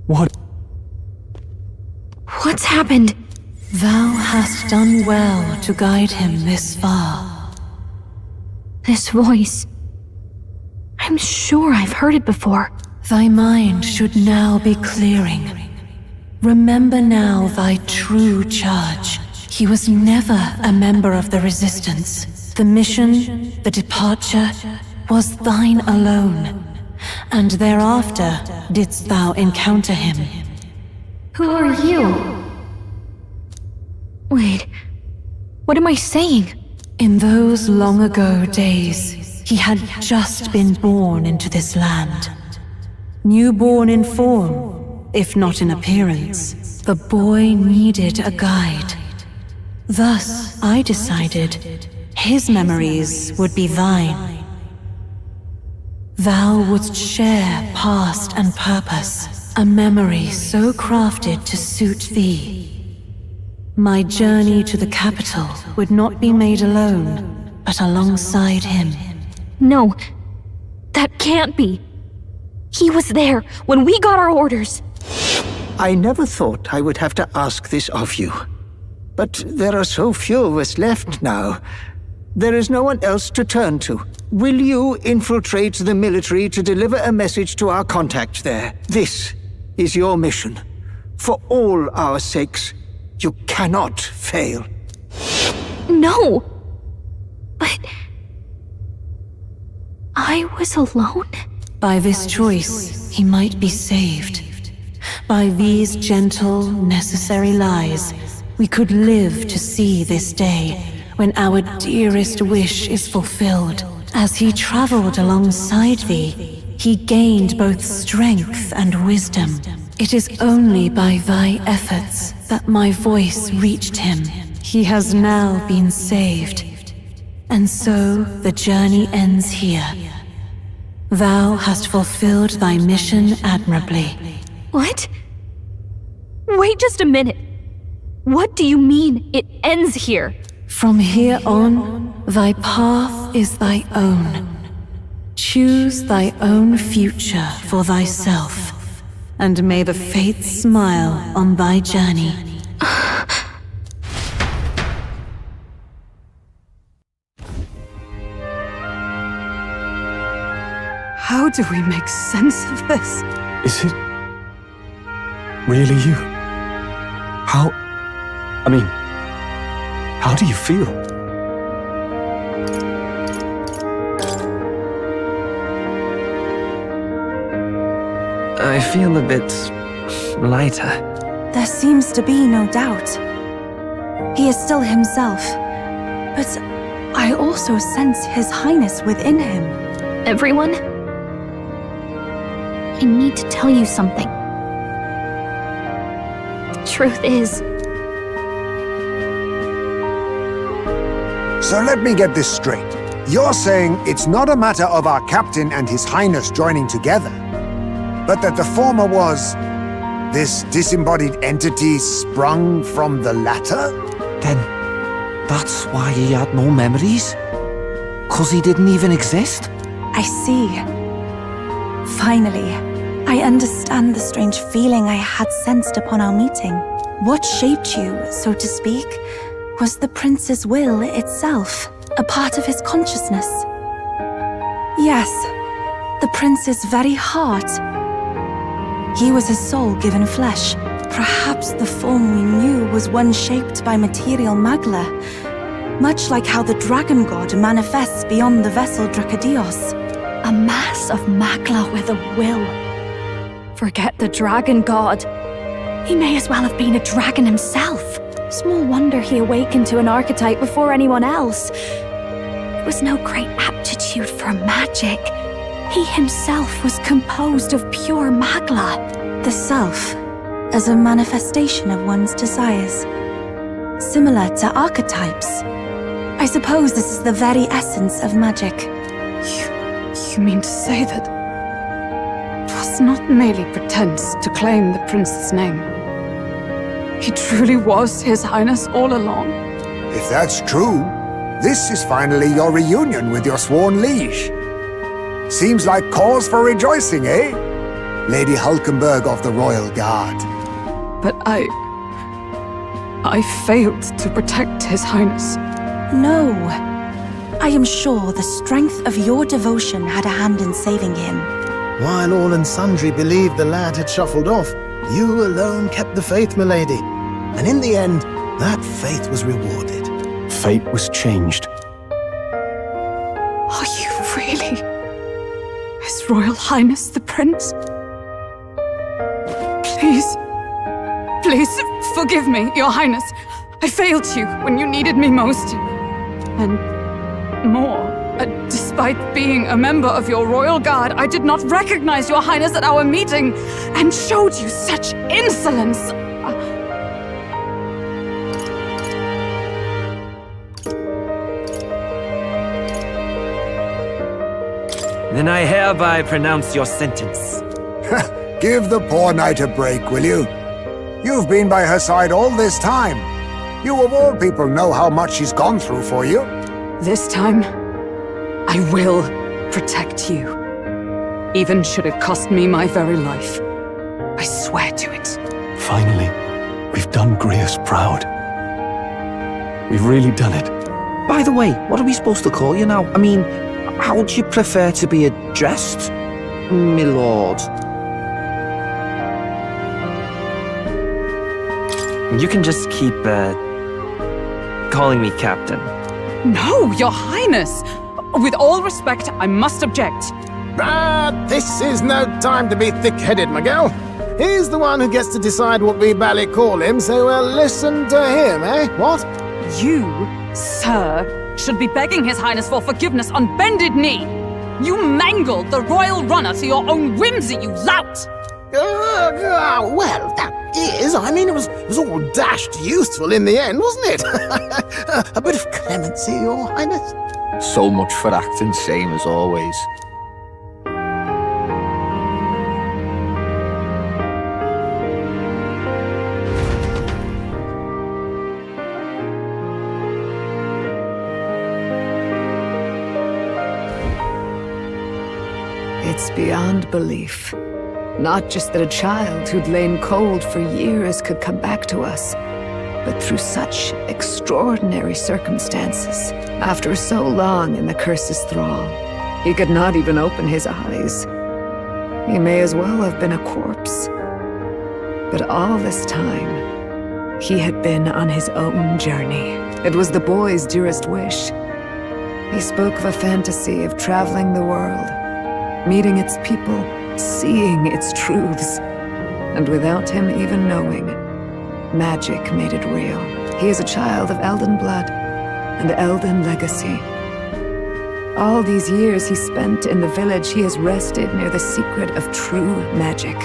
What? What's happened? Thou hast done well to guide him this far. This voice. I'm sure I've heard it before. Thy mind should now be clearing. Remember now thy true charge. He was never a member of the Resistance. The mission, the departure, was thine alone. And thereafter didst thou encounter him. Who are you? Wait, what am I saying? In those long ago days, he had just been born into this land. Newborn in form, if not in appearance, the boy needed a guide. Thus, I decided his memories would be thine. Thou wouldst share past and purpose, a memory so crafted to suit thee. My journey to the capital would not be made alone, but alongside him. No, that can't be. He was there when we got our orders. I never thought I would have to ask this of you. But there are so few of us left now. There is no one else to turn to. Will you infiltrate the military to deliver a message to our contact there? This is your mission. For all our sakes, you cannot fail. No! But... I was alone? By this choice, he might be saved. By these gentle, necessary lies, we could live to see this day when our dearest wish is fulfilled. As he traveled alongside thee, he gained both strength and wisdom. It is only by thy efforts that my voice reached him. He has now been saved. And so the journey ends here. Thou hast fulfilled thy mission admirably. What? Wait just a minute. What do you mean, it ends here? From here on, thy path is thy own. Choose thy own future for thyself, and may the fates smile on thy journey. How do we make sense of this? Is it really you? How do you feel? I feel a bit lighter. There seems to be no doubt. He is still himself, but I also sense His Highness within him. Everyone? I need to tell you something. The truth is... So let me get this straight. You're saying it's not a matter of our captain and His Highness joining together, but that the former was this disembodied entity sprung from the latter? Then that's why he had no memories? 'Cause he didn't even exist? I see. Finally, I understand the strange feeling I had sensed upon our meeting. What shaped you, so to speak, was the prince's will itself, a part of his consciousness. Yes, the prince's very heart. He was his soul given flesh. Perhaps the form we knew was one shaped by material magla, much like how the dragon god manifests beyond the vessel Drakadios. A mass of magla with a will. Forget the dragon god. He may as well have been a dragon himself. Small wonder he awakened to an archetype before anyone else. It was no great aptitude for magic. He himself was composed of pure magla. The self, as a manifestation of one's desires. Similar to archetypes. I suppose this is the very essence of magic. You mean to say that it was not merely pretense to claim the prince's name? He truly was His Highness all along? If that's true, this is finally your reunion with your sworn liege. Seems like cause for rejoicing, eh? Lady Hulkenberg of the Royal Guard. But I failed to protect His Highness. No. I am sure the strength of your devotion had a hand in saving him. While all and sundry believed the lad had shuffled off, you alone kept the faith, milady. And in the end, that faith was rewarded. Fate was changed. Are you really His Royal Highness the Prince? Please, forgive me, Your Highness. I failed you when you needed me most. And more, despite being a member of your Royal Guard, I did not recognize Your Highness at our meeting and showed you such insolence. Then I hereby pronounce your sentence. Give the poor knight a break, will you? You've been by her side all this time. You of all people know how much she's gone through for you. This time, I will protect you. Even should it cost me my very life. I swear to it. Finally, we've done Grace proud. We've really done it. By the way, what are we supposed to call you now? I mean, how would you prefer to be addressed, my lord? You can just keep, calling me Captain. No, Your Highness! With all respect, I must object. But this is no time to be thick-headed, Miguel. He's the one who gets to decide what we bally call him, so we'll listen to him, eh? What? You, sir, should be begging His Highness for forgiveness on bended knee. You mangled the royal runner to your own whimsy, you lout! Well, that is, I mean, it was all dashed useful in the end, wasn't it? A bit of clemency, Your Highness. So much for acting same as always. It's beyond belief. Not just that a child who'd lain cold for years could come back to us, but through such extraordinary circumstances. After so long in the curse's thrall, he could not even open his eyes. He may as well have been a corpse. But all this time, he had been on his own journey. It was the boy's dearest wish. He spoke of a fantasy of traveling the world, meeting its people, seeing its truths. And without him even knowing, magic made it real. He is a child of Elden blood and Elden legacy. All these years he spent in the village, he has rested near the secret of true magic.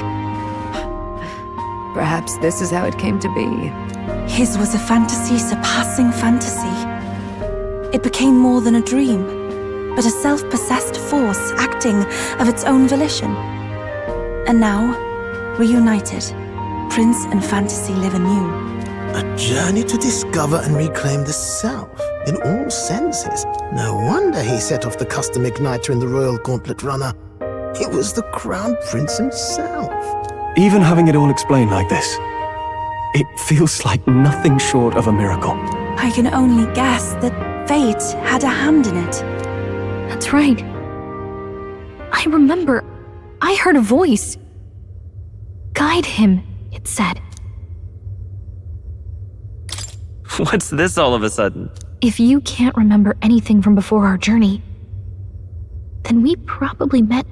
Perhaps this is how it came to be. His was a fantasy surpassing fantasy. It became more than a dream, but a self-possessed force acting of its own volition. And now, reunited, Prince and fantasy live anew. A journey to discover and reclaim the self, in all senses. No wonder he set off the custom igniter in the Royal Gauntlet Runner. It was the Crown Prince himself. Even having it all explained like this, it feels like nothing short of a miracle. I can only guess that fate had a hand in it. That's right. I remember, I heard a voice. Guide him, it said. What's this all of a sudden? If you can't remember anything from before our journey, then we probably met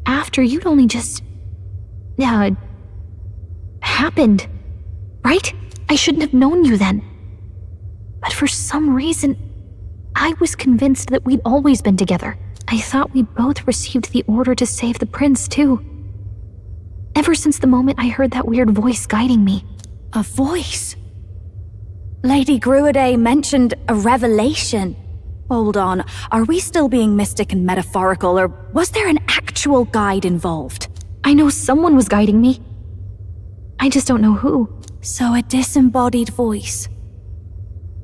after you'd only just... happened, right? I shouldn't have known you then. But for some reason, I was convinced that we'd always been together. I thought we both received the order to save the prince, too. Ever since the moment I heard that weird voice guiding me. A voice? Lady Gruiday mentioned a revelation. Hold on, are we still being mystic and metaphorical, or was there an actual guide involved? I know someone was guiding me. I just don't know who. So a disembodied voice.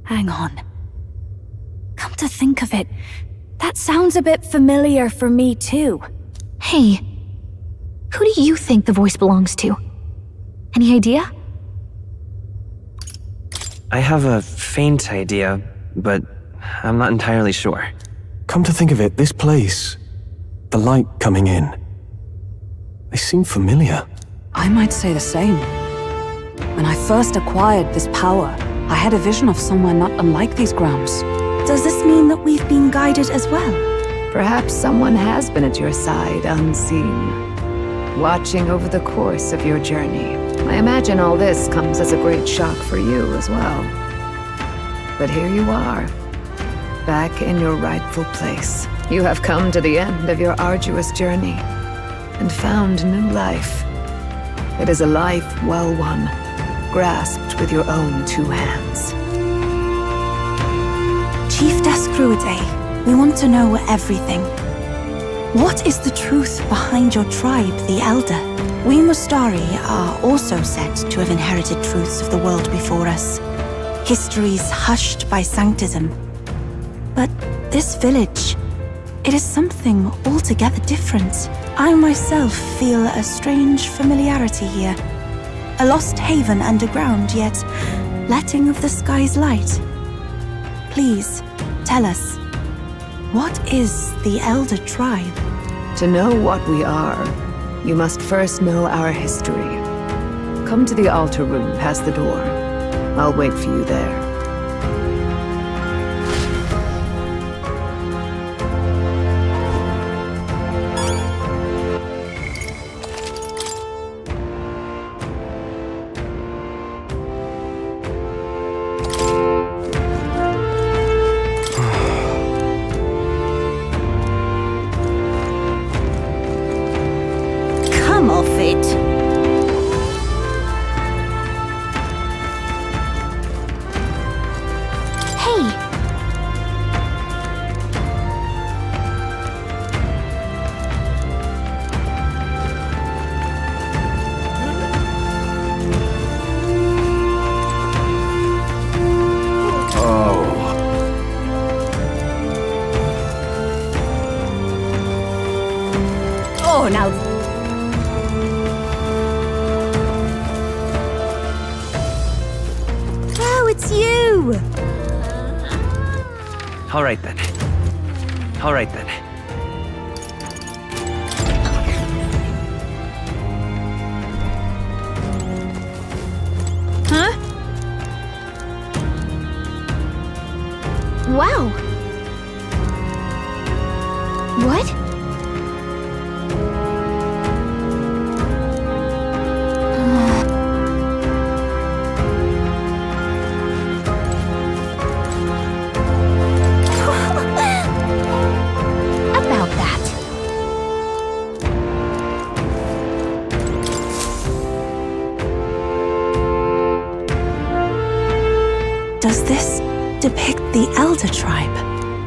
Hang on. Come to think of it, that sounds a bit familiar for me too. Hey, who do you think the voice belongs to? Any idea? I have a faint idea, but I'm not entirely sure. Come to think of it, this place, the light coming in, they seem familiar. I might say the same. When I first acquired this power, I had a vision of somewhere not unlike these grounds. Does this mean that we've been guided as well? Perhaps someone has been at your side unseen, watching over the course of your journey. I imagine all this comes as a great shock for you as well. But here you are, back in your rightful place. You have come to the end of your arduous journey and found new life. It is a life well won, grasped with your own two hands. Chiefess Gruiday, we want to know everything. What is the truth behind your tribe, the Elder? We Mustari are also said to have inherited truths of the world before us. Histories hushed by sanctism. But this village, it is something altogether different. I myself feel a strange familiarity here. A lost haven underground, yet letting of the sky's light. Please, tell us. What is the Elder Tribe? To know what we are, you must first know our history. Come to the altar room past the door. I'll wait for you there. Come off it. Hey! Oh, now. Oh, it's you! All right then. All right then. Huh? Wow. What? About that. Does this depict the Elder Tribe?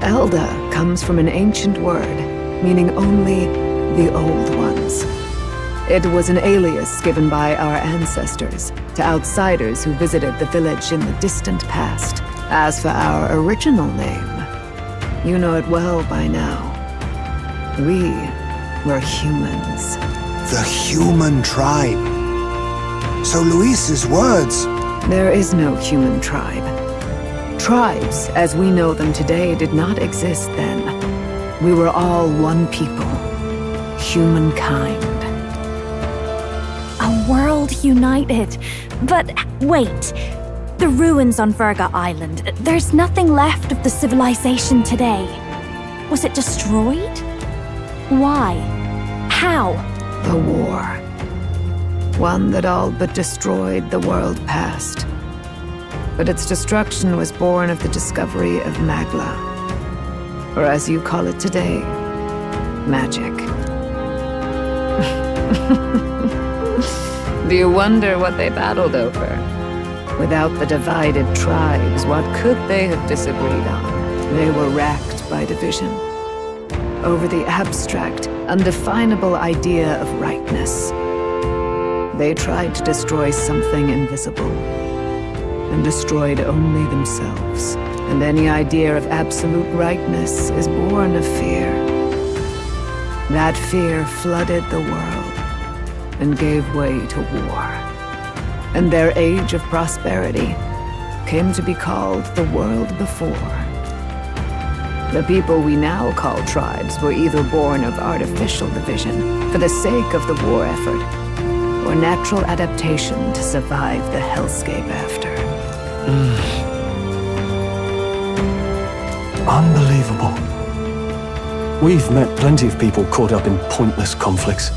Elder comes from an ancient word, meaning only the old ones. It was an alias given by our ancestors to outsiders who visited the village in the distant past. As for our original name, you know it well by now. We were humans. The human tribe. So Luis's words... There is no human tribe. Tribes, as we know them today, did not exist then. We were all one people. Humankind. A world united. But wait. The ruins on Virga Island. There's nothing left of the civilization today. Was it destroyed? Why? How? The war. One that all but destroyed the world past. But its destruction was born of the discovery of Magla. Or as you call it today, magic. Do you wonder what they battled over? Without the divided tribes, what could they have disagreed on? They were racked by division. Over the abstract, undefinable idea of rightness. They tried to destroy something invisible, and destroyed only themselves. And any idea of absolute rightness is born of fear. That fear flooded the world, and gave way to war. And their age of prosperity came to be called the world before. The people we now call tribes were either born of artificial division for the sake of the war effort, or natural adaptation to survive the hellscape after. Unbelievable. We've met plenty of people caught up in pointless conflicts.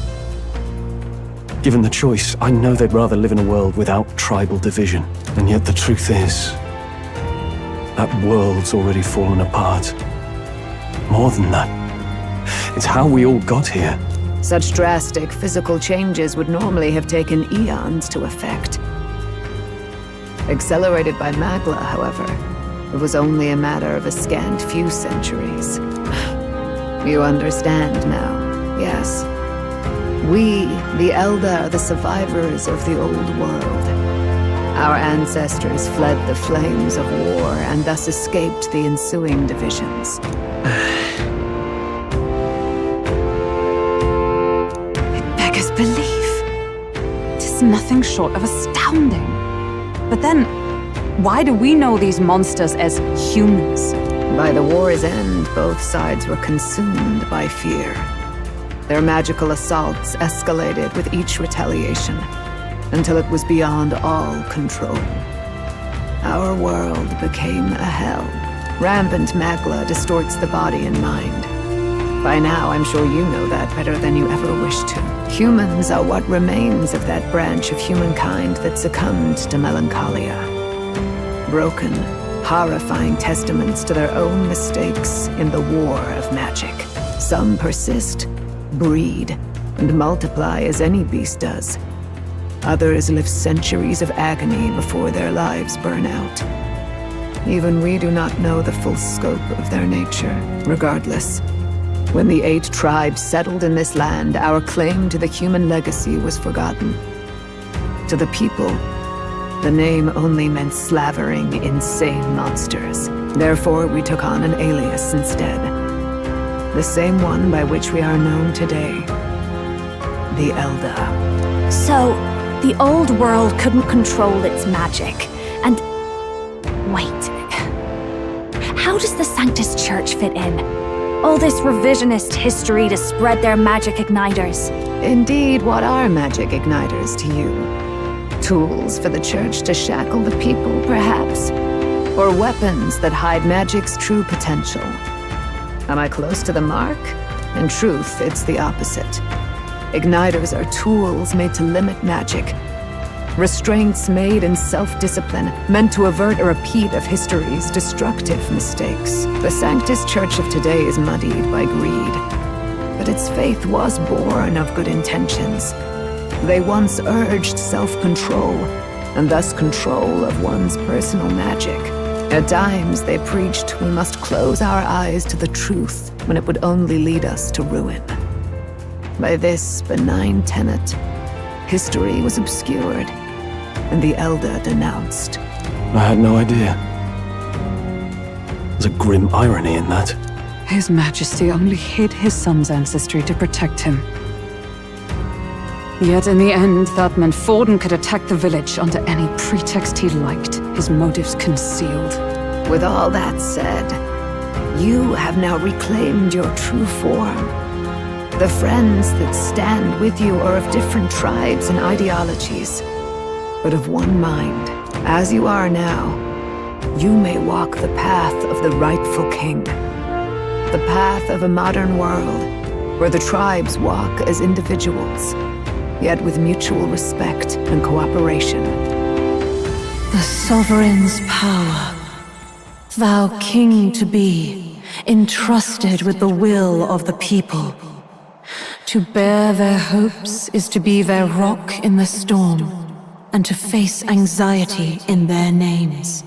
Given the choice, I know they'd rather live in a world without tribal division. And yet the truth is, that world's already fallen apart. More than that, it's how we all got here. Such drastic physical changes would normally have taken eons to effect. Accelerated by Magla, however, it was only a matter of a scant few centuries. You understand now, yes? We, the Elder, are the survivors of the old world. Our ancestors fled the flames of war and thus escaped the ensuing divisions. It beggars belief. 'Tis nothing short of astounding. But then, Why do we know these monsters as humans? By the war's end, both sides were consumed by fear. Their magical assaults escalated with each retaliation, until it was beyond all control. Our world became a hell. Rampant magla distorts the body and mind. By now, I'm sure you know that better than you ever wished to. Humans are what remains of that branch of humankind that succumbed to melancholia. Broken, horrifying testaments to their own mistakes in the war of magic. Some persist, breed, and multiply as any beast does. Others live centuries of agony before their lives burn out. Even we do not know the full scope of their nature. Regardless, when the 8 tribes settled in this land, our claim to the human legacy was forgotten. To the people, the name only meant slavering, insane monsters. Therefore, we took on an alias instead. The same one by which we are known today. The Elder. So, the old world couldn't control its magic, and... Wait. How does the Sanctus Church fit in? All this revisionist history to spread their magic igniters. Indeed, what are magic igniters to you? Tools for the Church to shackle the people, perhaps? Or weapons that hide magic's true potential? Am I close to the mark? In truth, it's the opposite. Igniters are tools made to limit magic. Restraints made in self-discipline, meant to avert a repeat of history's destructive mistakes. The Sanctus Church of today is muddied by greed, but its faith was born of good intentions. They once urged self-control, and thus control of one's personal magic. At times, they preached we must close our eyes to the truth when it would only lead us to ruin. By this benign tenet, history was obscured, and the Elder denounced. I had no idea. There's a grim irony in that. His Majesty only hid his son's ancestry to protect him. Yet in the end, that meant Forden could attack the village under any pretext he liked, his motives concealed. With all that said, you have now reclaimed your true form. The friends that stand with you are of different tribes and ideologies, but of one mind. As you are now, you may walk the path of the rightful king. The path of a modern world, where the tribes walk as individuals, yet with mutual respect and cooperation. The sovereign's power, thou king to be, entrusted with the will of the people. To bear their hopes is to be their rock in the storm, and to face anxiety in their names.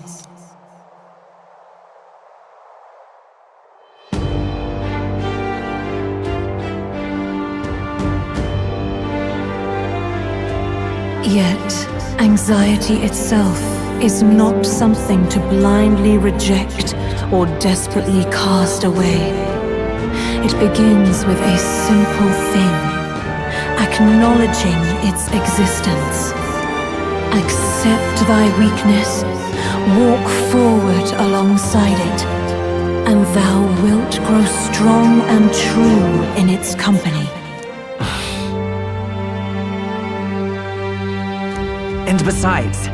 Yet, anxiety itself is not something to blindly reject or desperately cast away. It begins with a simple thing, acknowledging its existence. Accept thy weakness, walk forward alongside it, and thou wilt grow strong and true in its company. And besides,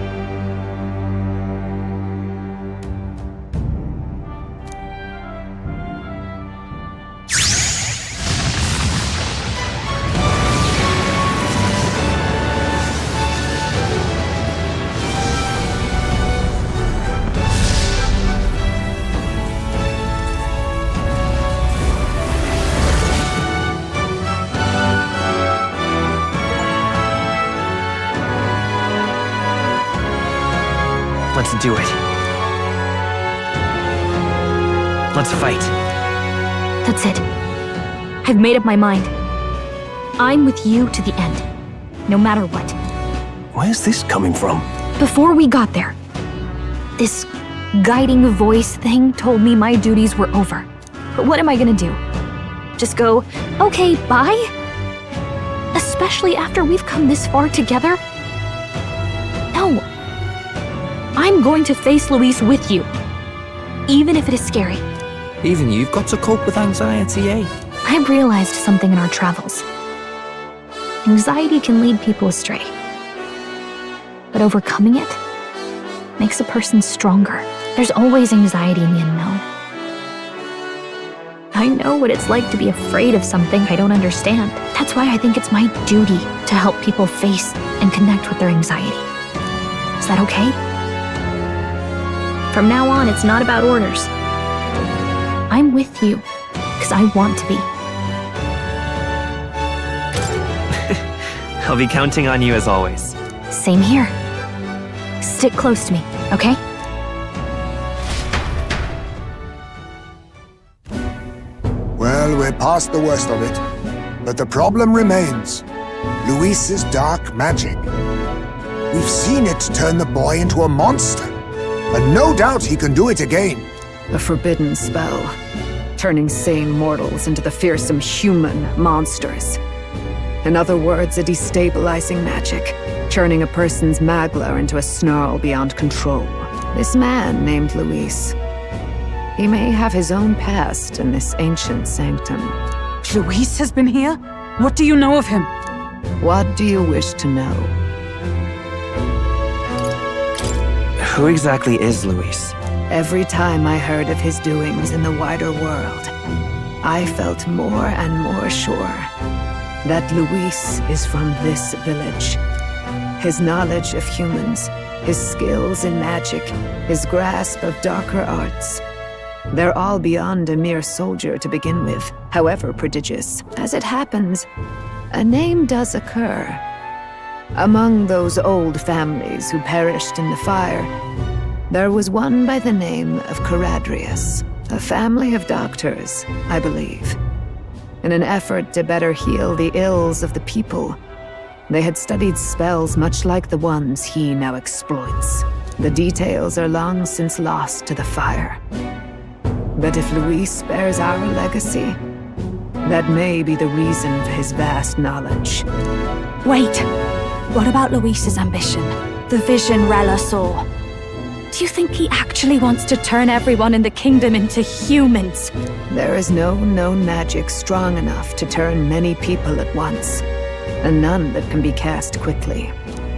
let's do it. Let's fight. That's it. I've made up my mind. I'm with you to the end, no matter what. Where's this coming from? Before we got there, this guiding voice thing told me my duties were over. But what am I gonna do? Just go, okay, bye? Especially after we've come this far together? No. I'm going to face Luis with you, even if it is scary. Even you've got to cope with anxiety, eh? I realized something in our travels. Anxiety can lead people astray, but overcoming it makes a person stronger. There's always anxiety in the unknown. I know what it's like to be afraid of something I don't understand. That's why I think it's my duty to help people face and connect with their anxiety. Is that okay? From now on, it's not about orders. I'm with you because I want to be. I'll be counting on you as always. Same here. Stick close to me, okay? Well, we're past the worst of it. But the problem remains. Luis's dark magic. We've seen it turn the boy into a monster. And no doubt he can do it again. A forbidden spell, turning sane mortals into the fearsome human monsters. In other words, a destabilizing magic, turning a person's magla into a snarl beyond control. This man named Luis, he may have his own past in this ancient sanctum. Luis has been here? What do you know of him? What do you wish to know? Who exactly is Luis? Every time I heard of his doings in the wider world, I felt more and more sure that Luis is from this village. His knowledge of humans, his skills in magic, his grasp of darker arts, they're all beyond a mere soldier to begin with, however prodigious. As it happens, a name does occur. Among those old families who perished in the fire, there was one by the name of Caradrius, a family of doctors, I believe. In an effort to better heal the ills of the people, they had studied spells much like the ones he now exploits. The details are long since lost to the fire. But if Luis bears our legacy, that may be the reason for his vast knowledge. Wait! What about Luis's ambition? The vision Rella saw? Do you think he actually wants to turn everyone in the kingdom into humans? There is no known magic strong enough to turn many people at once, and none that can be cast quickly.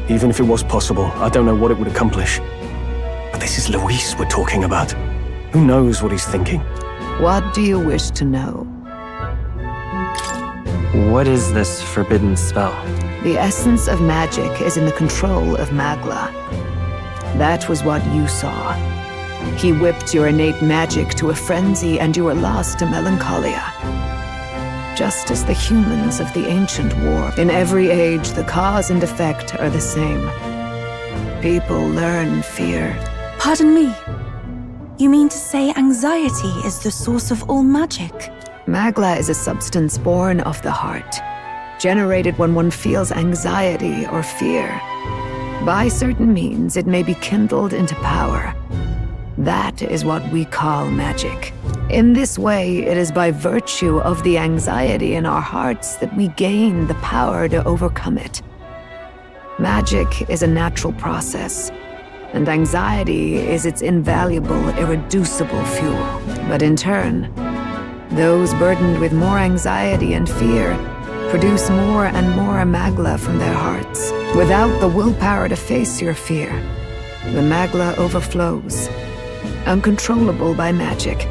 Even if it was possible, I don't know what it would accomplish. But this is Luis we're talking about. Who knows what he's thinking? What do you wish to know? What is this forbidden spell? The essence of magic is in the control of Magla. That was what you saw. He whipped your innate magic to a frenzy and you were lost to melancholia. Just as the humans of the ancient war. In every age, the cause and effect are the same. People learn fear. Pardon me. You mean to say anxiety is the source of all magic? Magla is a substance born of the heart, generated when one feels anxiety or fear. By certain means, it may be kindled into power. That is what we call magic. In this way, it is by virtue of the anxiety in our hearts that we gain the power to overcome it. Magic is a natural process, and anxiety is its invaluable, irreducible fuel. But in turn, those burdened with more anxiety and fear produce more and more magla from their hearts. Without the willpower to face your fear, the magla overflows. Uncontrollable by magic,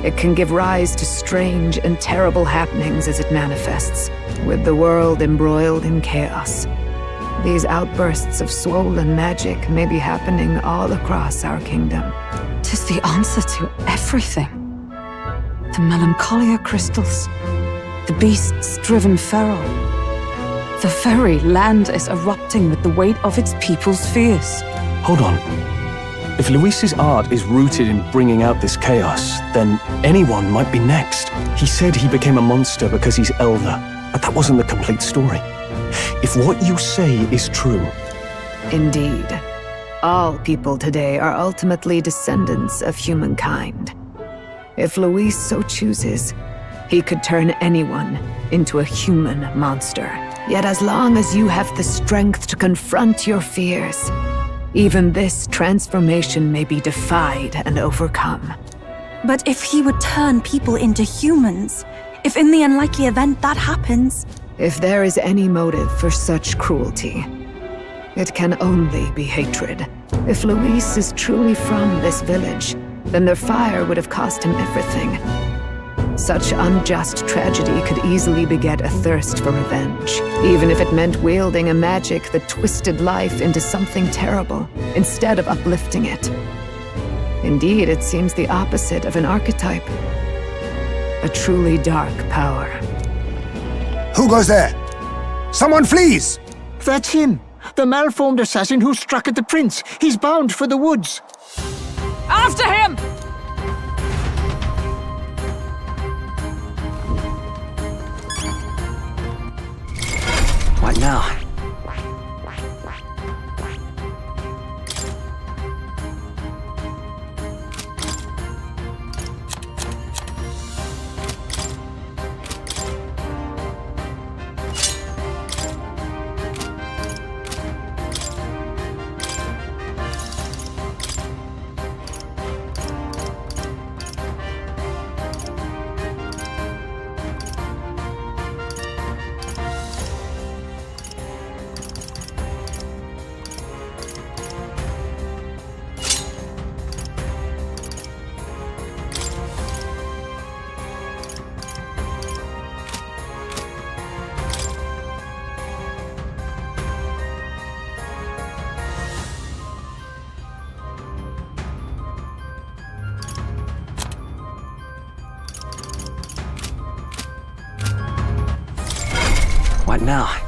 it can give rise to strange and terrible happenings as it manifests, with the world embroiled in chaos. These outbursts of swollen magic may be happening all across our kingdom. 'Tis the answer to everything. The melancholia crystals, the beasts driven feral. The very land is erupting with the weight of its people's fears. Hold on. If Luis's art is rooted in bringing out this chaos, then anyone might be next. He said he became a monster because he's elder, but that wasn't the complete story. If what you say is true... Indeed. All people today are ultimately descendants of humankind. If Luis so chooses, he could turn anyone into a human monster. Yet as long as you have the strength to confront your fears, Even this transformation may be defied and overcome. But if he would turn people into humans, if in the unlikely event that happens... If there is any motive for such cruelty, it can only be hatred. If Luis is truly from this village, then their fire would have cost him everything. Such unjust tragedy could easily beget a thirst for revenge, even if it meant wielding a magic that twisted life into something terrible, instead of uplifting it. Indeed, it seems the opposite of an archetype. A truly dark power. Who goes there? Someone flees! That's him! The malformed assassin who struck at the prince! He's bound for the woods! After him! What now? What now?